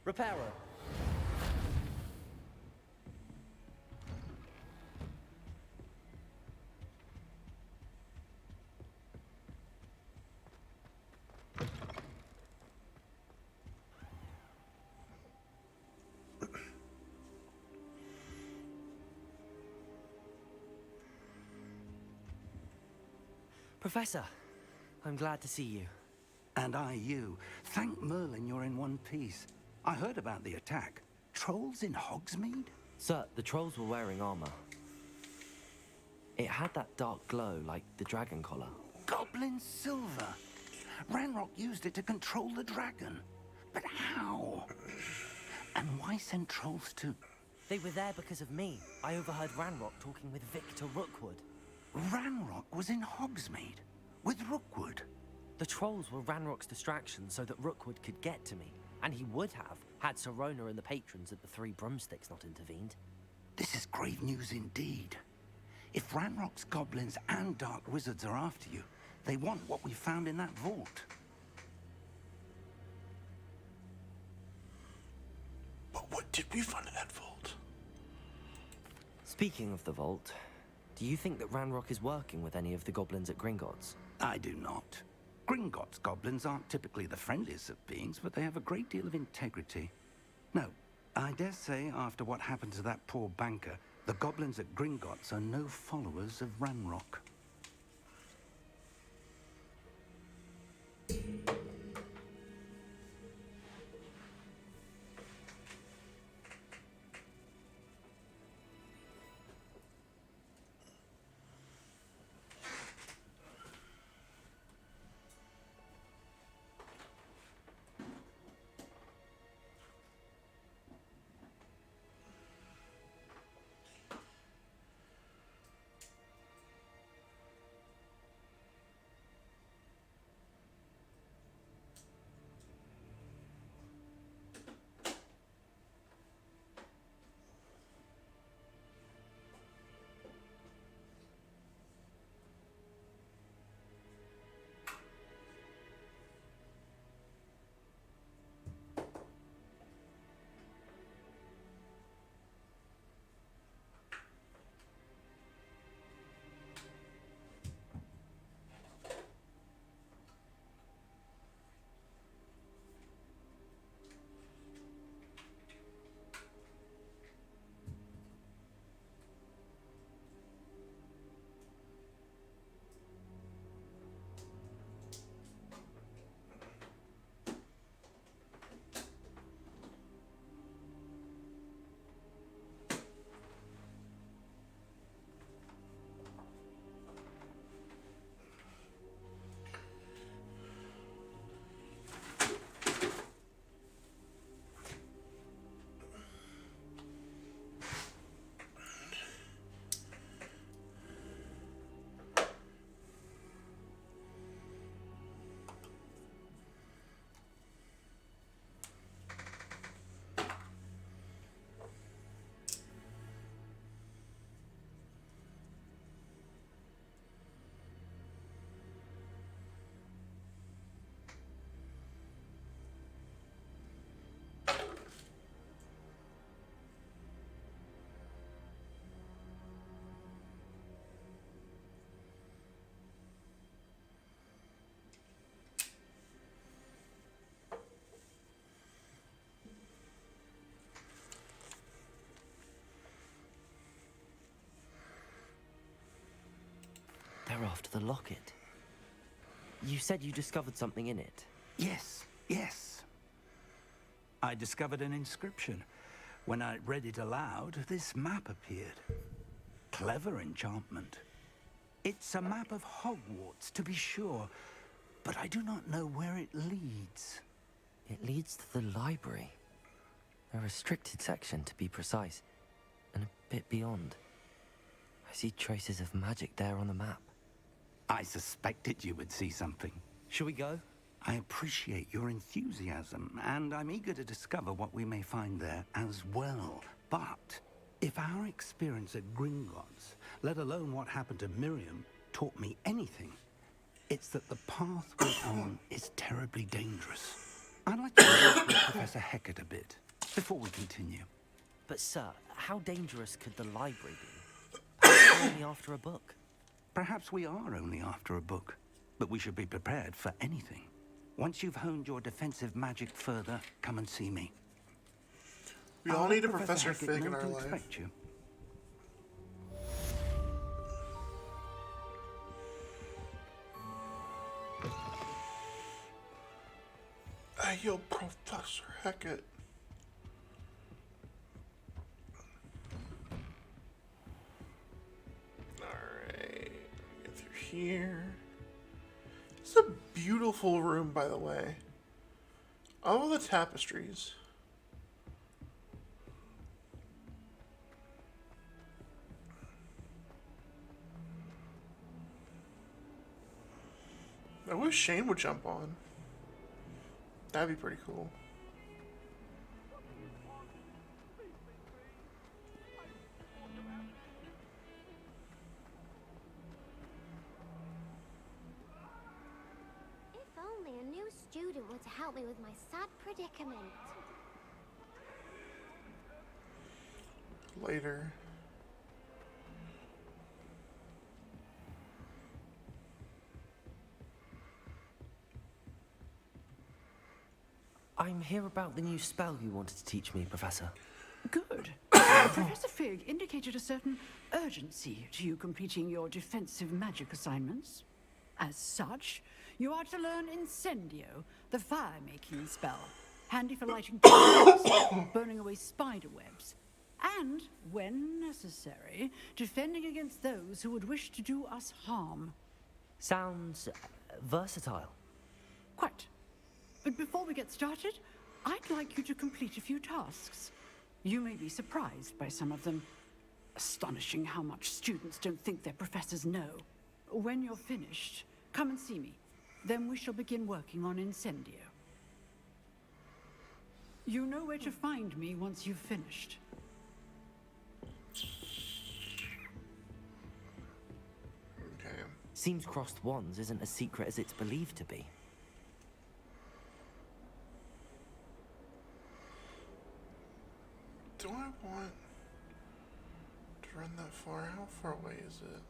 Repairer. Professor, I'm glad to see you. And I you. Thank Merlin you're in one piece. I heard about the attack. Trolls in Hogsmeade? Sir, the trolls were wearing armor. It had that dark glow like the dragon collar. Goblin silver. Ranrock used it to control the dragon. But how? And why send trolls to... They were there because of me. I overheard Ranrock talking with Victor Rookwood. Ranrock was in Hogsmeade? With Rookwood? The trolls were Ranrock's distraction so that Rookwood could get to me. And he would have, had Sirona and the patrons at the Three Broomsticks not intervened. This is grave news indeed. If Ranrock's goblins and dark wizards are after you, they want what we found in that vault. But what did we find in that vault? Speaking of the vault, do you think that Ranrock is working with any of the goblins at Gringotts? I do not. Gringotts goblins aren't typically the friendliest of beings, but they have a great deal of integrity. No, I dare say after what happened to that poor banker, the goblins at Gringotts are no followers of Ranrock. They're after the locket. You said you discovered something in it. Yes, yes. I discovered an inscription. When I read it aloud, this map appeared. Clever enchantment. It's a map of Hogwarts, to be sure, but I do not know where it leads. It leads to the library. A restricted section, to be precise, and a bit beyond. I see traces of magic there on the map. I suspected you would see something. Shall we go? I appreciate your enthusiasm, and I'm eager to discover what we may find there as well. But if our experience at Gringotts, let alone what happened to Miriam, taught me anything, it's that the path we're on is terribly dangerous. I'd like to work with Professor Hecat a bit before we continue. But sir, how dangerous could the library be? Perhaps we're only after a book. Perhaps we are only after a book, but we should be prepared for anything. Once you've honed your defensive magic further, come and see me. We all need a Professor Fig in our life. Expect you. Hey, yo, Professor Hecat. Alright, get through here. It's a beautiful room, by the way. All the tapestries. I wish Shane would jump on. That'd be pretty cool. If only a new student were to help me with my sad predicament. Later. I'm here about the new spell you wanted to teach me, Professor. Good. Professor Fig indicated a certain urgency to you completing your defensive magic assignments. As such, you are to learn Incendio, the fire-making spell, handy for lighting fires, burning away spider webs, and, when necessary, defending against those who would wish to do us harm. Sounds versatile. Quite. But before we get started, I'd like you to complete a few tasks. You may be surprised by some of them. Astonishing how much students don't think their professors know. When you're finished, come and see me. Then we shall begin working on Incendio. You know where to find me once you've finished. Okay. Seems crossed wands isn't as secret as it's believed to be. Do I want to run that far? How far away is it?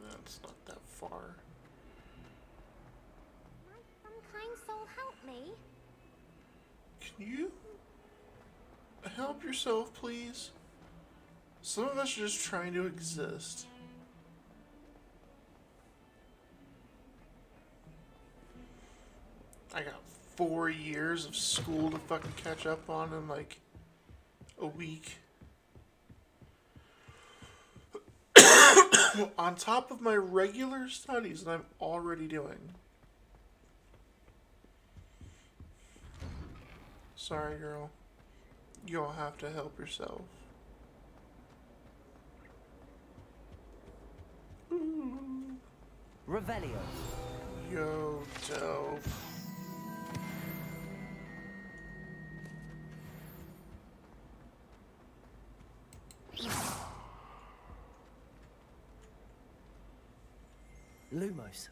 That's not that far. Might some kind soul help me? Can you help yourself, please? Some of us are just trying to exist. I got 4 years of school to fucking catch up on in like a week. On top of my regular studies that I'm already doing. Sorry, girl. You'll have to help yourself. Revelio. Yo, dope. Lumos.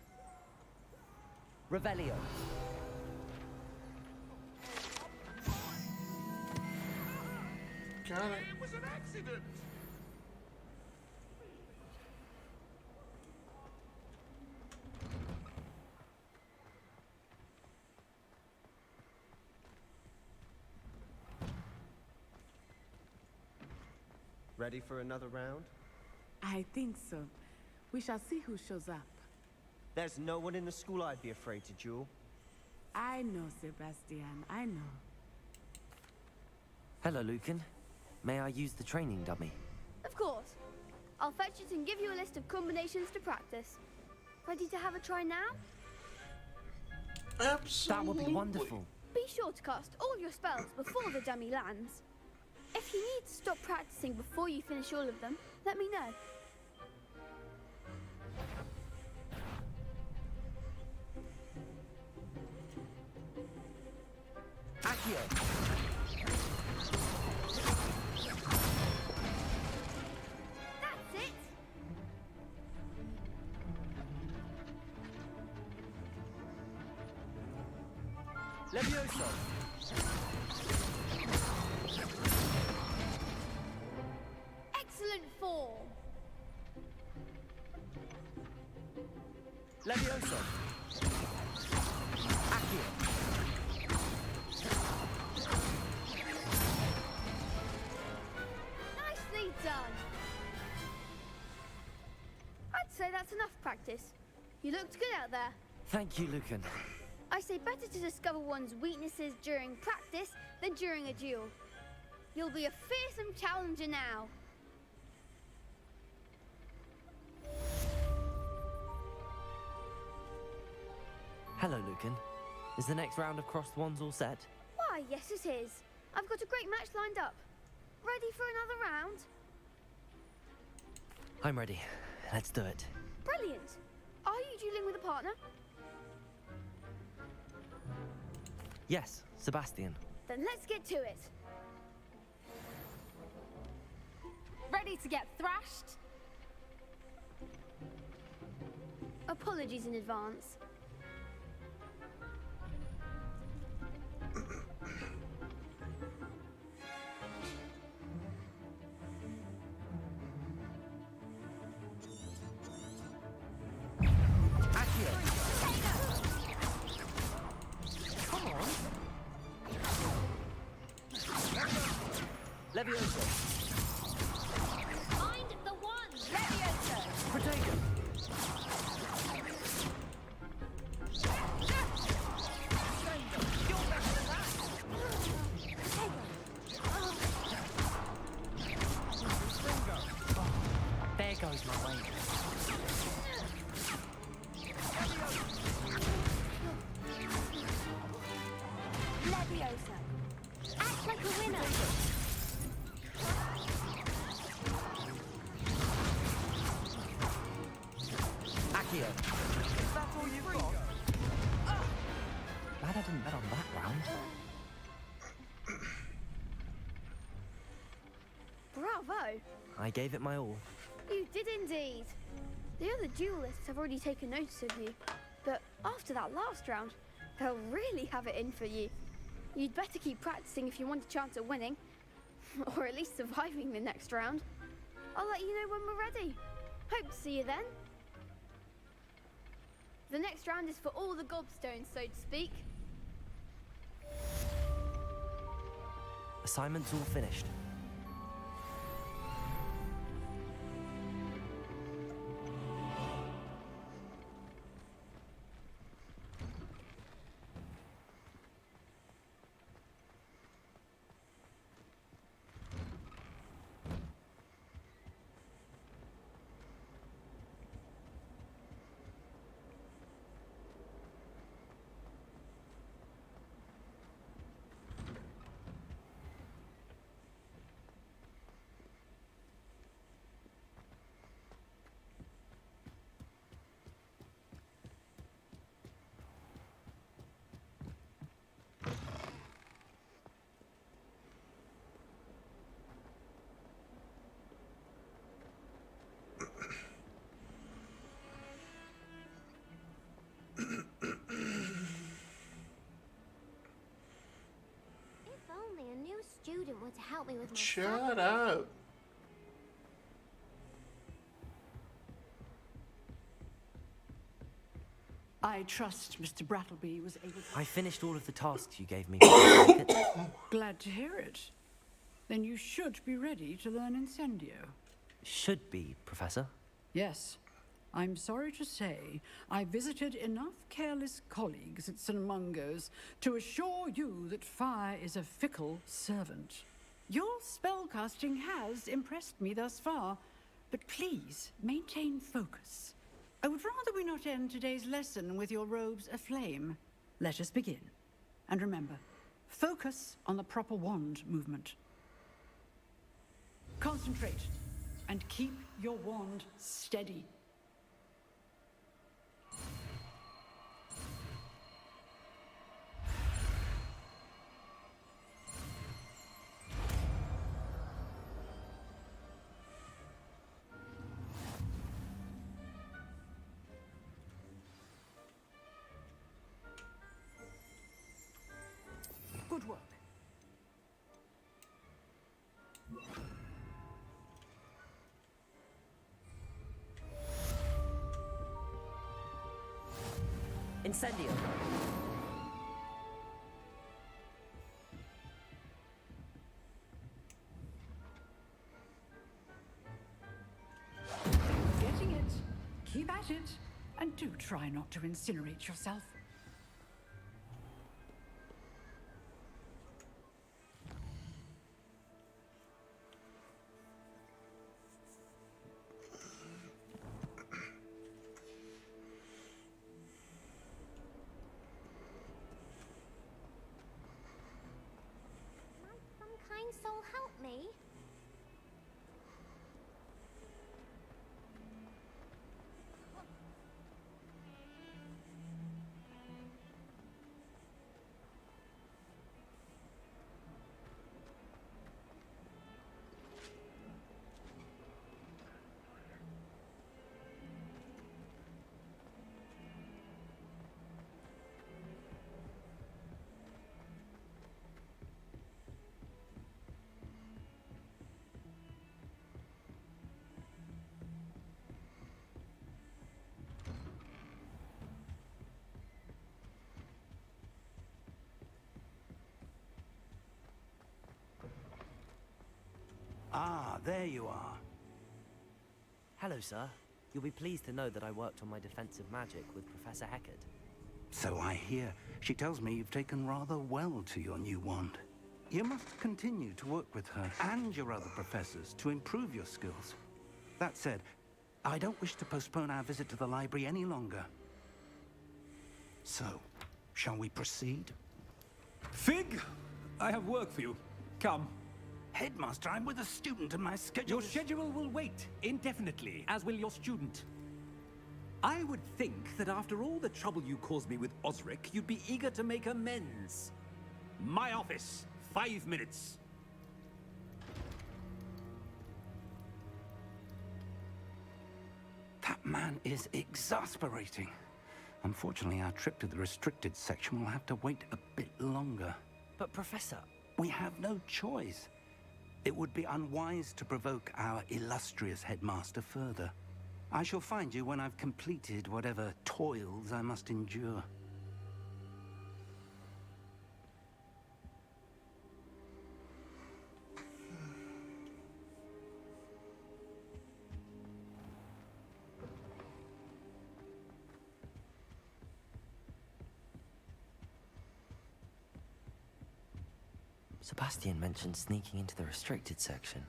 Revelio. Got it. It was an accident. Ready for another round? I think so. We shall see who shows up. There's no one in the school I'd be afraid to duel. I know, Sebastian. I know. Hello, Lucan. May I use the training dummy? Of course. I'll fetch it and give you a list of combinations to practice. Ready to have a try now? Absolutely. That would be wonderful. Be sure to cast all your spells before the dummy lands. If you need to stop practicing before you finish all of them, let me know. Accio. That's it! Levioso. Excellent form! Levioso. Accio. Nicely done! I'd say that's enough practice. You looked good out there. Thank you, Lucan. I say better to discover one's weaknesses during practice than during a duel. You'll be a fearsome challenger now. Hello, Lucan. Is the next round of crossed wands all set? Why, yes it is. I've got a great match lined up. Ready for another round? I'm ready. Let's do it. Brilliant. Are partner? Yes, Sebastian. Then let's get to it. Ready to get thrashed? Apologies in advance. Leviosa. Find the one! Leviosa! Protego. You're better than that! There goes my way. Leviosa! Act like a winner! Accio. That's all you've got? Glad I didn't bet on that round. Bravo! I gave it my all. You did indeed. The other duelists have already taken notice of you, but after that last round, they'll really have it in for you. You'd better keep practicing if you want a chance at winning, or at least surviving the next round. I'll let you know when we're ready. Hope to see you then. The next round is for all the gobstones, so to speak. Assignment's all finished. Only a new student were to help me with my Shut up. I trust Mr. Brattleby was able to... I finished all of the tasks you gave me. Glad to hear it. Then you should be ready to learn Incendio. Should be, Professor. Yes. I'm sorry to say, I visited enough careless colleagues at St. Mungo's to assure you that fire is a fickle servant. Your spellcasting has impressed me thus far, but please maintain focus. I would rather we not end today's lesson with your robes aflame. Let us begin. And remember, focus on the proper wand movement. Concentrate and keep your wand steady. Good work. Incendio. Getting it. Keep at it. And do try not to incinerate yourself. Might some kind soul help me? there you are. Hello, sir. You'll be pleased to know that I worked on my defensive magic with Professor Heckard. So I hear. She tells me you've taken rather well to your new wand. You must continue to work with her and your other professors to improve your skills. That said, I don't wish to postpone our visit to the library any longer. So, shall we proceed? Fig, I have work for you. Come. Headmaster, I'm with a student and my schedule... Your schedule will wait indefinitely, as will your student. I would think that after all the trouble you caused me with Osric, you'd be eager to make amends. My office, 5 minutes. That man is exasperating. Unfortunately, our trip to the restricted section will have to wait a bit longer. But, Professor... We have no choice. It would be unwise to provoke our illustrious headmaster further. I shall find you when I've completed whatever toils I must endure. Sebastian mentioned sneaking into the restricted section.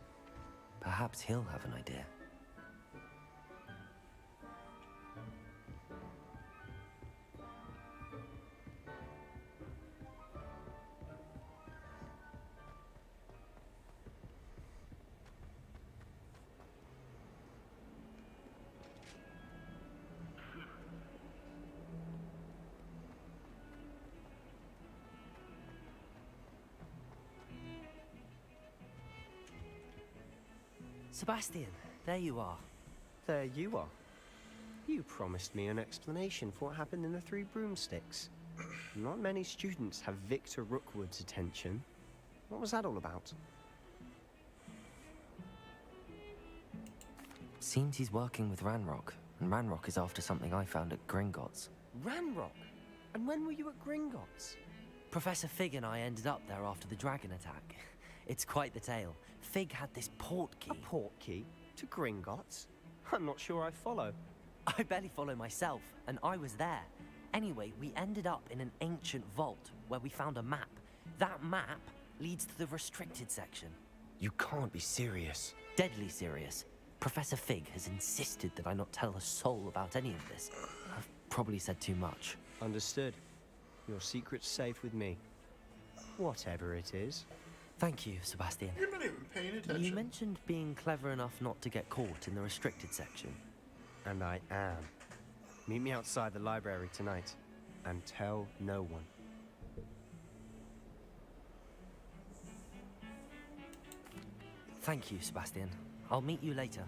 Perhaps he'll have an idea. Sebastian, there you are. There you are. You promised me an explanation for what happened in the Three Broomsticks. Not many students have Victor Rookwood's attention. What was that all about? Seems he's working with Ranrock, and Ranrock is after something I found at Gringotts. Ranrock? And when were you at Gringotts? Professor Fig and I ended up there after the dragon attack. It's quite the tale. Fig had this portkey. A portkey? To Gringotts? I'm not sure I follow. I barely follow myself, and I was there. Anyway, we ended up in an ancient vault where we found a map. That map leads to the restricted section. You can't be serious. Deadly serious. Professor Fig has insisted that I not tell a soul about any of this. I've probably said too much. Understood. Your secret's safe with me. Whatever it is. Thank you, Sebastian. You're not even paying attention. You mentioned being clever enough not to get caught in the restricted section. And I am. Meet me outside the library tonight. And tell no one. Thank you, Sebastian. I'll meet you later.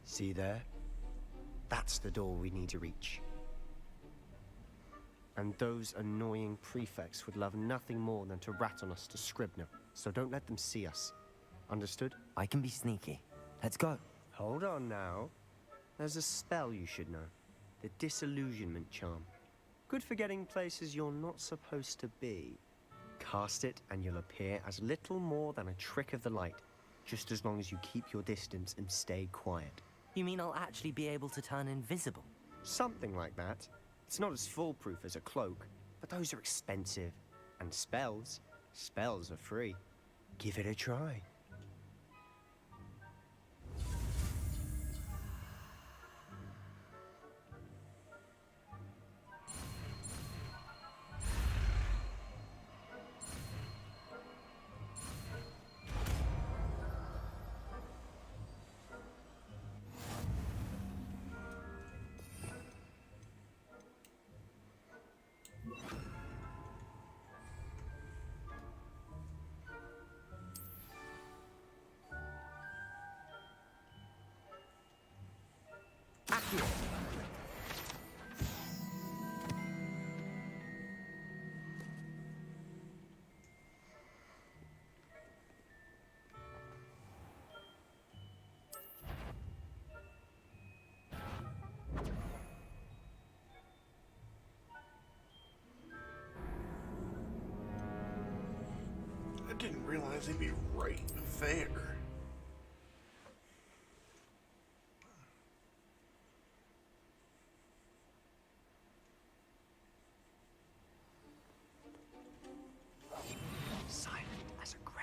See there? That's the door we need to reach. And those annoying prefects would love nothing more than to rat on us to Scribner, so don't let them see us. Understood? I can be sneaky. Let's go. Hold on now. There's a spell you should know. The Disillusionment Charm. Good for getting places you're not supposed to be. Cast it and you'll appear as little more than a trick of the light, just as long as you keep your distance and stay quiet. You mean I'll actually be able to turn invisible? Something like that. It's not as foolproof as a cloak, but those are expensive. And spells are free. Give it a try. Acarius. Didn't realize he'd be right there. Silent as a grave.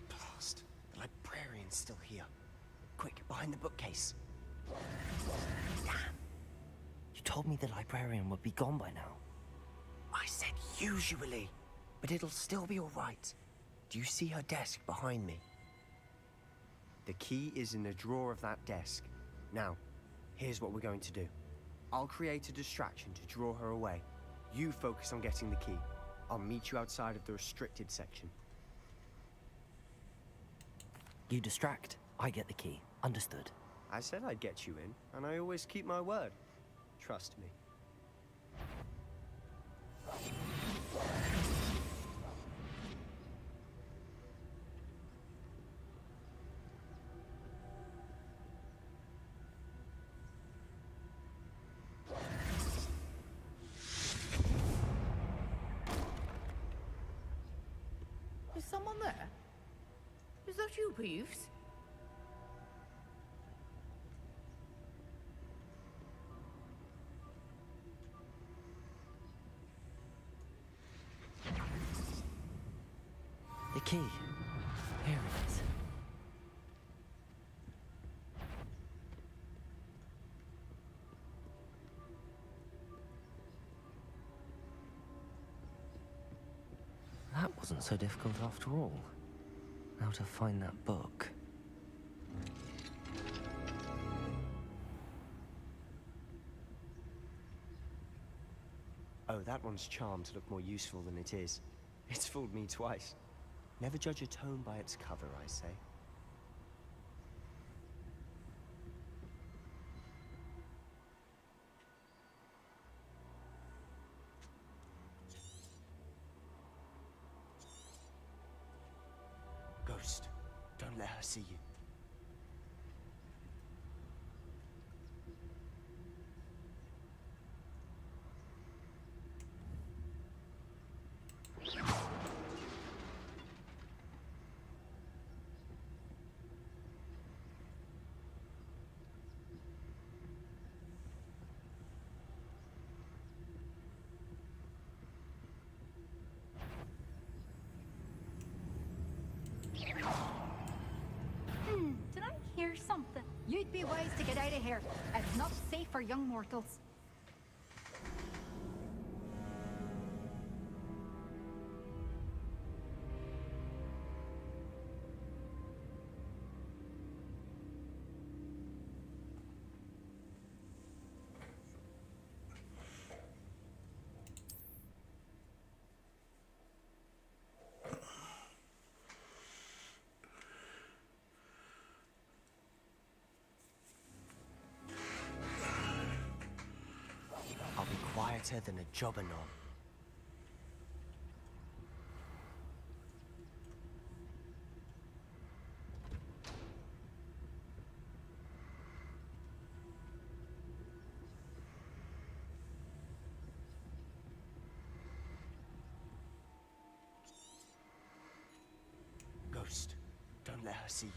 Blast. The librarian's still here. Quick, behind the bookcase. Damn. You told me the librarian would be gone by now. I said usually, but it'll still be all right. Do you see her desk behind me? The key is in the drawer of that desk. Now, here's what we're going to do. I'll create a distraction to draw her away. You focus on getting the key. I'll meet you outside of the restricted section. You distract, I get the key. Understood. I said I'd get you in, and I always keep my word. Trust me. Is someone there? Is that you, Peeves? The key. Here it is. That wasn't so difficult after all. How to find that book. Oh, that one's charmed to look more useful than it is. It's fooled me twice. Never judge a tome by its cover, I say. Ghost, don't let her see you. Did I hear something? You'd be wise to get out of here. It's not safe for young mortals. I'll be quieter than a jobberknoll. Ghost, don't let her see you.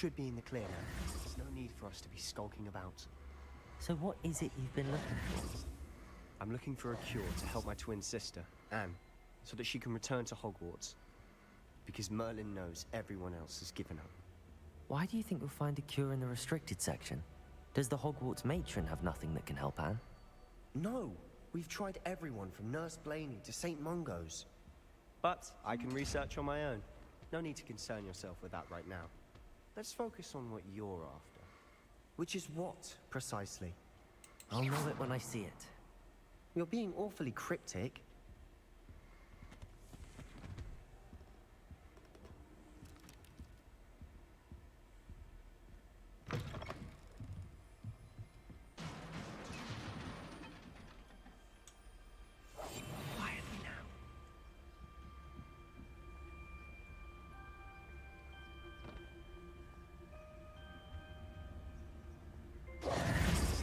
should be in the clear now. There's no need for us to be skulking about. So what is it you've been looking for? I'm looking for a cure to help my twin sister, Anne, so that she can return to Hogwarts. Because Merlin knows everyone else has given up. Why do you think you'll find a cure in the restricted section? Does the Hogwarts matron have nothing that can help Anne? No! We've tried everyone from Nurse Blaney to St. Mungo's. But I can research on my own. No need to concern yourself with that right now. Let's focus on what you're after. Which is what, precisely? I'll know it when I see it. You're being awfully cryptic.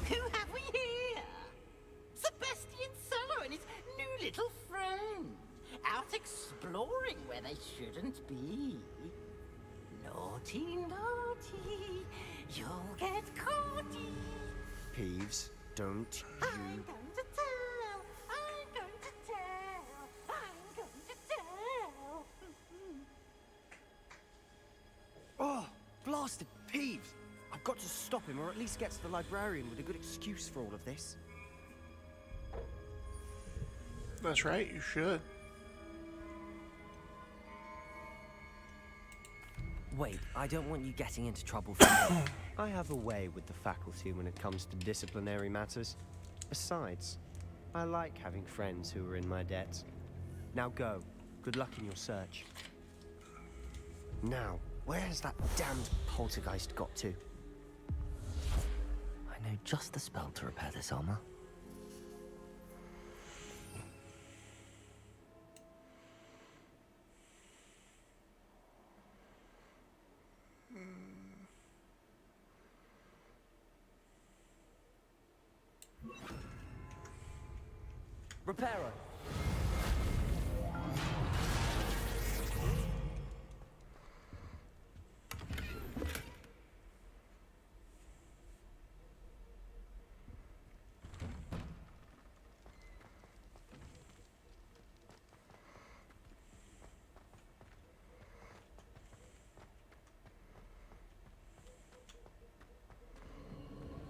Who have we here? Sebastian Sallow and his new little friend. Out exploring where they shouldn't be. Naughty, naughty. You'll get caughty. Peeves, don't you... I'm going to tell. I'm going to tell. I'm going to tell. Oh, blasted Peeves! I've got to stop him, or at least get to the librarian with a good excuse for all of this. That's right, you should. Wait, I don't want you getting into trouble for me. I have a way with the faculty when it comes to disciplinary matters. Besides, I like having friends who are in my debt. Now go. Good luck in your search. Now, where has that damned poltergeist got to? I know just the spell to repair this armor. Reparo.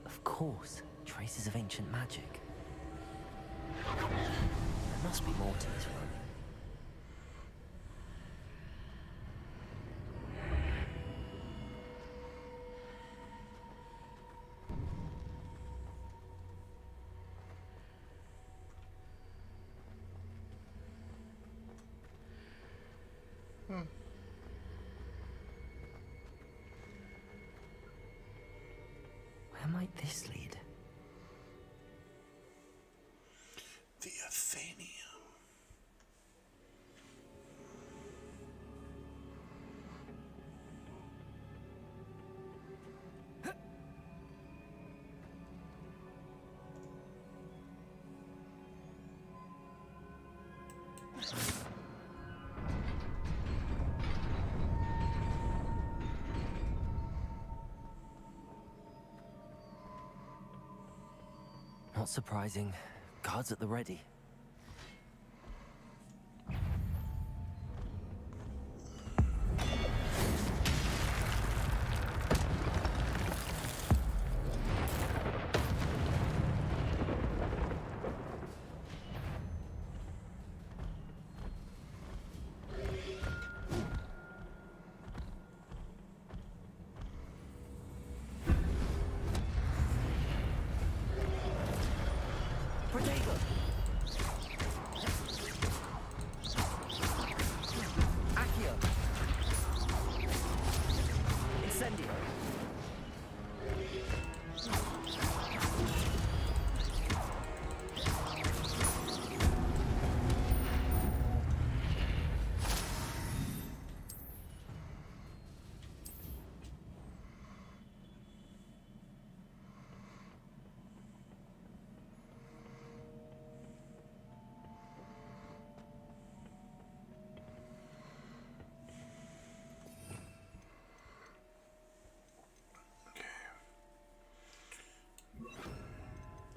Of course, traces of ancient magic. There must be more to this run. Where might this lead? The Athenium. Not surprising. Guards at the ready.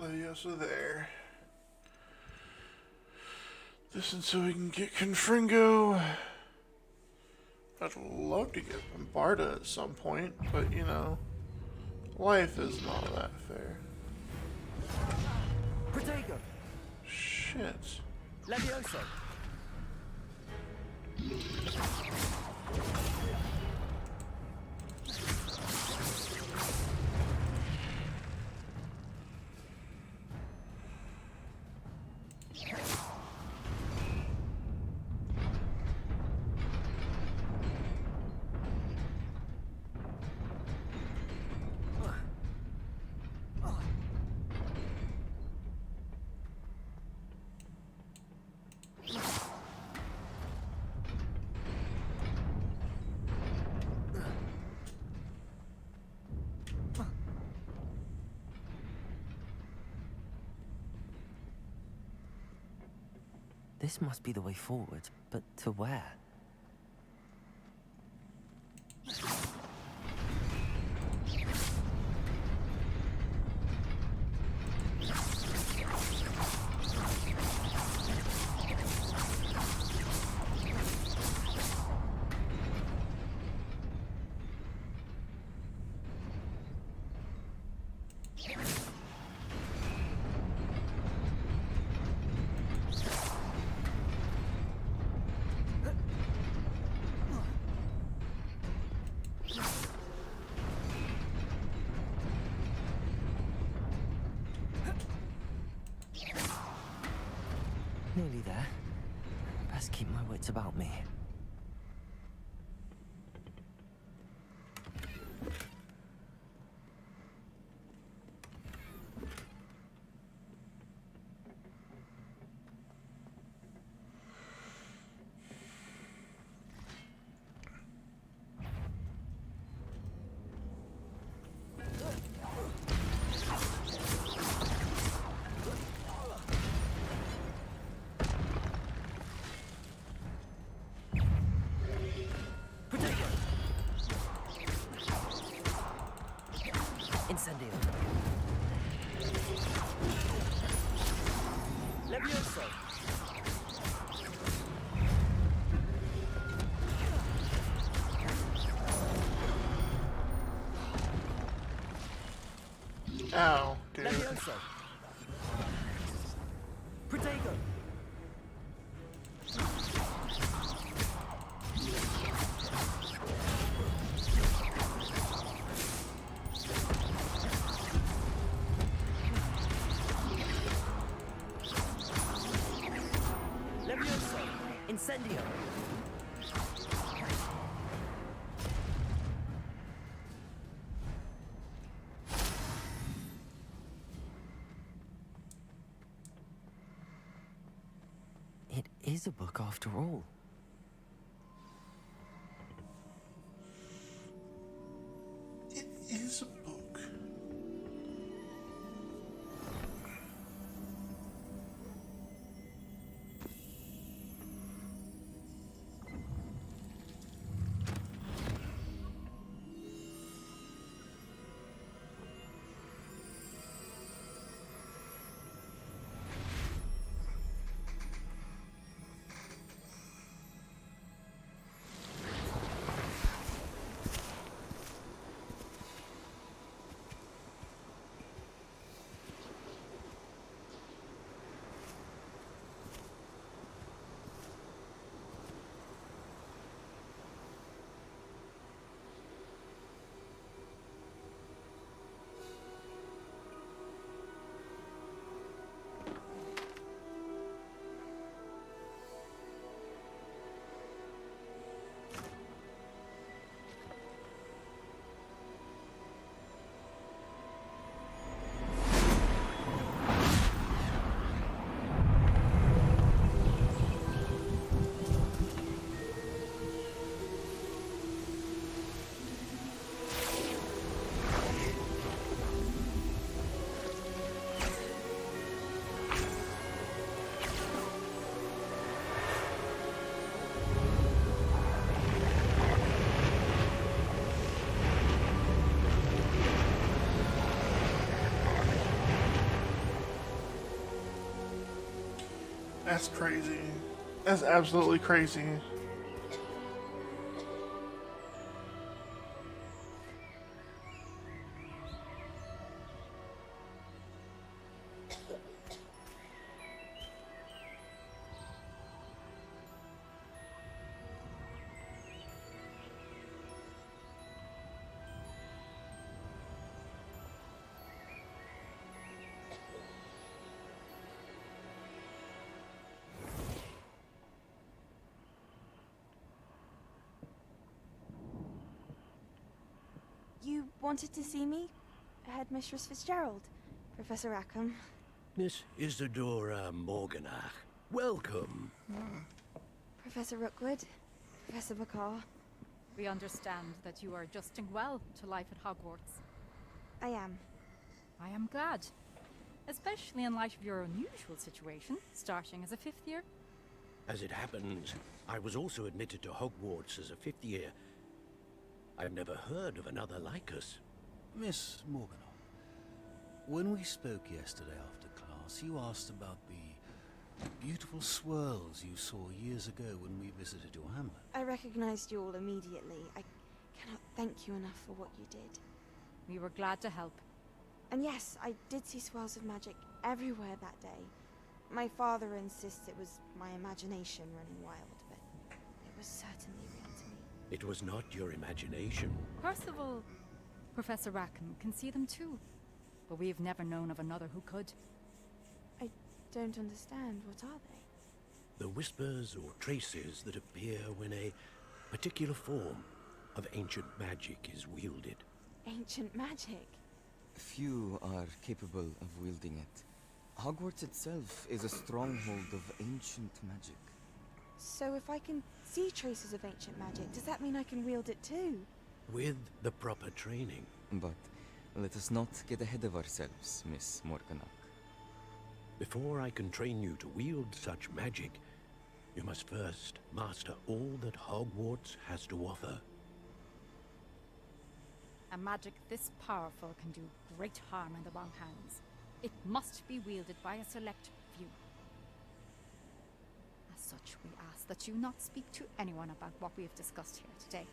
Leviosa there. This is so we can get Confringo. I'd love to get Bombarda at some point, but you know, life is not that fair. Protego. Shit. Levioso. This must be the way forward, but to where? Nearly there. Best keep my wits about me. Incendio. Levioso. Ow, dude. Levioso. Protego. Levioso. Incendio. It is a book after all. It is a book. That's crazy. That's absolutely crazy. You wanted to see me? Headmistress Fitzgerald, Professor Rackham. Miss Isadora Morganach, welcome. Professor Rookwood, Professor Bakar. We understand that you are adjusting well to life at Hogwarts. I am. I am glad. Especially in light of your unusual situation, starting as a 5th year. As it happens, I was also admitted to Hogwarts as a 5th year. I've never heard of another like us. Miss Morganach, when we spoke yesterday after class, you asked about the beautiful swirls you saw years ago when we visited your hamlet. I recognized you all immediately. I cannot thank you enough for what you did. We were glad to help. And yes, I did see swirls of magic everywhere that day. My father insists it was my imagination running wild, but it was certainly real to me. It was not your imagination. Percival, Professor Rackham can see them too. But we've never known of another who could. I don't understand. What are they? The whispers or traces that appear when a particular form of ancient magic is wielded. Ancient magic? Few are capable of wielding it. Hogwarts itself is a stronghold of ancient magic. So if I can see traces of ancient magic, does that mean I can wield it too? With the proper training. But let us not get ahead of ourselves, Miss Morganach. Before I can train you to wield such magic, you must first master all that Hogwarts has to offer. A magic this powerful can do great harm in the wrong hands. It must be wielded by a select few. As such, we ask that you not speak to anyone about what we have discussed here today.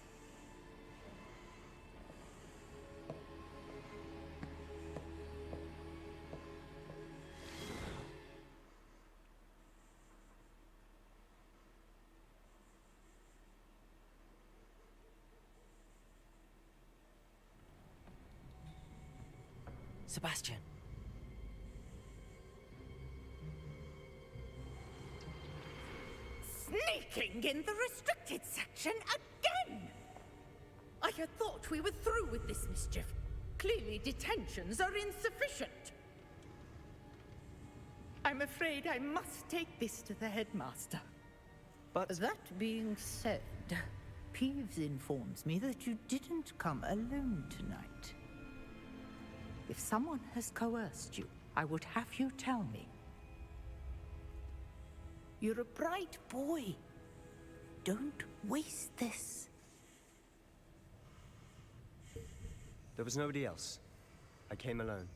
Sebastian. Sneaking in the restricted section again! I had thought we were through with this mischief. Clearly detentions are insufficient. I'm afraid I must take this to the headmaster. But that being said, Peeves informs me that you didn't come alone tonight. If someone has coerced you, I would have you tell me. You're a bright boy. Don't waste this. There was nobody else. I came alone.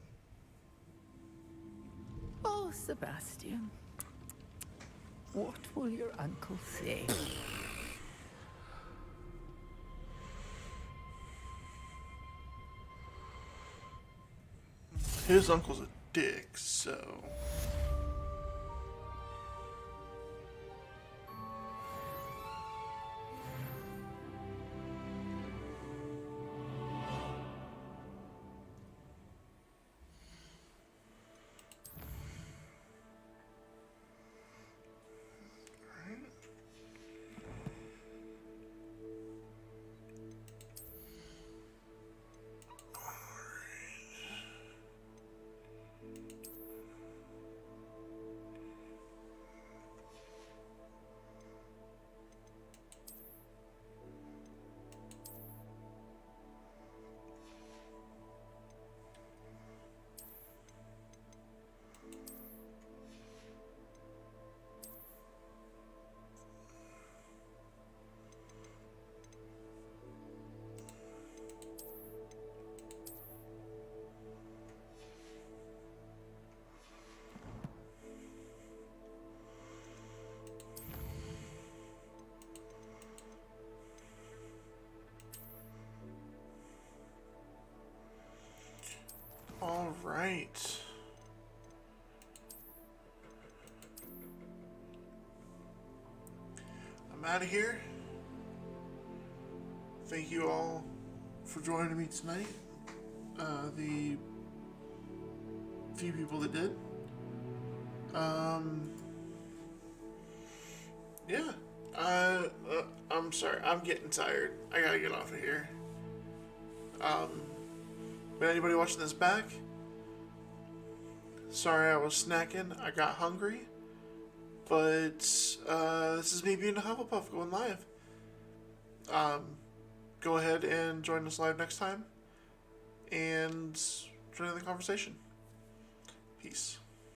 Oh, Sebastian. What will your uncle say? His uncle's a dick, so... right. I'm out of here. Thank you all for joining me tonight. The few people that did. Yeah. I'm sorry. I'm getting tired. I gotta get off of here. But anybody watching this back, sorry I was snacking. I got hungry. But this is me being a Hufflepuff going live. Go ahead and join us live next time and join in the conversation. Peace.